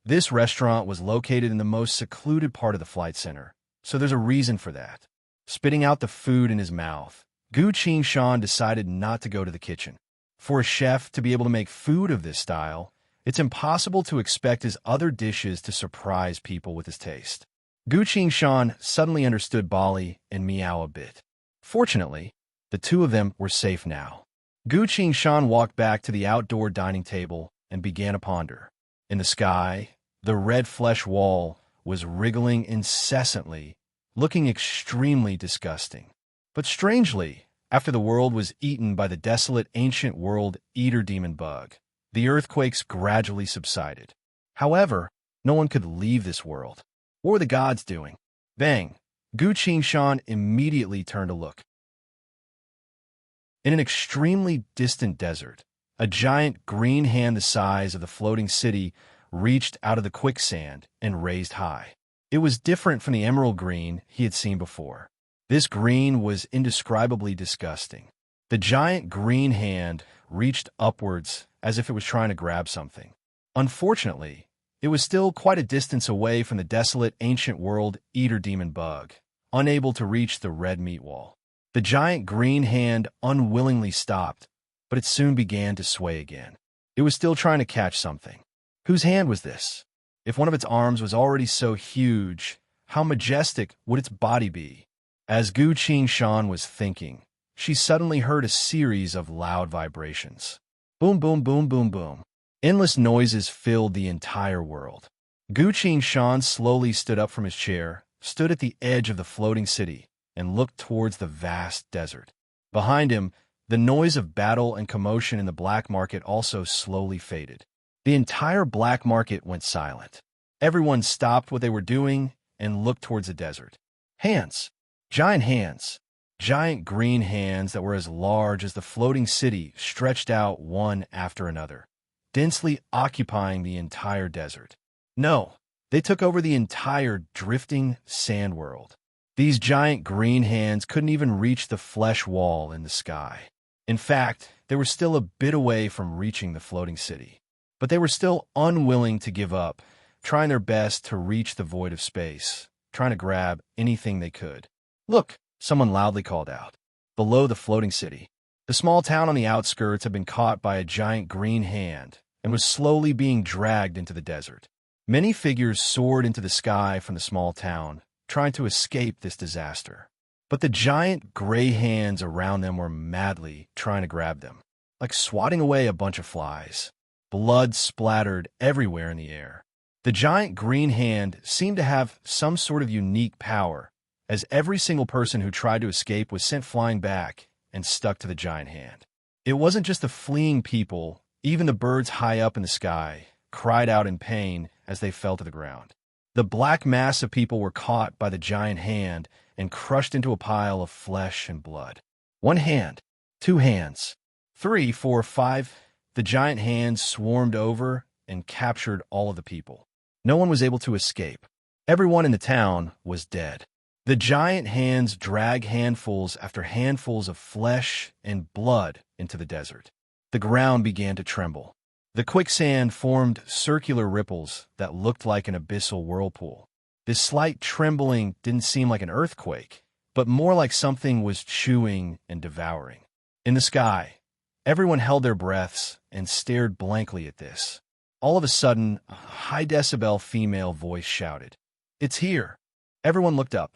This restaurant was located in the most secluded part of the flight center, so there's a reason for that. Spitting out the food in his mouth, Gu Qingshan decided not to go to the kitchen. For a chef to be able to make food of this style, it's impossible to expect his other dishes to surprise people with his taste. Gu Qingshan suddenly understood Bali and Meow a bit. Fortunately, the two of them were safe now. Gu Qingshan walked back to the outdoor dining table and began to ponder. In the sky, the red flesh wall was wriggling incessantly, looking extremely disgusting. But strangely, after the world was eaten by the desolate ancient world eater demon bug, the earthquakes gradually subsided. However, no one could leave this world. What were the gods doing? Bang! Gu Qingshan immediately turned to look. In an extremely distant desert, a giant green hand the size of the floating city reached out of the quicksand and raised high. It was different from the emerald green he had seen before. This green was indescribably disgusting. The giant green hand reached upwards as if it was trying to grab something. Unfortunately, it was still quite a distance away from the desolate ancient world eater demon bug, unable to reach the red meat wall. The giant green hand unwillingly stopped, but it soon began to sway again. It was still trying to catch something. Whose hand was this? If one of its arms was already so huge, how majestic would its body be? As Gu Qingshan was thinking, she suddenly heard a series of loud vibrations. Boom, boom, boom, boom, boom. Endless noises filled the entire world. Gu Qingshan slowly stood up from his chair, stood at the edge of the floating city, and looked towards the vast desert. Behind him, the noise of battle and commotion in the black market also slowly faded. The entire black market went silent. Everyone stopped what they were doing and looked towards the desert. Hands. Giant green hands that were as large as the floating city stretched out one after another, densely occupying the entire desert. No, they took over the entire drifting sand world. These giant green hands couldn't even reach the flesh wall in the sky. In fact, they were still a bit away from reaching the floating city. But they were still unwilling to give up, trying their best to reach the void of space, trying to grab anything they could. Look, someone loudly called out. Below the floating city, the small town on the outskirts had been caught by a giant green hand and was slowly being dragged into the desert. Many figures soared into the sky from the small town, trying to escape this disaster. But the giant gray hands around them were madly trying to grab them, like swatting away a bunch of flies. Blood splattered everywhere in the air. The giant green hand seemed to have some sort of unique power, as every single person who tried to escape was sent flying back and stuck to the giant hand. It wasn't just the fleeing people, even the birds high up in the sky cried out in pain as they fell to the ground. The black mass of people were caught by the giant hand and crushed into a pile of flesh and blood. One hand, two hands, 3, 4, 5. The giant hands swarmed over and captured all of the people. No one was able to escape. Everyone in the town was dead. The giant hands dragged handfuls after handfuls of flesh and blood into the desert. The ground began to tremble. The quicksand formed circular ripples that looked like an abyssal whirlpool. This slight trembling didn't seem like an earthquake, but more like something was chewing and devouring. In the sky, everyone held their breaths and stared blankly at this. All of a sudden, a high-decibel female voice shouted, "It's here!" Everyone looked up.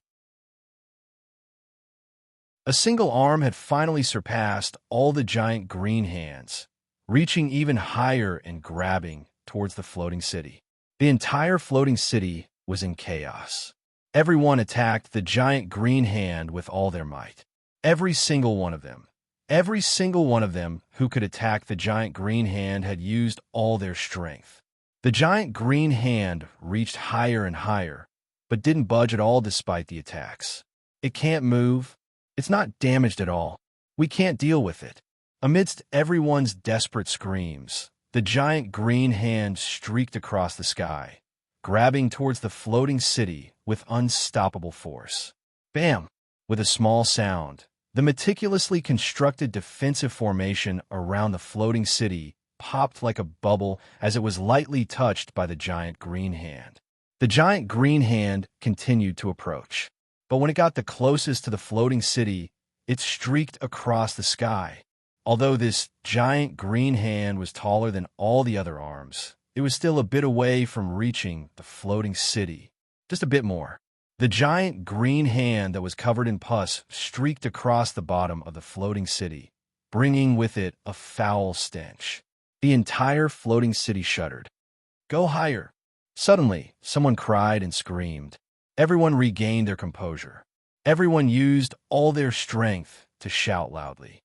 A single arm had finally surpassed all the giant green hands, reaching even higher and grabbing towards the floating city. The entire floating city was in chaos. Everyone attacked the giant green hand with all their might. Every single one of them who could attack the giant green hand had used all their strength. The giant green hand reached higher and higher, but didn't budge at all despite the attacks. "It can't move. It's not damaged at all. We can't deal with it." Amidst everyone's desperate screams, the giant green hand streaked across the sky, grabbing towards the floating city with unstoppable force. Bam! With a small sound, the meticulously constructed defensive formation around the floating city popped like a bubble as it was lightly touched by the giant green hand. The giant green hand continued to approach, but when it got the closest to the floating city, it streaked across the sky. Although this giant green hand was taller than all the other arms, it was still a bit away from reaching the floating city. Just a bit more. The giant green hand that was covered in pus streaked across the bottom of the floating city, bringing with it a foul stench. The entire floating city shuddered. "Go higher!" Suddenly, someone cried and screamed. Everyone regained their composure. Everyone used all their strength to shout loudly.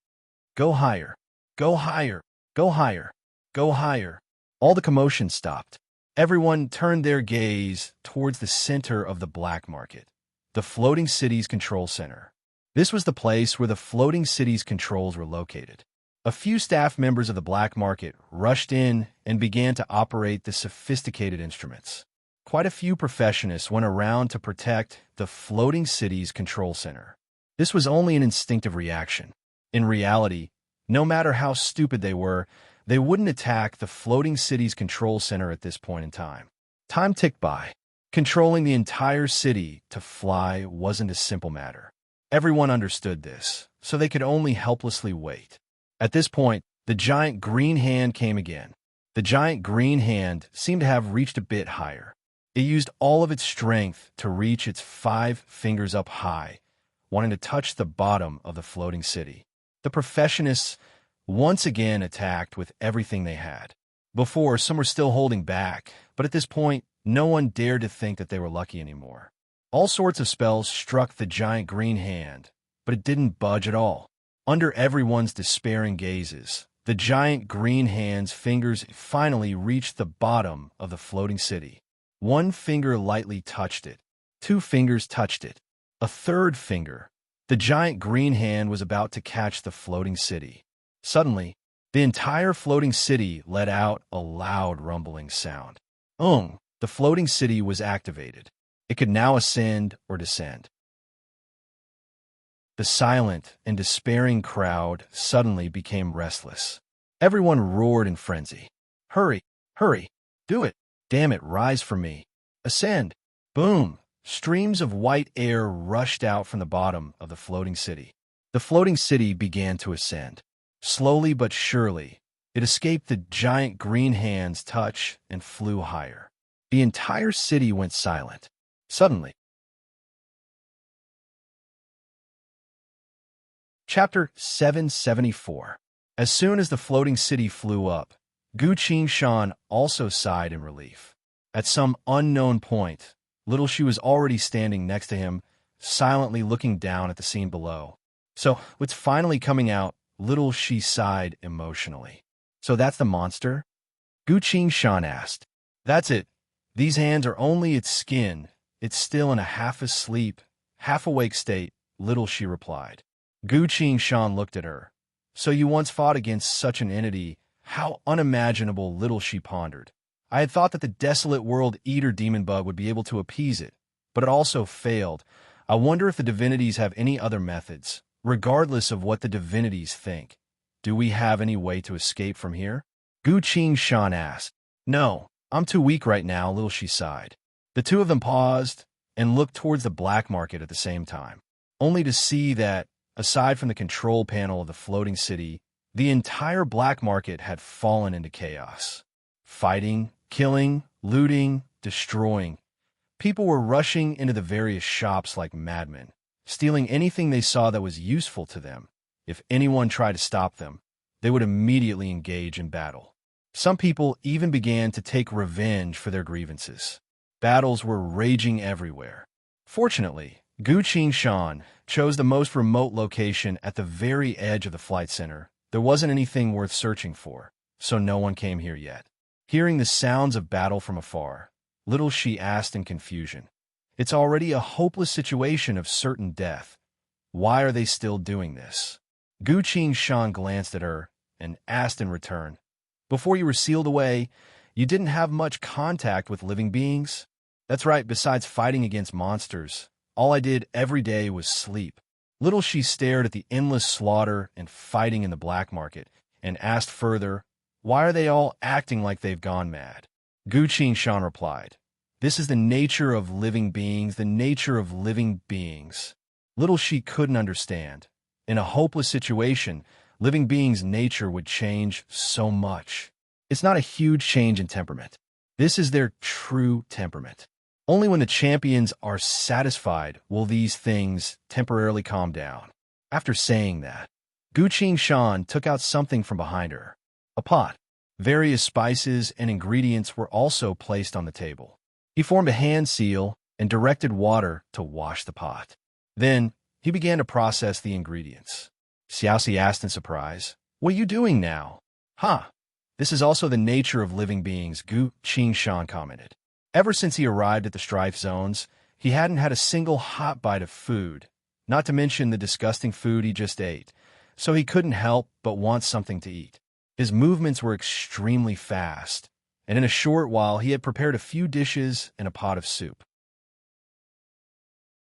"Go higher! Go higher! Go higher! Go higher!" All the commotion stopped. Everyone turned their gaze towards the center of the black market, the floating city's control center. This was the place where the floating city's controls were located. A few staff members of the black market rushed in and began to operate the sophisticated instruments. Quite a few professionists went around to protect the floating city's control center. This was only an instinctive reaction. In reality, no matter how stupid they were, they wouldn't attack the floating city's control center at this point in time. Time ticked by. Controlling the entire city to fly wasn't a simple matter. Everyone understood this, so they could only helplessly wait. At this point, the giant green hand came again. The giant green hand seemed to have reached a bit higher. It used all of its strength to reach its 5 fingers up high, wanting to touch the bottom of the floating city. The professionists once again attacked with everything they had. Before, some were still holding back, but at this point, no one dared to think that they were lucky anymore. All sorts of spells struck the giant green hand, but it didn't budge at all. Under everyone's despairing gazes, the giant green hand's fingers finally reached the bottom of the floating city. 1 finger lightly touched it. 2 fingers touched it. A 3rd finger. The giant green hand was about to catch the floating city. Suddenly, the entire floating city let out a loud rumbling sound. The floating city was activated. It could now ascend or descend. The silent and despairing crowd suddenly became restless. Everyone roared in frenzy. "Hurry! Hurry! Do it! Damn it, rise for me! Ascend!" Boom! Streams of white air rushed out from the bottom of the floating city. The floating city began to ascend. Slowly but surely, it escaped the giant green hand's touch and flew higher. The entire city went silent. Suddenly. Chapter 774. As soon as the floating city flew up, Gu Qingshan also sighed in relief. At some unknown point, Little She was already standing next to him, silently looking down at the scene below. "So, what's finally coming out?" Little She sighed emotionally. "So that's the monster?" Gu Qingshan asked. "That's it. These hands are only its skin. It's still in a half-asleep, half-awake state," Little She replied. Gu Qingshan looked at her. "So you once fought against such an entity? How unimaginable," Little She pondered. "I had thought that the desolate world eater demon bug would be able to appease it, but it also failed. I wonder if the divinities have any other methods. Regardless of what the divinities think, do we have any way to escape from here?" Gu Qingshan asked. "No, I'm too weak right now," Little She sighed. The two of them paused and looked towards the black market at the same time, only to see that Aside from the control panel of the floating city, the entire black market had fallen into chaos. Fighting, killing, looting, destroying. People were rushing into the various shops like madmen, stealing anything they saw that was useful to them. If anyone tried to stop them, they would immediately engage in battle. Some people even began to take revenge for their grievances. Battles were raging everywhere. Fortunately, Gu Shan chose the most remote location at the very edge of the flight center. There wasn't anything worth searching for, so no one came here yet. Hearing the sounds of battle from afar, little she asked in confusion, "It's already a hopeless situation of certain death. Why are they still doing this?" Gu Shan glanced at her and asked in return, "Before you were sealed away, you didn't have much contact with living beings?" "That's right, besides fighting against monsters, all I did every day was sleep." Little she stared at the endless slaughter and fighting in the black market and asked further, "Why are they all acting like they've gone mad?" Gu Shan replied, "This is the nature of living beings, the nature of living beings." Little she couldn't understand. In a hopeless situation, living beings' nature would change so much. It's not a huge change in temperament. This is their true temperament. Only when the champions are satisfied will these things temporarily calm down. After saying that, Gu Shan took out something from behind her. A pot. Various spices and ingredients were also placed on the table. He formed a hand seal and directed water to wash the pot. Then, he began to process the ingredients. Xiaoxi asked in surprise, "What are you doing now?" "Huh. This is also the nature of living beings," Gu Shan commented. Ever since he arrived at the strife zones, he hadn't had a single hot bite of food, not to mention the disgusting food he just ate, so he couldn't help but want something to eat. His movements were extremely fast, and in a short while he had prepared a few dishes and a pot of soup.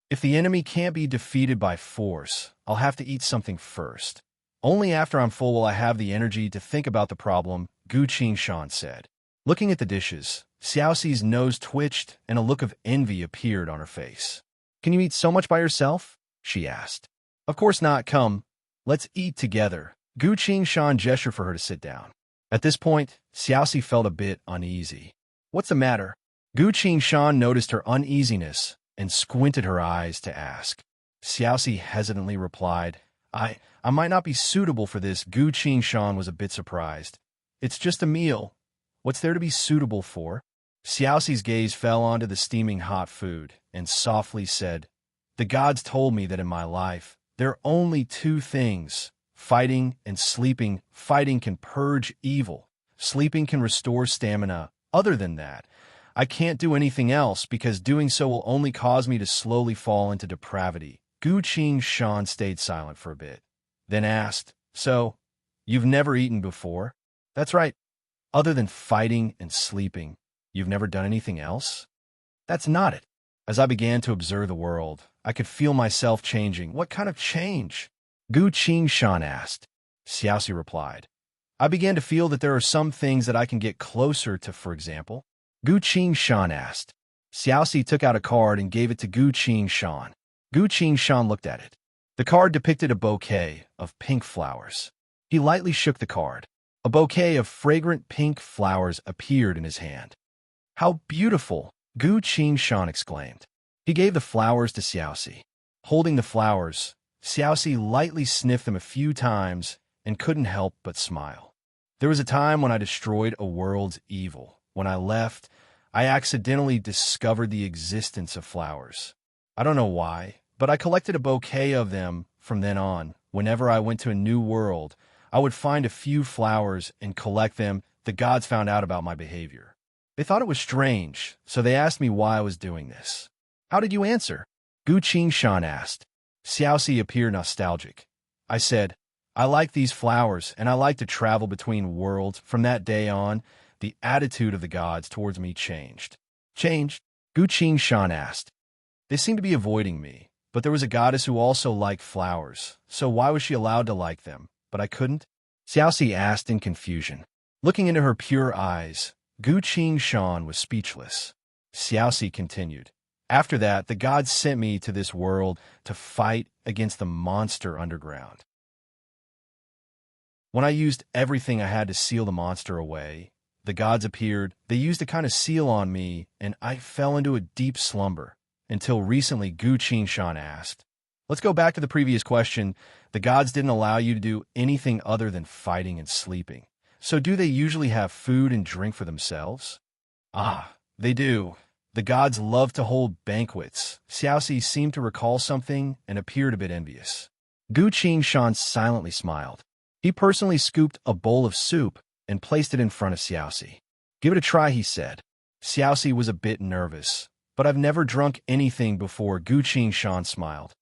"If the enemy can't be defeated by force, I'll have to eat something first. Only after I'm full will I have the energy to think about the problem," Gu Shan said. Looking at the dishes, Xiaoxi's nose twitched and a look of envy appeared on her face. "Can you eat so much by yourself?" she asked. "Of course not. Come, let's eat together." Gu Shan gestured for her to sit down. At this point, Xiaoxi felt a bit uneasy. "What's the matter?" Gu Shan noticed her uneasiness and squinted her eyes to ask. Xiaoxi hesitantly replied, I might not be suitable for this." Gu Shan was a bit surprised. "It's just a meal. What's there to be suitable for?" Xiaoxi's gaze fell onto the steaming hot food and softly said, "The gods told me that in my life, there are only two things, fighting and sleeping. Fighting can purge evil. Sleeping can restore stamina. Other than that, I can't do anything else because doing so will only cause me to slowly fall into depravity." Gu Shan stayed silent for a bit, then asked, "So, you've never eaten before?" "That's right. Other than fighting and sleeping, you've never done anything else?" "That's not it." As I began to observe the world, I could feel myself changing. "What kind of change?" Gu Shan asked. Xiaoxi replied, "I began to feel that there are some things that I can get closer to, for example." Gu Shan asked. Xiaoxi took out a card and gave it to Gu Shan. Gu Shan looked at it. The card depicted a bouquet of pink flowers. He lightly shook the card. A bouquet of fragrant pink flowers appeared in his hand. "How beautiful!" Gu Shan exclaimed. He gave the flowers to Xiaoxi. Holding the flowers, Xiaoxi lightly sniffed them a few times and couldn't help but smile. "There was a time when I destroyed a world's evil. When I left, I accidentally discovered the existence of flowers. I don't know why, but I collected a bouquet of them from then on. Whenever I went to a new world, I would find a few flowers and collect them. The gods found out about my behavior. They thought it was strange, so they asked me why I was doing this." "How did you answer?" Gu Shan asked. Xiaoxi appeared nostalgic. "I said, I like these flowers, and I like to travel between worlds. From that day on, the attitude of the gods towards me changed." "Changed?" Gu Shan asked. "They seemed to be avoiding me, but there was a goddess who also liked flowers, so why was she allowed to like them, but I couldn't?" Xiaoxi asked in confusion. Looking into her pure eyes, Gu Shan was speechless. Xiaoxi continued, After that, the gods sent me to this world to fight against the monster underground. When I used everything I had to seal the monster away, the gods appeared. They used a kind of seal on me, and I fell into a deep slumber. Until recently, Gu Qingshan asked. Let's go back to the previous question. The gods didn't allow you to do anything other than fighting and sleeping. So do they usually have food and drink for themselves? Ah, they do. The gods love to hold banquets. Xiaoxi seemed to recall something and appeared a bit envious. Gu Qingshan silently smiled. He personally scooped a bowl of soup and placed it in front of Xiaoxi. Give it a try, he said. Xiaoxi was a bit nervous. But I've never drunk anything before, Gu Qingshan smiled.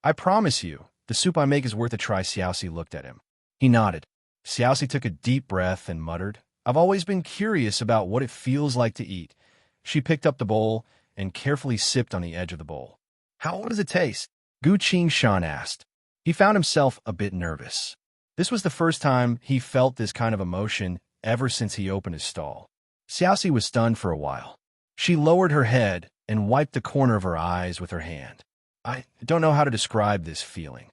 I promise you, the soup I make is worth a try. Xiaoxi looked at him. He nodded. Xiaoxi took a deep breath and muttered, I've always been curious about what it feels like to eat. She picked up the bowl and carefully sipped on the edge of the bowl. How does it taste? Gu Qingshan asked. He found himself a bit nervous. This was the first time he felt this kind of emotion ever since he opened his stall. Xiaoxi was stunned for a while. She lowered her head and wiped the corner of her eyes with her hand. I don't know how to describe this feeling.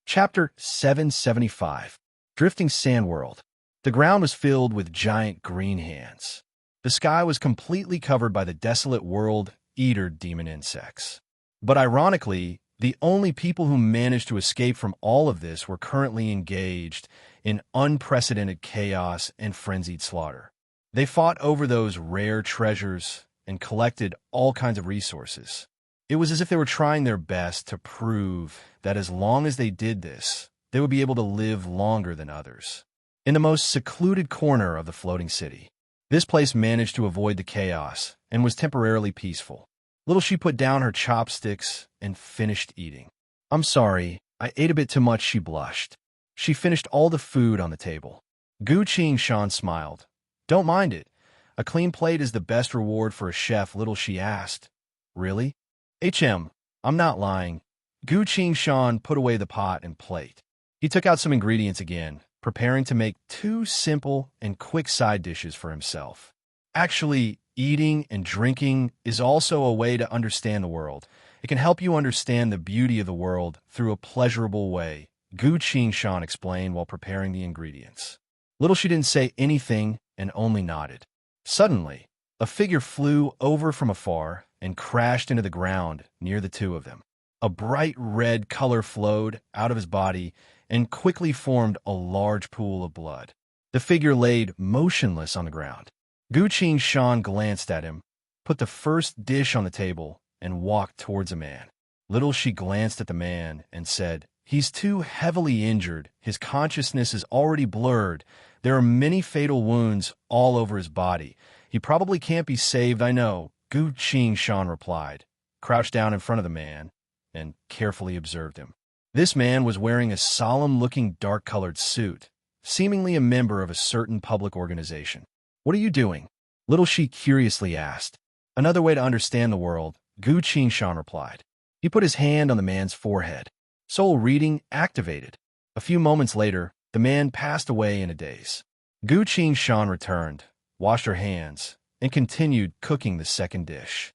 Chapter 775. Drifting Sand World. The ground was filled with giant green hands. The sky was completely covered by the desolate world-eater demon insects. But ironically, the only people who managed to escape from all of this were currently engaged in unprecedented chaos and frenzied slaughter. They fought over those rare treasures and collected all kinds of resources. It was as if they were trying their best to prove that as long as they did this, they would be able to live longer than others. In the most secluded corner of the floating city, this place managed to avoid the chaos and was temporarily peaceful. Little she put down her chopsticks and finished eating. I'm sorry, I ate a bit too much, she blushed. She finished all the food on the table. Gu Qingshan smiled. Don't mind it. A clean plate is the best reward for a chef, little she asked. Really? I'm not lying. Gu Qingshan put away the pot and plate. He took out some ingredients again, preparing to make 2 simple and quick side dishes for himself. Actually, eating and drinking is also a way to understand the world. It can help you understand the beauty of the world through a pleasurable way, Gu Qingshan explained while preparing the ingredients. Little she didn't say anything and only nodded. Suddenly, a figure flew over from afar and crashed into the ground near the two of them. A bright red color flowed out of his body and quickly formed a large pool of blood. The figure laid motionless on the ground. Gu Qingshan glanced at him, put the first dish on the table, and walked towards a man. Little she glanced at the man and said, He's too heavily injured. His consciousness is already blurred. There are many fatal wounds all over his body. He probably can't be saved, I know, Gu Qingshan replied, crouched down in front of the man, and carefully observed him. This man was wearing a solemn-looking dark-colored suit, seemingly a member of a certain public organization. What are you doing? Little she curiously asked. Another way to understand the world, Gu Qingshan replied. He put his hand on the man's forehead. Soul reading activated. A few moments later, the man passed away in a daze. Gu Qingshan returned, washed her hands, and continued cooking the second dish.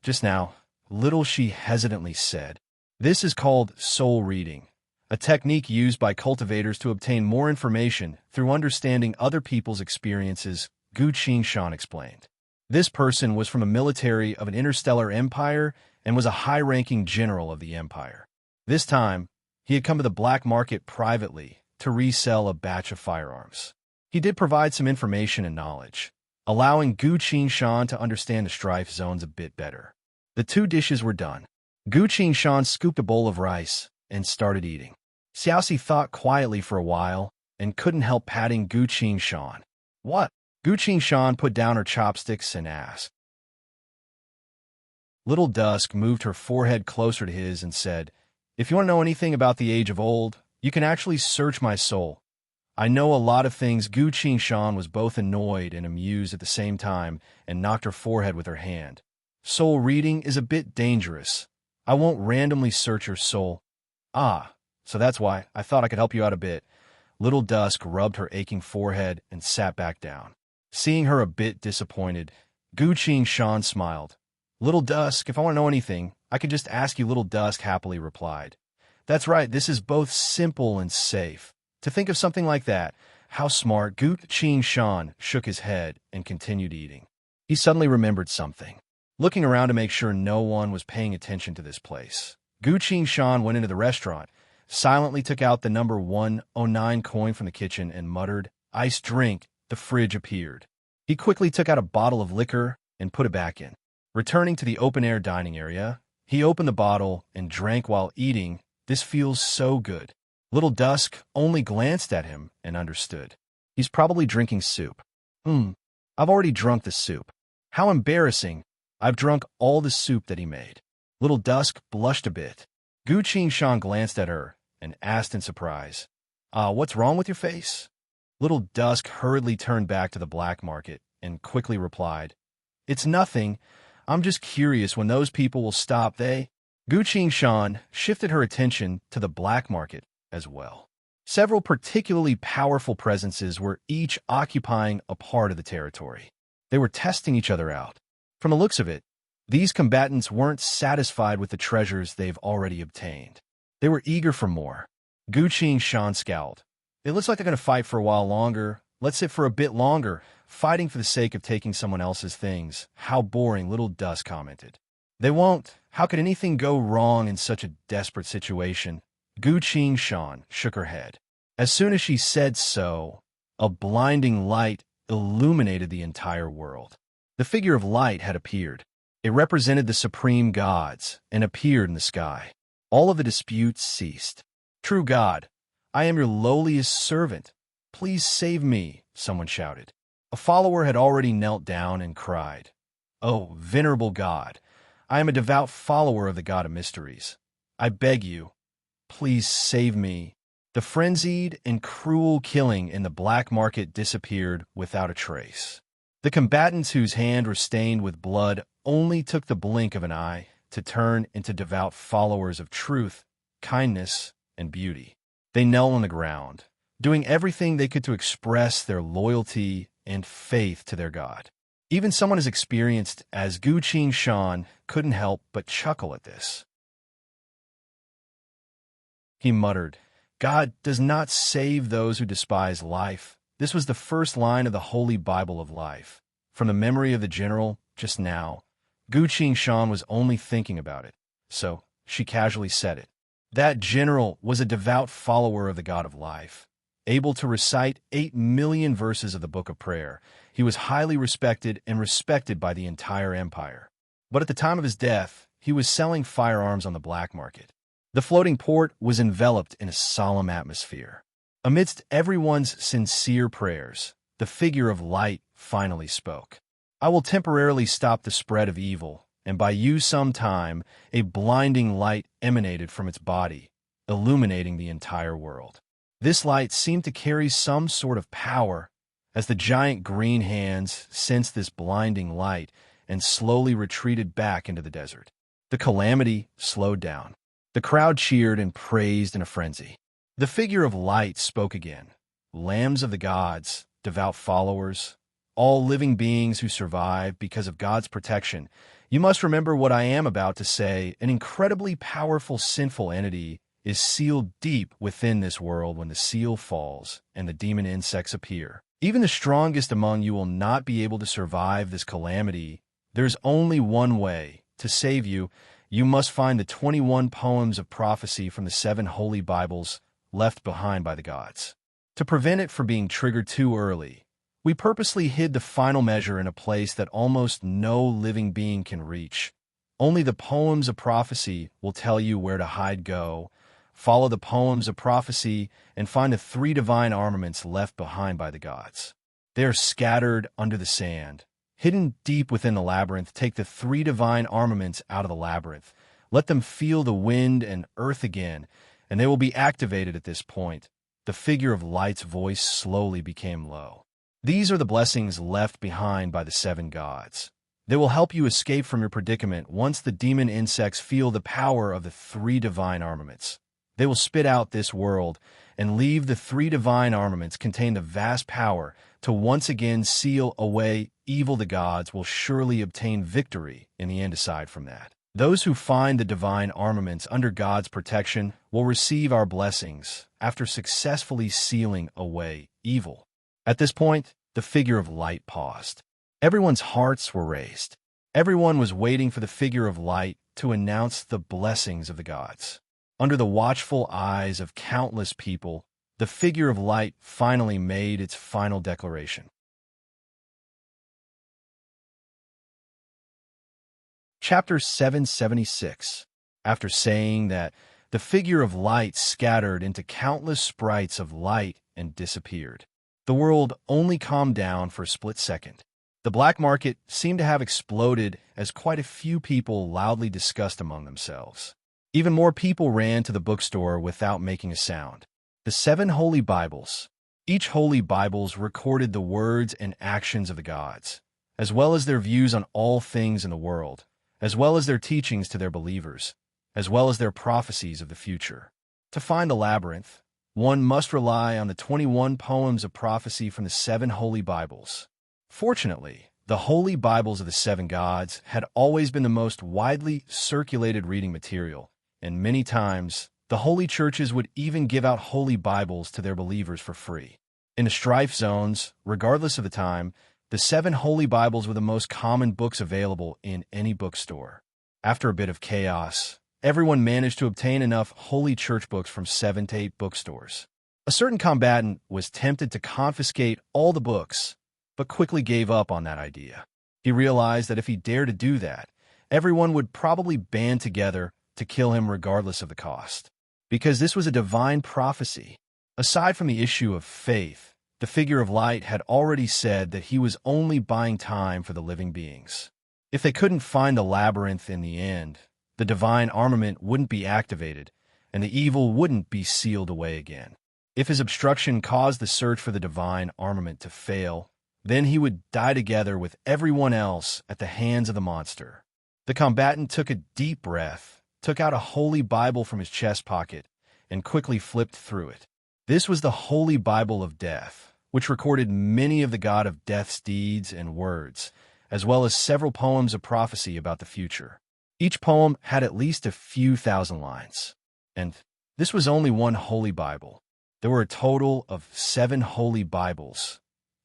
Just now, little she hesitantly said. This is called soul reading, a technique used by cultivators to obtain more information through understanding other people's experiences, Gu Qingshan explained. This person was from a military of an interstellar empire and was a high-ranking general of the empire. This time, he had come to the black market privately to resell a batch of firearms. He did provide some information and knowledge, allowing Gu Qingshan to understand the strife zones a bit better. The 2 dishes were done. Gu Qingshan scooped a bowl of rice and started eating. Xiaoxi thought quietly for a while and couldn't help patting Gu Qingshan. What? Gu Qingshan put down her chopsticks and asked. Little Dusk moved her forehead closer to his and said, If you want to know anything about the age of old, you can actually search my soul. I know a lot of things. Gu Qingshan was both annoyed and amused at the same time and knocked her forehead with her hand. Soul reading is a bit dangerous. I won't randomly search your soul. Ah, so that's why I thought I could help you out a bit. Little Dusk rubbed her aching forehead and sat back down. Seeing her a bit disappointed, Gu Shan smiled. Little Dusk, if I want to know anything, I could just ask you, Little Dusk happily replied. That's right, this is both simple and safe. To think of something like that, how smart. Gu Shan shook his head and continued eating. He suddenly remembered something. Looking around to make sure no one was paying attention to this place, Gu Shan went into the restaurant, silently took out the number 109 coin from the kitchen and muttered, "Iced drink." The fridge appeared. He quickly took out a bottle of liquor and put it back in. Returning to the open-air dining area, he opened the bottle and drank while eating. This feels so good. Little Dusk only glanced at him and understood. He's probably drinking soup. I've already drunk the soup. How embarrassing. I've drunk all the soup that he made. Little Dusk blushed a bit. Gu Shan glanced at her and asked in surprise, what's wrong with your face? Little Dusk hurriedly turned back to the black market and quickly replied, It's nothing. I'm just curious when those people will stop. Gu Shan shifted her attention to the black market as well. Several particularly powerful presences were each occupying a part of the territory. They were testing each other out. From the looks of it, these combatants weren't satisfied with the treasures they've already obtained. They were eager for more. Gu Shan scowled. It looks like they're going to fight for a while longer. Let's sit for a bit longer, fighting for the sake of taking someone else's things. How boring, Little Dusk commented. They won't. How could anything go wrong in such a desperate situation? Gu Shan shook her head. As soon as she said so, a blinding light illuminated the entire world. The figure of light had appeared. It represented the supreme gods and appeared in the sky. All of the disputes ceased. True God, I am your lowliest servant. Please save me, someone shouted. A follower had already knelt down and cried, Oh, venerable God, I am a devout follower of the God of mysteries. I beg you, please save me. The frenzied and cruel killing in the black market disappeared without a trace. The combatants whose hands were stained with blood only took the blink of an eye to turn into devout followers of truth, kindness, and beauty. They knelt on the ground, doing everything they could to express their loyalty and faith to their God. Even someone as experienced as Gu Shan couldn't help but chuckle at this. He muttered, God does not save those who despise life. This was the first line of the Holy Bible of life. From the memory of the general, just now, Gu Shan was only thinking about it, so she casually said it. That general was a devout follower of the God of life. Able to recite 8 million verses of the Book of Prayer, he was highly respected and respected by the entire empire. But at the time of his death, he was selling firearms on the black market. The floating port was enveloped in a solemn atmosphere. Amidst everyone's sincere prayers, the figure of light finally spoke. I will temporarily stop the spread of evil, and by you some time, a blinding light emanated from its body, illuminating the entire world. This light seemed to carry some sort of power. As the giant green hands sensed this blinding light and slowly retreated back into the desert, the calamity slowed down. The crowd cheered and praised in a frenzy. The figure of light spoke again. Lambs of the gods, devout followers, all living beings who survive because of God's protection, you must remember what I am about to say. An incredibly powerful sinful entity is sealed deep within this world when the seal falls and the demon insects appear. Even the strongest among you will not be able to survive this calamity. There's only one way to save you. You must find the 21 poems of prophecy from the 7 holy Bibles left behind by the gods. To prevent it from being triggered too early, we purposely hid the final measure in a place that almost no living being can reach. Only the poems of prophecy will tell you where to hide. Go, follow the poems of prophecy, and find the 3 divine armaments left behind by the gods. They are scattered under the sand. Hidden deep within the labyrinth, take the 3 divine armaments out of the labyrinth. Let them feel the wind and earth again, and they will be activated at this point. The figure of light's voice slowly became low. These are the blessings left behind by the 7 gods. They will help you escape from your predicament once the demon insects feel the power of the 3 divine armaments. They will spit out this world and leave the three divine armaments contain the vast power to once again seal away evil. The gods will surely obtain victory in the end. Aside from that, those who find the divine armaments under God's protection will receive our blessings after successfully sealing away evil. At this point, the figure of light paused. Everyone's hearts were raised. Everyone was waiting for the figure of light to announce the blessings of the gods. Under the watchful eyes of countless people, the figure of light finally made its final declaration. Chapter 776. After saying that, the figure of light scattered into countless sprites of light and disappeared. The world only calmed down for a split second. The black market seemed to have exploded as quite a few people loudly discussed among themselves. Even more people ran to the bookstore without making a sound. The 7 Holy Bibles. Each Holy Bibles recorded the words and actions of the gods, as well as their views on all things in the world, as well as their teachings to their believers, as well as their prophecies of the future. To find the labyrinth, one must rely on the 21 poems of prophecy from the 7 Holy Bibles. Fortunately, the Holy Bibles of the 7 gods had always been the most widely circulated reading material, and many times, the holy churches would even give out Holy Bibles to their believers for free. In the strife zones, regardless of the time, the 7 Holy Bibles were the most common books available in any bookstore. After a bit of chaos, everyone managed to obtain enough holy church books from 7 to 8 bookstores. A certain combatant was tempted to confiscate all the books, but quickly gave up on that idea. He realized that if he dared to do that, everyone would probably band together to kill him regardless of the cost. Because this was a divine prophecy. Aside from the issue of faith, the figure of light had already said that he was only buying time for the living beings. If they couldn't find the labyrinth in the end, the divine armament wouldn't be activated, and the evil wouldn't be sealed away again. If his obstruction caused the search for the divine armament to fail, then he would die together with everyone else at the hands of the monster. The combatant took a deep breath, took out a Holy Bible from his chest pocket, and quickly flipped through it. This was the Holy Bible of Death, which recorded many of the god of Death's deeds and words, as well as several poems of prophecy about the future. Each poem had at least a few thousand lines. And this was only one Holy Bible. There were a total of 7 Holy Bibles.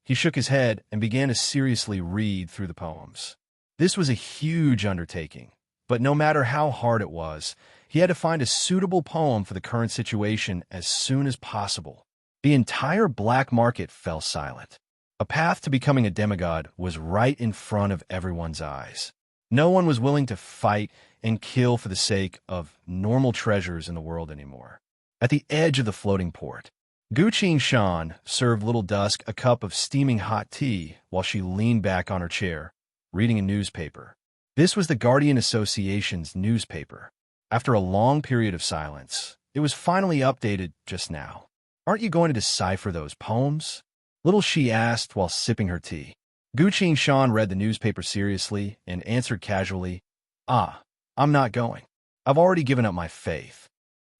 He shook his head and began to seriously read through the poems. This was a huge undertaking, but no matter how hard it was, he had to find a suitable poem for the current situation as soon as possible. The entire black market fell silent. A path to becoming a demigod was right in front of everyone's eyes. No one was willing to fight and kill for the sake of normal treasures in the world anymore. At the edge of the floating port, Gu Shan served Little Dusk a cup of steaming hot tea while she leaned back on her chair, reading a newspaper. This was the Guardian Association's newspaper. After a long period of silence, it was finally updated just now. "Aren't you going to decipher those poems?" Little She asked while sipping her tea. Gu Shan read the newspaper seriously and answered casually, I'm not going. I've already given up my faith."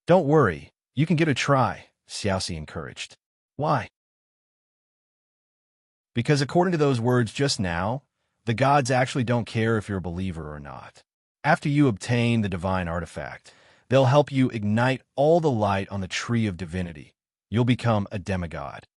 "Don't worry, you can give it a try," Xiaoxi encouraged. "Why?" "Because according to those words just now, the gods actually don't care if you're a believer or not. After you obtain the divine artifact, they'll help you ignite all the light on the tree of divinity. You'll become a demigod."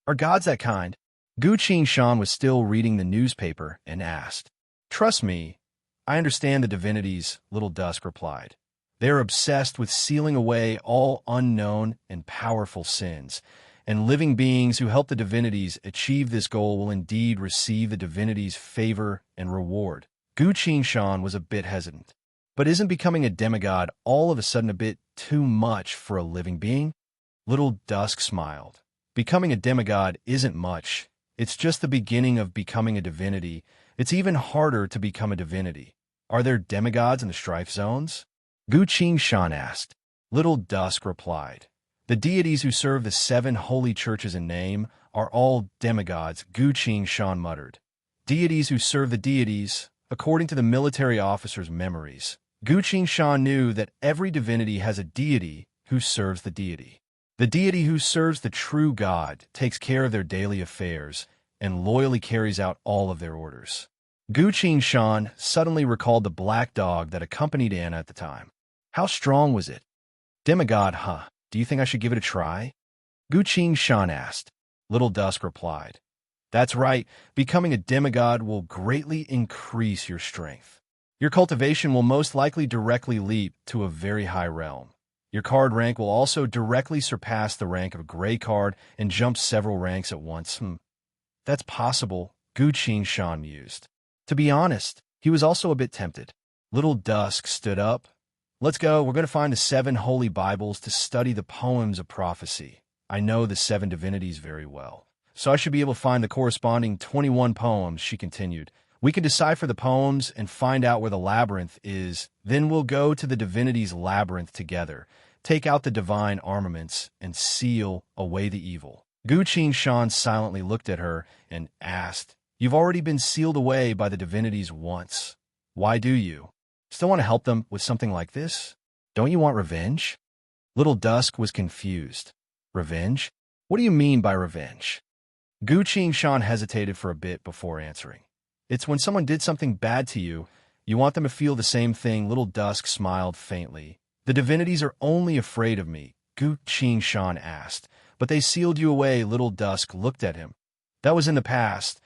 "Are gods that kind?" Gu Shan was still reading the newspaper and asked. "Trust me, I understand the divinities," Little Dusk replied. "They are obsessed with sealing away all unknown and powerful sins, and living beings who help the divinities achieve this goal will indeed receive the divinities' favor and reward." Gu Shan was a bit hesitant. "But isn't becoming a demigod all of a sudden a bit too much for a living being?" Little Dusk smiled. "Becoming a demigod isn't much. It's just the beginning of becoming a divinity. It's even harder to become a divinity. Are there demigods in the strife zones?" Gu Shan asked. Little Dusk replied. "The deities who serve the 7 holy churches in name are all demigods," Gu Shan muttered. "Deities who serve the deities, according to the military officer's memories." Gu Shan knew that every divinity has a deity who serves the deity. The deity who serves the true God takes care of their daily affairs and loyally carries out all of their orders. Gu Shan suddenly recalled the black dog that accompanied Anna at the time. How strong was it? Demigod, huh? Do you think I should give it a try? Gu Shan asked. Little Dusk replied. That's right, becoming a demigod will greatly increase your strength. Your cultivation will most likely directly leap to a very high realm. Your card rank will also directly surpass the rank of a gray card and jump several ranks at once. That's possible, Gu Shan mused. To be honest, he was also a bit tempted. Little Dusk stood up. Let's go, we're going to find the 7 holy Bibles to study the poems of prophecy. I know the 7 divinities very well, so I should be able to find the corresponding 21 poems, she continued. We can decipher the poems and find out where the labyrinth is. Then we'll go to the divinity's labyrinth together, take out the divine armaments, and seal away the evil. Gu Shan silently looked at her and asked, You've already been sealed away by the divinities once. Why do you? Still want to help them with something like this? Don't you want revenge? Little Dusk was confused. Revenge? What do you mean by revenge? Gu Shan hesitated for a bit before answering. It's when someone did something bad to you, you want them to feel the same thing. Little Dusk smiled faintly. The divinities are only afraid of me, Gu Shan asked. But they sealed you away. Little Dusk looked at him. That was in the past.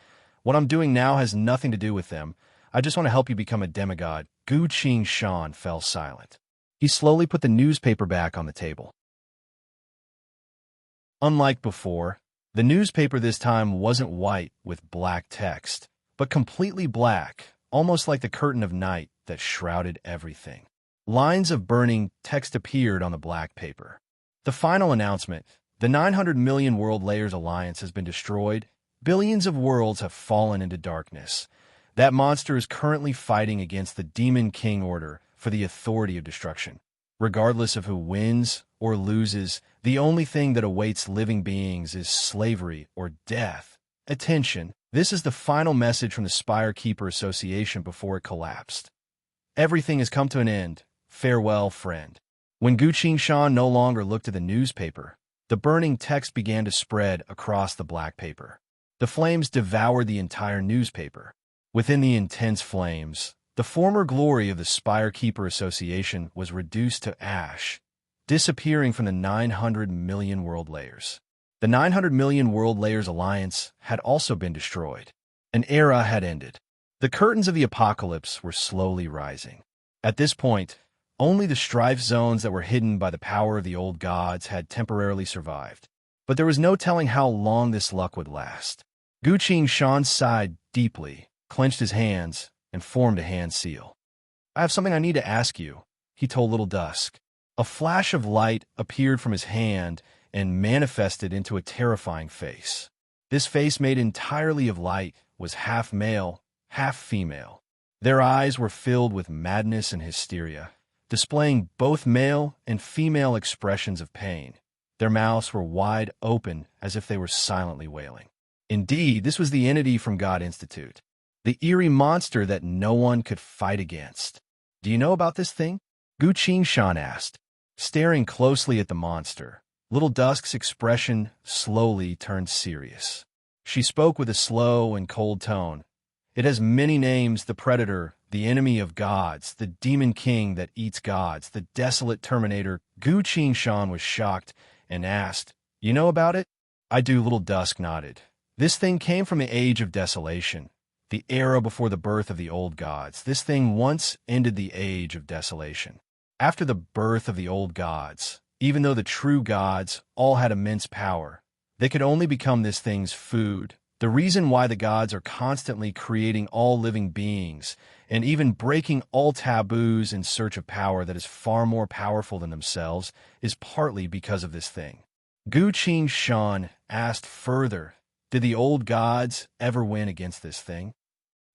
What I'm doing now has nothing to do with them. I just want to help you become a demigod. Gu Shan fell silent. He slowly put the newspaper back on the table. Unlike before, the newspaper this time wasn't white with black text, but completely black, almost like the curtain of night that shrouded everything. Lines of burning text appeared on the black paper. The final announcement, the 900 million world layers alliance has been destroyed. Billions of worlds have fallen into darkness. That monster is currently fighting against the Demon King Order for the authority of destruction. Regardless of who wins or loses, the only thing that awaits living beings is slavery or death. Attention, this is the final message from the Spire Keeper Association before it collapsed. Everything has come to an end. Farewell, friend. When Gu Shan no longer looked at the newspaper, the burning text began to spread across the black paper. The flames devoured the entire newspaper. Within the intense flames, the former glory of the Spire Keeper Association was reduced to ash, disappearing from the 900 million world layers. The 900 million world layers alliance had also been destroyed. An era had ended. The curtains of the apocalypse were slowly rising. At this point, only the strife zones that were hidden by the power of the old gods had temporarily survived. But there was no telling how long this luck would last. Gu Shan sighed deeply, clenched his hands, and formed a hand seal. I have something I need to ask you, he told Little Dusk. A flash of light appeared from his hand and manifested into a terrifying face. This face, made entirely of light, was half male, half female. Their eyes were filled with madness and hysteria, displaying both male and female expressions of pain. Their mouths were wide open as if they were silently wailing. Indeed, this was the entity from God Institute, the eerie monster that no one could fight against. Do you know about this thing? Gu Shan asked, staring closely at the monster. Little Dusk's expression slowly turned serious. She spoke with a slow and cold tone. It has many names: the Predator, the enemy of gods, the Demon King that eats gods, the Desolate Terminator. Gu Shan was shocked and asked, You know about it? I do, Little Dusk nodded. This thing came from the Age of Desolation, the era before the birth of the old gods. This thing once ended the Age of Desolation. After the birth of the old gods, even though the true gods all had immense power, they could only become this thing's food. The reason why the gods are constantly creating all living beings and even breaking all taboos in search of power that is far more powerful than themselves is partly because of this thing. Gu Shan asked further, Did the old gods ever win against this thing?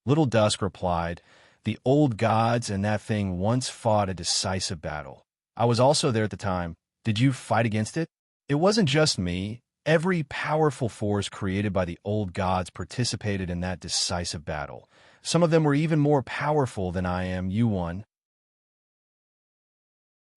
Little Dusk replied, The old gods and that thing once fought a decisive battle. I was also there at the time. Did you fight against it? It wasn't just me. Every powerful force created by the old gods participated in that decisive battle. Some of them were even more powerful than I am. You won.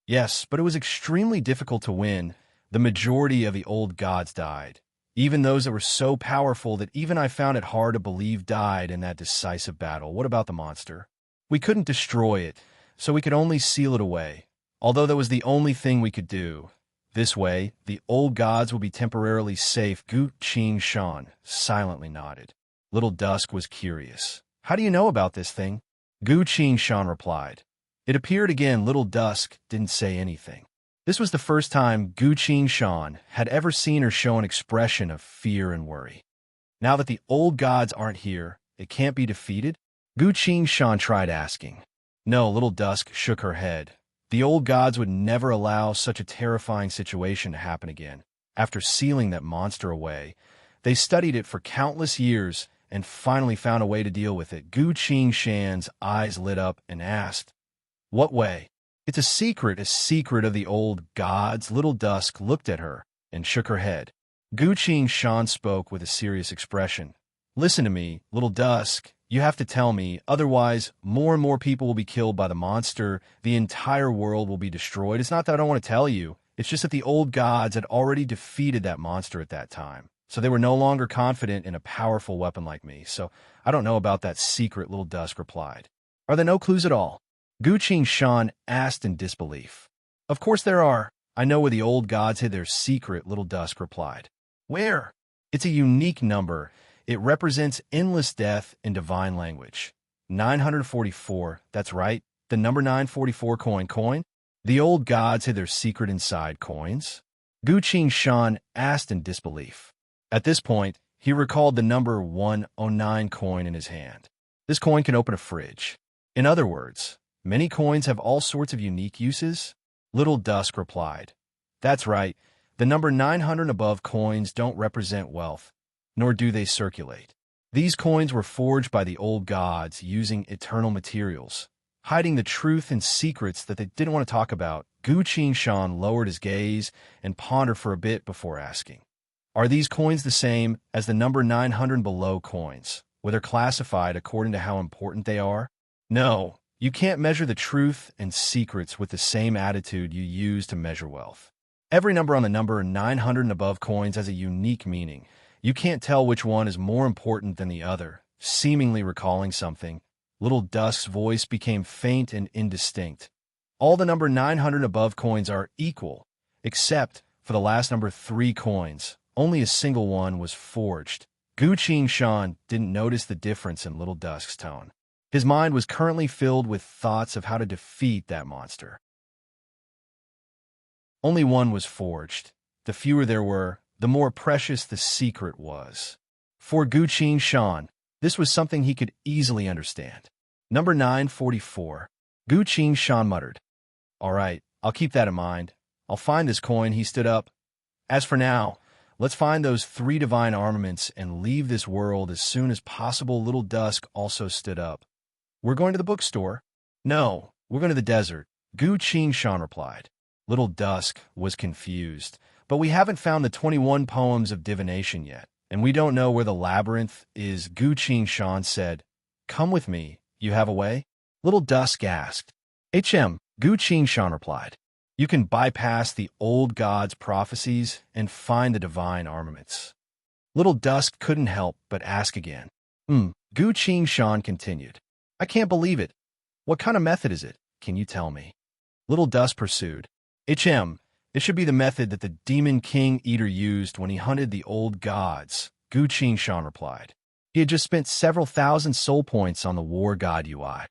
Yes, but it was extremely difficult to win. The majority of the old gods died. Even those that were so powerful that even I found it hard to believe died in that decisive battle. What about the monster? We couldn't destroy it, so we could only seal it away. Although that was the only thing we could do. This way, the old gods will be temporarily safe. Gu Qing Shan silently nodded. Little Dusk was curious. How do you know about this thing? Gu Qing Shan replied. It appeared again. Little Dusk didn't say anything. This was the first time Gu Qing Shan had ever seen her show an expression of fear and worry. Now that the old gods aren't here, it can't be defeated? Gu Qing Shan tried asking. No, Little Dusk shook her head. The old gods would never allow such a terrifying situation to happen again. After sealing that monster away, they studied it for countless years and finally found a way to deal with it. Gu Qing Shan's eyes lit up and asked, "What way?" "It's a secret of the old gods." Little Dusk looked at her and shook her head. Gu Qing Shan spoke with a serious expression. "Listen to me, Little Dusk. You have to tell me, otherwise more and more people will be killed by the monster. The entire world will be destroyed. It's not that I don't want to tell you. It's just that the old gods had already defeated that monster at that time. So they were no longer confident in a powerful weapon like me. So I don't know about that secret," Little Dusk replied. "Are there no clues at all?" Gu Qing Shan asked in disbelief. "Of course there are. I know where the old gods hid their secret," Little Dusk replied. "Where?" "It's a unique number. It represents endless death in divine language. 944, that's right. The number 944 coin. The old gods hid their secret inside coins?" Gu Qing Shan asked in disbelief. At this point, he recalled the number 109 coin in his hand. This coin can open a fridge. In other words, many coins have all sorts of unique uses? Little Dusk replied. "That's right. The number 900 and above coins don't represent wealth, nor do they circulate. These coins were forged by the old gods using eternal materials, hiding the truth and secrets that they didn't want to talk about." Gu Qing Shan lowered his gaze and pondered for a bit before asking, "Are these coins the same as the number 900 and below coins, where they're classified according to how important they are?" "No, you can't measure the truth and secrets with the same attitude you use to measure wealth. Every number on the number 900 and above coins has a unique meaning. You can't tell which one is more important than the other." Seemingly recalling something, Little Dusk's voice became faint and indistinct. "All the number 900 and above coins are equal, except for the last number 3 coins. Only a single one was forged." Gu Qing Shan didn't notice the difference in Little Dusk's tone. His mind was currently filled with thoughts of how to defeat that monster. Only one was forged. The fewer there were, the more precious the secret was. For Gu Qing Shan, this was something he could easily understand. "Number 944. Gu Qing Shan muttered. "All right, I'll keep that in mind. I'll find this coin." He stood up. "As for now, let's find those 3 divine armaments and leave this world as soon as possible." Little Dusk also stood up. "We're going to the bookstore?" "No, we're going to the desert," Gu Qing Shan replied. Little Dusk was confused. "But we haven't found the 21 poems of divination yet, and we don't know where the labyrinth is," Gu Qing Shan said. "Come with me. You have a way?" Little Dusk asked. Gu Qing Shan replied. "You can bypass the old gods' prophecies and find the divine armaments." Little Dusk couldn't help but ask again. Gu Qing Shan continued. "I can't believe it. What kind of method is it? Can you tell me?" Little Dusk pursued. It should be the method that the Demon King Eater used when he hunted the old gods," Gu Qing Shan replied. "He had just spent several thousand soul points on the war god UI."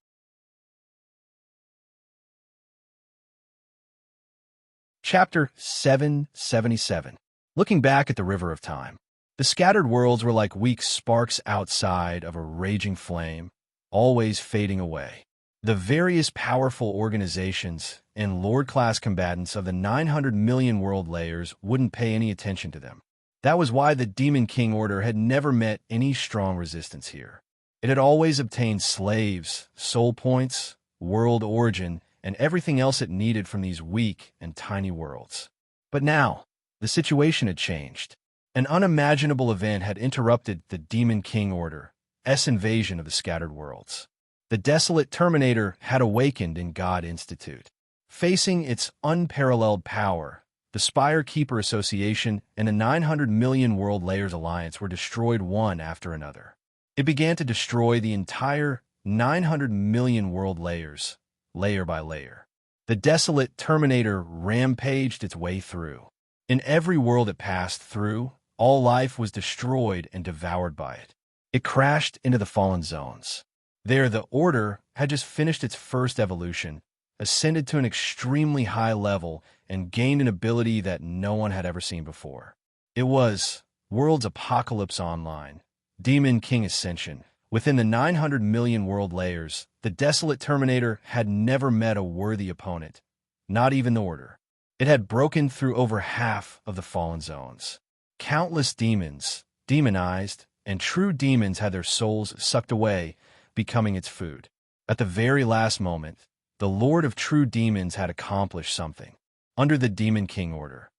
Chapter 777. Looking back at the River of Time. The scattered worlds were like weak sparks outside of a raging flame, always fading away. The various powerful organizations and Lord-class combatants of the 900 million world layers wouldn't pay any attention to them. That was why the Demon King Order had never met any strong resistance here. It had always obtained slaves, soul points, world origin, and everything else it needed from these weak and tiny worlds. But now, the situation had changed. An unimaginable event had interrupted the Demon King Order's invasion of the scattered worlds. The desolate Terminator had awakened in God Institute. Facing its unparalleled power, the The Spire Keeper Association and the 900 Million World Layers Alliance were destroyed one after another. It began to destroy the entire 900 million world layers, layer by layer. The desolate Terminator rampaged its way through. In every world it passed through, all life was destroyed and devoured by it. It crashed into the fallen zones. There, the Order had just finished its first evolution, ascended to an extremely high level, and gained an ability that no one had ever seen before. It was World's Apocalypse Online, Demon King Ascension. Within the 900 million world layers, the desolate Terminator had never met a worthy opponent, not even the Order. It had broken through over half of the fallen zones. Countless demons, demonized, and true demons had their souls sucked away, becoming its food. At the very last moment, the Lord of True Demons had accomplished something. Under the Demon King Order,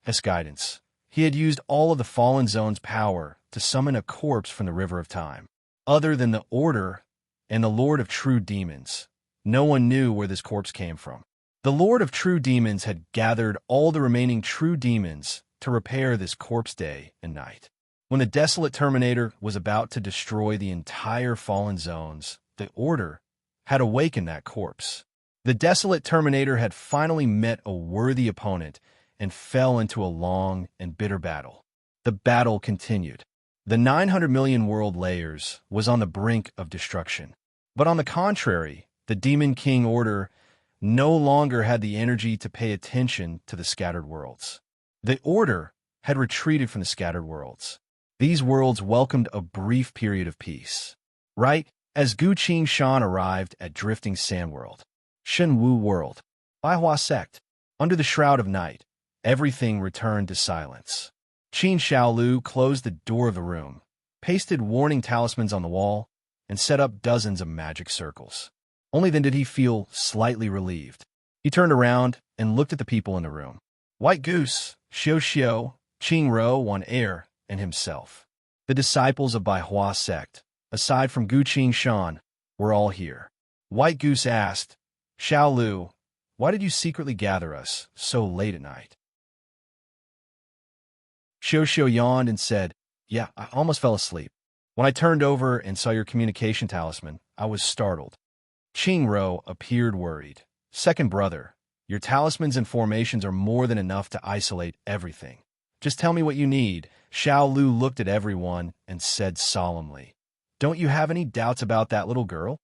as guidance, he had used all of the Fallen Zone's power to summon a corpse from the River of Time. Other than the Order and the Lord of True Demons, no one knew where this corpse came from. The Lord of True Demons had gathered all the remaining true demons to repair this corpse day and night. When the desolate Terminator was about to destroy the entire Fallen Zones, the Order had awakened that corpse. The desolate Terminator had finally met a worthy opponent and fell into a long and bitter battle. The battle continued. The 900 million world layers was on the brink of destruction. But on the contrary, the Demon King Order no longer had the energy to pay attention to the scattered worlds. The Order had retreated from the scattered worlds. These worlds welcomed a brief period of peace. Right as Gu Qing Shan arrived at Drifting Sand World, Shen Wu World, Baihua Sect, under the shroud of night, everything returned to silence. Qin Shaolu closed the door of the room, pasted warning talismans on the wall, and set up dozens of magic circles. Only then did he feel slightly relieved. He turned around and looked at the people in the room. White Goose, Xiao Xiao, Qing Ro, Wan Air, and himself. The disciples of Baihua Sect, aside from Gu Qing Shan, were all here. White Goose asked, Shaolu, why did you secretly gather us so late at night? Xiao Xiao yawned and said, Yeah, I almost fell asleep. When I turned over and saw your communication talisman, I was startled. Qing Ro appeared worried. Second brother, your talismans and formations are more than enough to isolate everything. Just tell me what you need. Xiao Lu looked at everyone and said solemnly, Don't you have any doubts about that little girl?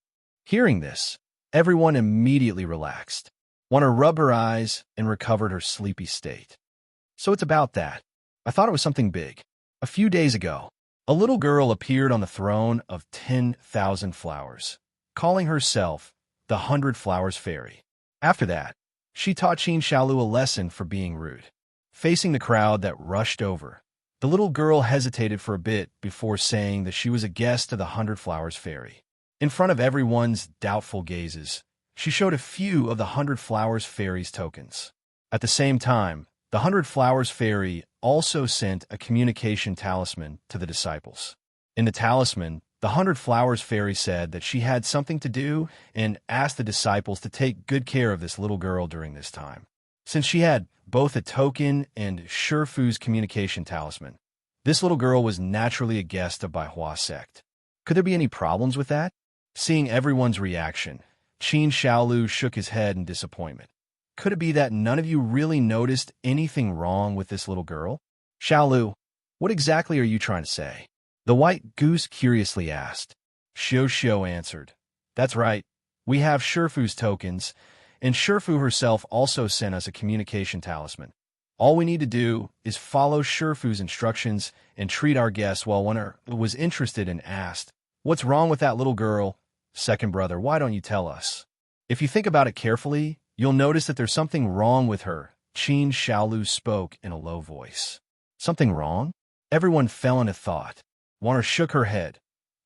Hearing this, everyone immediately relaxed. Wana rubbed her eyes and recovered her sleepy state. So it's about that. I thought it was something big. A few days ago, a little girl appeared on the throne of 10,000 flowers, calling herself the 100 Flowers Fairy. After that, she taught Qin Shaolu a lesson for being rude. Facing the crowd that rushed over, the little girl hesitated for a bit before saying that she was a guest of the 100 Flowers Fairy. In front of everyone's doubtful gazes, she showed a few of the 100 Flowers Fairy's tokens. At the same time, the 100 Flowers Fairy also sent a communication talisman to the disciples. In the talisman, the 100 Flowers Fairy said that she had something to do and asked the disciples to take good care of this little girl during this time. Since she had both a token and Shifu's communication talisman, this little girl was naturally a guest of Baihua Sect. Could there be any problems with that? Seeing everyone's reaction, Qin Shaolu shook his head in disappointment. Could it be that none of you really noticed anything wrong with this little girl? Shaolu, what exactly are you trying to say? The White Goose curiously asked. Xiao Xiao answered, That's right. We have Shifu's tokens, and Shifu herself also sent us a communication talisman. All we need to do is follow Shifu's instructions and treat our guests well. One was interested and asked, What's wrong with that little girl? Second brother, why don't you tell us? If you think about it carefully, you'll notice that there's something wrong with her. Qin Shaolu spoke in a low voice. Something wrong? Everyone fell into thought. Warner shook her head.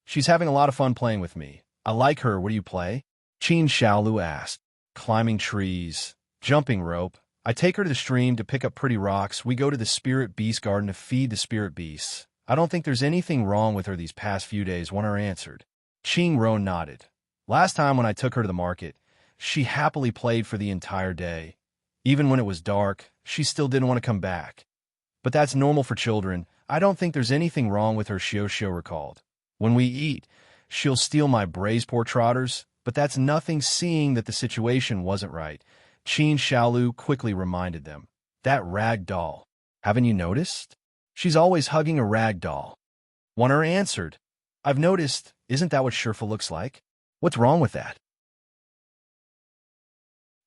She's having a lot of fun playing with me. I like her. What do you play? Qin Shaolu asked. Climbing trees, jumping rope. I take her to the stream to pick up pretty rocks. We go to the Spirit Beast Garden to feed the Spirit Beasts. I don't think there's anything wrong with her these past few days, Warner answered. Qing Ro nodded. Last time when I took her to the market, she happily played for the entire day. Even when it was dark, she still didn't want to come back. But that's normal for children. I don't think there's anything wrong with her, Xiao recalled. When we eat, she'll steal my braised pork trotters, but that's nothing, seeing that the situation wasn't right. Qin Xiaolu quickly reminded them. That rag doll. Haven't you noticed? She's always hugging a rag doll. Oneer answered. I've noticed. Isn't that what Shifu looks like? What's wrong with that?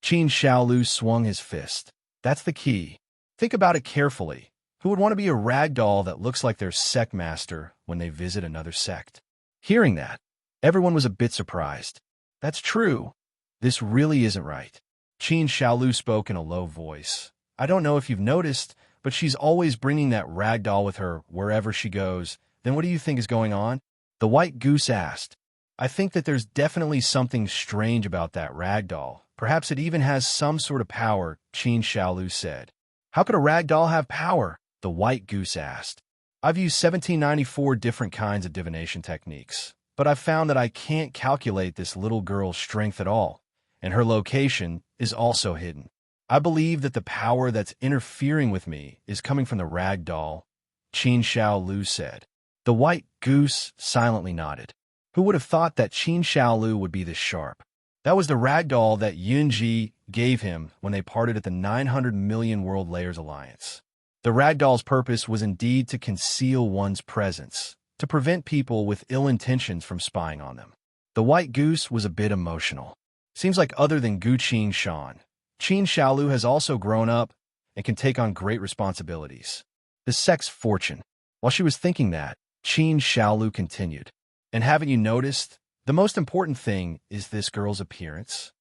Qin Xiaolu swung his fist. That's the key. Think about it carefully. Who would want to be a rag doll that looks like their sect master when they visit another sect? Hearing that, everyone was a bit surprised. That's true. This really isn't right. Qin Xiaolu spoke in a low voice. I don't know if you've noticed, but she's always bringing that rag doll with her wherever she goes. Then what do you think is going on? The white goose asked. I think that there's definitely something strange about that rag doll. Perhaps it even has some sort of power, Qin Xiaolu said. How could a rag doll have power? The white goose asked. I've used 1794 different kinds of divination techniques, but I've found that I can't calculate this little girl's strength at all, and her location is also hidden. I believe that the power that's interfering with me is coming from the rag doll, Qin Xiaolu said. The white goose silently nodded. Who would have thought that Qin Xiaolu would be this sharp? That was the rag doll that Yunji gave him when they parted at the 900 Million World Layers Alliance. The rag doll's purpose was indeed to conceal one's presence, to prevent people with ill intentions from spying on them. The white goose was a bit emotional. Seems like other than Gu Qingshan, Qin Xiaolu has also grown up and can take on great responsibilities. The sect's fortune. While she was thinking that, Qin Xiaolu continued. And haven't you noticed? The most important thing is this girl's appearance.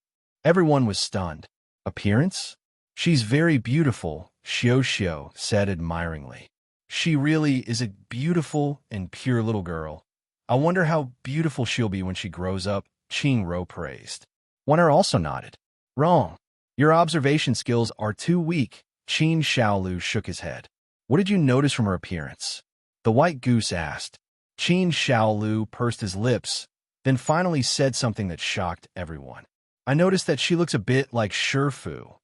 Everyone was stunned. Appearance? She's very beautiful, Xiao said admiringly. She really is a beautiful and pure little girl. I wonder how beautiful she'll be when she grows up, Qing Ro praised. Oneer also nodded. Wrong. Your observation skills are too weak, Qin Xiaolu shook his head. What did you notice from her appearance? The white goose asked. Qin Xiaolu pursed his lips, then finally said something that shocked everyone. I noticed that she looks a bit like Shifu.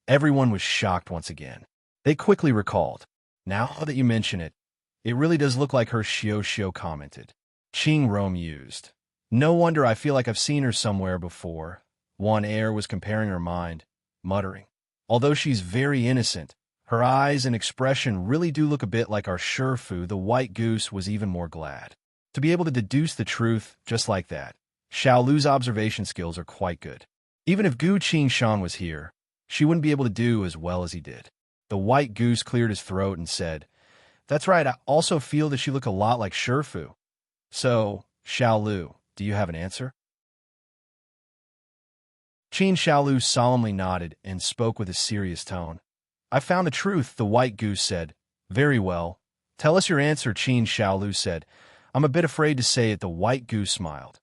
Everyone was shocked once again. They quickly recalled. Now that you mention it, it really does look like her, Xiao commented. Qing Ro mused. No wonder I feel like I've seen her somewhere before. Oneer was comparing her mind, muttering. Although she's very innocent, her eyes and expression really do look a bit like our Shifu. The white goose was even more glad to be able to deduce the truth just like that. Xiaolu's observation skills are quite good. Even if Gu Qingshan was here, she wouldn't be able to do as well as he did. The white goose cleared his throat and said, That's right, I also feel that she look a lot like Shifu. So, Xiaolu, do you have an answer? Qin Xiaolu solemnly nodded and spoke with a serious tone. I found the truth, the white goose said. Very well. Tell us your answer, Qin Xiaolu said. I'm a bit afraid to say it, the white goose smiled.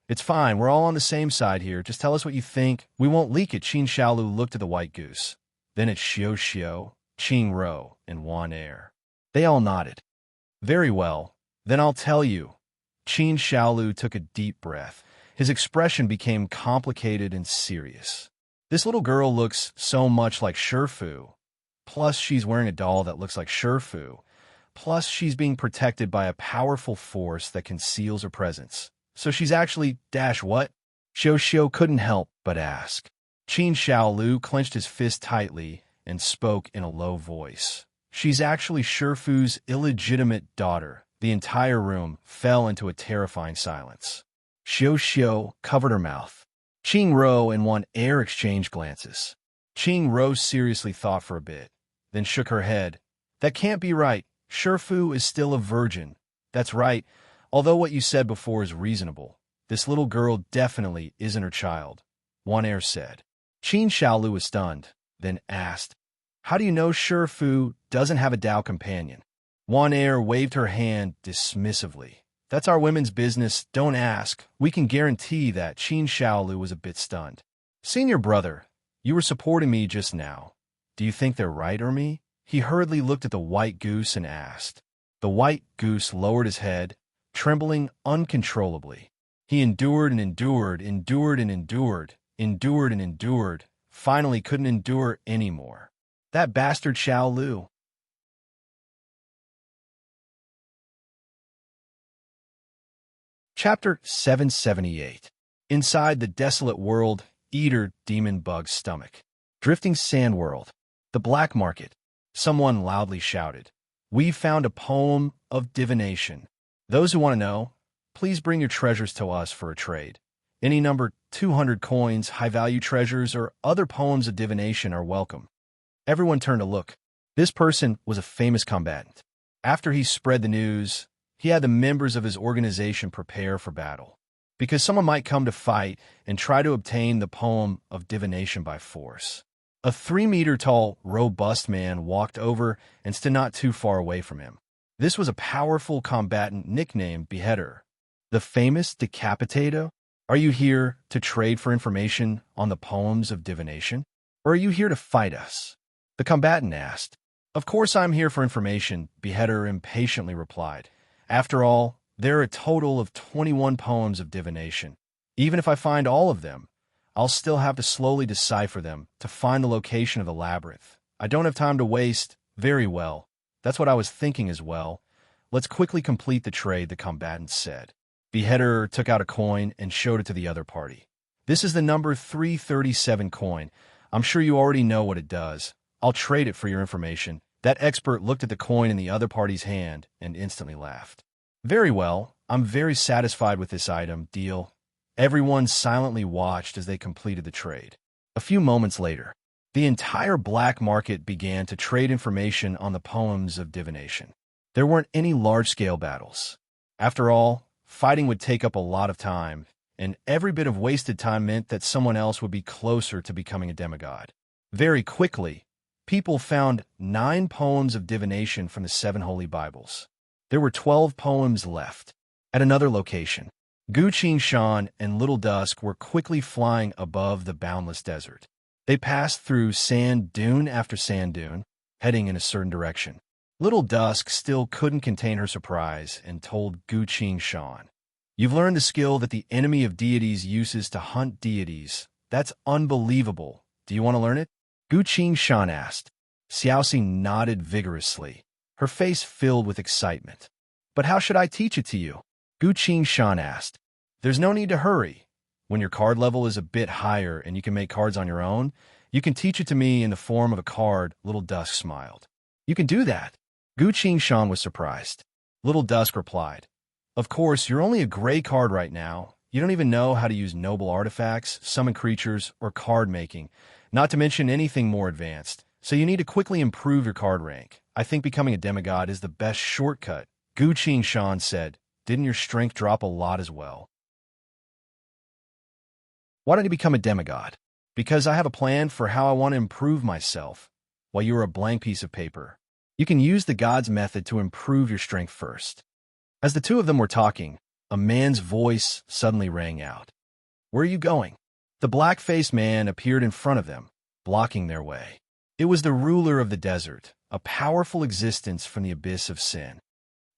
It's fine, we're all on the same side here. Just tell us what you think. We won't leak it, Qin Xiaolu looked at the white goose. Then at Xiao, Qing Ro, and Oneer. They all nodded. Very well. Then I'll tell you. Qin Xiaolu took a deep breath. His expression became complicated and serious. This little girl looks so much like Shifu. Plus, she's wearing a doll that looks like Shifu. Plus, she's being protected by a powerful force that conceals her presence. So she's actually what? Xiao couldn't help but ask. Qin Xiaolu clenched his fist tightly and spoke in a low voice. She's actually Shifu's illegitimate daughter. The entire room fell into a terrifying silence. Xiao covered her mouth. Qing Ro and Oneer exchanged glances. Qing Ro seriously thought for a bit, then shook her head. That can't be right. Shifu is still a virgin. That's right. Although what you said before is reasonable, this little girl definitely isn't her child, Oneer said. Qin Xiaolu was stunned, then asked, How do you know Shifu doesn't have a Dao companion? Oneer waved her hand dismissively. That's our women's business, don't ask. We can guarantee that. Qin Xiaolu was a bit stunned. Senior brother, you were supporting me just now. Do you think they're right or me? He hurriedly looked at the white goose and asked. The white goose lowered his head, trembling uncontrollably. He endured and endured, endured and endured, endured and endured, finally couldn't endure anymore. That bastard Xiao Lu. Chapter 778. Inside the desolate world, eater demon bug's stomach. Drifting sand world. The black market. Someone loudly shouted. We've found a poem of divination. Those who want to know, please bring your treasures to us for a trade. Any number 200 coins, high-value treasures, or other poems of divination are welcome. Everyone turned to look. This person was a famous combatant. After he spread the news, he had the members of his organization prepare for battle, because someone might come to fight and try to obtain the poem of divination by force. A 3-meter-tall, robust man walked over and stood not too far away from him. This was a powerful combatant nicknamed Beheader, the famous Decapitator. Are you here to trade for information on the poems of divination, or are you here to fight us? The combatant asked. Of course I'm here for information, Beheader impatiently replied. After all, there are a total of 21 poems of divination. Even if I find all of them, I'll still have to slowly decipher them to find the location of the labyrinth. I don't have time to waste. Very well. That's what I was thinking as well. Let's quickly complete the trade, the combatant said. Beheader took out a coin and showed it to the other party. This is the number 337 coin. I'm sure you already know what it does. I'll trade it for your information. That expert looked at the coin in the other party's hand and instantly laughed. Very well. I'm very satisfied with this item. Deal. Everyone silently watched as they completed the trade. A few moments later, the entire black market began to trade information on the poems of divination. There weren't any large-scale battles. After all, fighting would take up a lot of time, and every bit of wasted time meant that someone else would be closer to becoming a demigod. Very quickly, people found 9 poems of divination from the 7 Holy Bibles. There were 12 poems left. At another location, Gu Shan and Little Dusk were quickly flying above the boundless desert. They passed through sand dune after sand dune, heading in a certain direction. Little Dusk still couldn't contain her surprise and told Gu Shan, "You've learned the skill that the enemy of deities uses to hunt deities. That's unbelievable. Do you want to learn it?" Gu Shan asked. Xiaoxi nodded vigorously, her face filled with excitement. "But how should I teach it to you?" Gu Shan asked. "There's no need to hurry. When your card level is a bit higher and you can make cards on your own, you can teach it to me in the form of a card." Little Dusk smiled. "You can do that?" Gu Shan was surprised. Little Dusk replied, "Of course, you're only a gray card right now. You don't even know how to use noble artifacts, summon creatures, or card making, not to mention anything more advanced. So you need to quickly improve your card rank. I think becoming a demigod is the best shortcut." Gu Shan said, "Didn't your strength drop a lot as well?" "Why don't you become a demigod?" "Because I have a plan for how I want to improve myself. While you are a blank piece of paper, you can use the god's method to improve your strength first." As the two of them were talking, a man's voice suddenly rang out. "Where are you going?" The black-faced man appeared in front of them, blocking their way. It was the ruler of the desert, a powerful existence from the abyss of sin.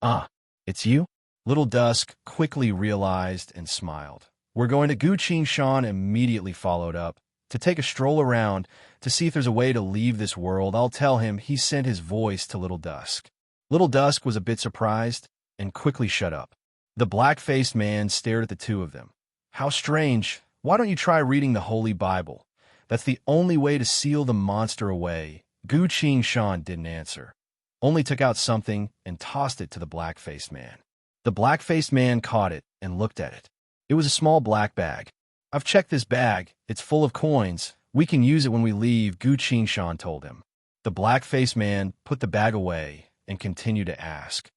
"Ah, it's you?" Little Dusk quickly realized and smiled. "We're going to." Gu Shan immediately followed up. "To take a stroll around, to see if there's a way to leave this world. I'll tell him." He sent his voice to Little Dusk. Little Dusk was a bit surprised and quickly shut up. The black-faced man stared at the two of them. "How strange. Why don't you try reading the Holy Bible? That's the only way to seal the monster away." Gu Shan didn't answer, only took out something and tossed it to the black-faced man. The black-faced man caught it and looked at it. It was a small black bag. "I've checked this bag. It's full of coins. We can use it when we leave," Gu Shan told him. The black-faced man put the bag away and continued to ask,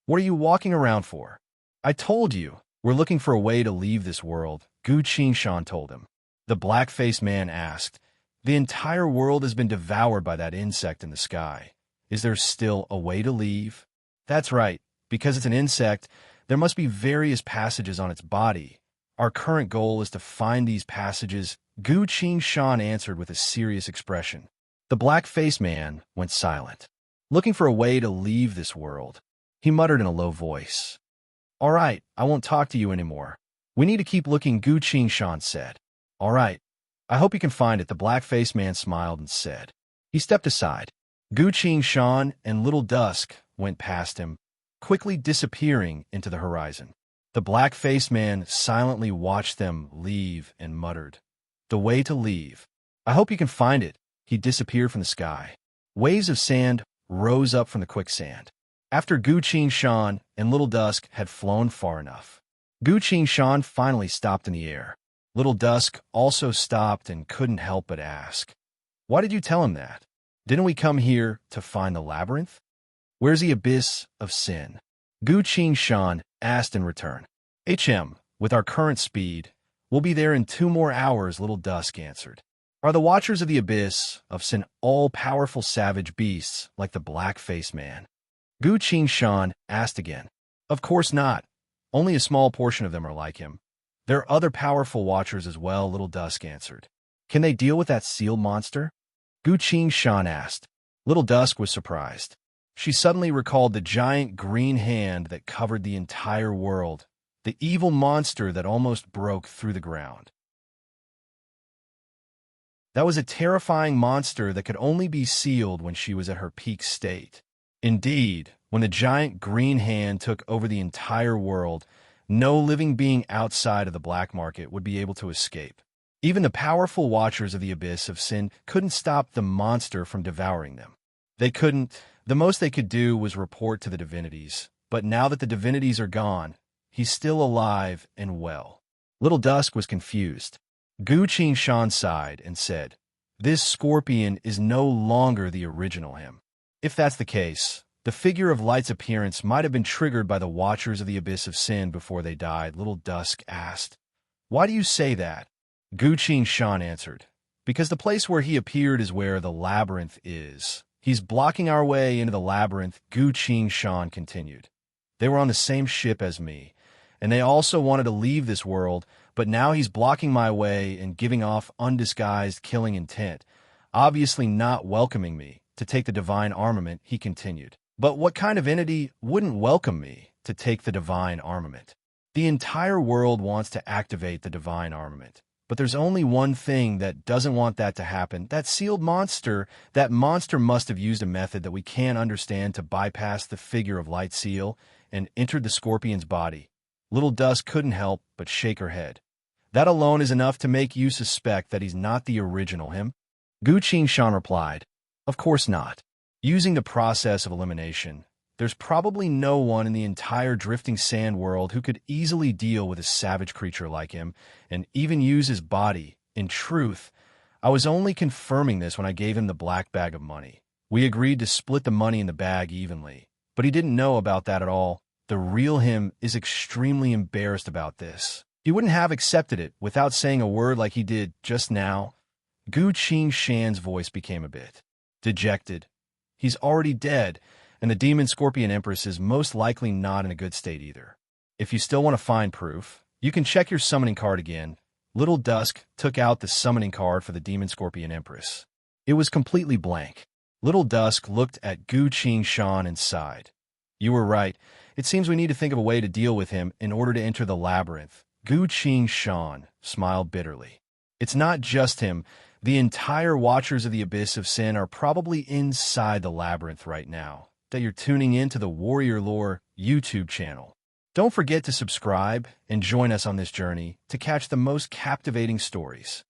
"What are you walking around for?" "I told you, we're looking for a way to leave this world," Gu Shan told him. The black-faced man asked, "The entire world has been devoured by that insect in the sky. Is there still a way to leave?" "That's right. Because it's an insect, there must be various passages on its body. Our current goal is to find these passages," Gu Shan answered with a serious expression. The black-faced man went silent, looking for a way to leave this world. He muttered in a low voice, "All right, I won't talk to you anymore. We need to keep looking," Gu Shan said. "All right. I hope you can find it." The black-faced man smiled and said, He stepped aside. Gu Shan and Little Dusk went past him, quickly disappearing into the horizon. The black-faced man silently watched them leave and muttered, "The way to leave. I hope you can find it." He disappeared from the sky. Waves of sand rose up from the quicksand. After Gu Shan and Little Dusk had flown far enough, Gu Shan finally stopped in the air. Little Dusk also stopped and couldn't help but ask, "Why did you tell him that? Didn't we come here to find the labyrinth? Where's the abyss of sin?" Gu Shan asked in return. With our current speed, we'll be there in 2 more hours," Little Dusk answered. "Are the Watchers of the Abyss of Sin all-powerful savage beasts like the black-faced man?" Gu Shan asked again. "Of course not. Only a small portion of them are like him. There are other powerful Watchers as well," Little Dusk answered. "Can they deal with that sealed monster?" Gu Shan asked. Little Dusk was surprised. She suddenly recalled the giant green hand that covered the entire world, the evil monster that almost broke through the ground. That was a terrifying monster that could only be sealed when she was at her peak state. Indeed, when the giant green hand took over the entire world, no living being outside of the black market would be able to escape. Even the powerful Watchers of the Abyss of Sin couldn't stop the monster from devouring them. The most they could do was report to the divinities. But now that the divinities are gone, he's still alive and well. Little Dusk was confused. Gu Shan sighed and said, "This scorpion is no longer the original him." If that's the case, the figure of light's appearance might have been triggered by the Watchers of the Abyss of Sin before they died, Little Dusk asked. "Why do you say that?" Gu Shan answered, "Because the place where he appeared is where the labyrinth is. He's blocking our way into the labyrinth," Gu Shan continued. "They were on the same ship as me, and they also wanted to leave this world, but now he's blocking my way and giving off undisguised killing intent, obviously not welcoming me to take the divine armament," he continued. "But what kind of entity wouldn't welcome me to take the divine armament? The entire world wants to activate the divine armament. But there's only one thing that doesn't want that to happen. That sealed monster, that monster must have used a method that we can't understand to bypass the figure of light seal and entered the scorpion's body." Little Dusk couldn't help but shake her head. "That alone is enough to make you suspect that he's not the original him?" Gu Shan replied, "Of course not. Using the process of elimination, there's probably no one in the entire drifting sand world who could easily deal with a savage creature like him and even use his body. In truth, I was only confirming this when I gave him the black bag of money. We agreed to split the money in the bag evenly, but he didn't know about that at all. The real him is extremely embarrassed about this. He wouldn't have accepted it without saying a word like he did just now." Gu Shan's voice became a bit dejected. "He's already dead, and the Demon Scorpion Empress is most likely not in a good state either. If you still want to find proof, you can check your summoning card again." Little Dusk took out the summoning card for the Demon Scorpion Empress. It was completely blank. Little Dusk looked at Gu Shan and sighed. "You were right. It seems we need to think of a way to deal with him in order to enter the labyrinth." Gu Shan smiled bitterly. "It's not just him. The entire Watchers of the Abyss of Sin are probably inside the labyrinth right now that you're tuning in to the Warrior Lore YouTube channel. Don't forget to subscribe and join us on this journey to catch the most captivating stories.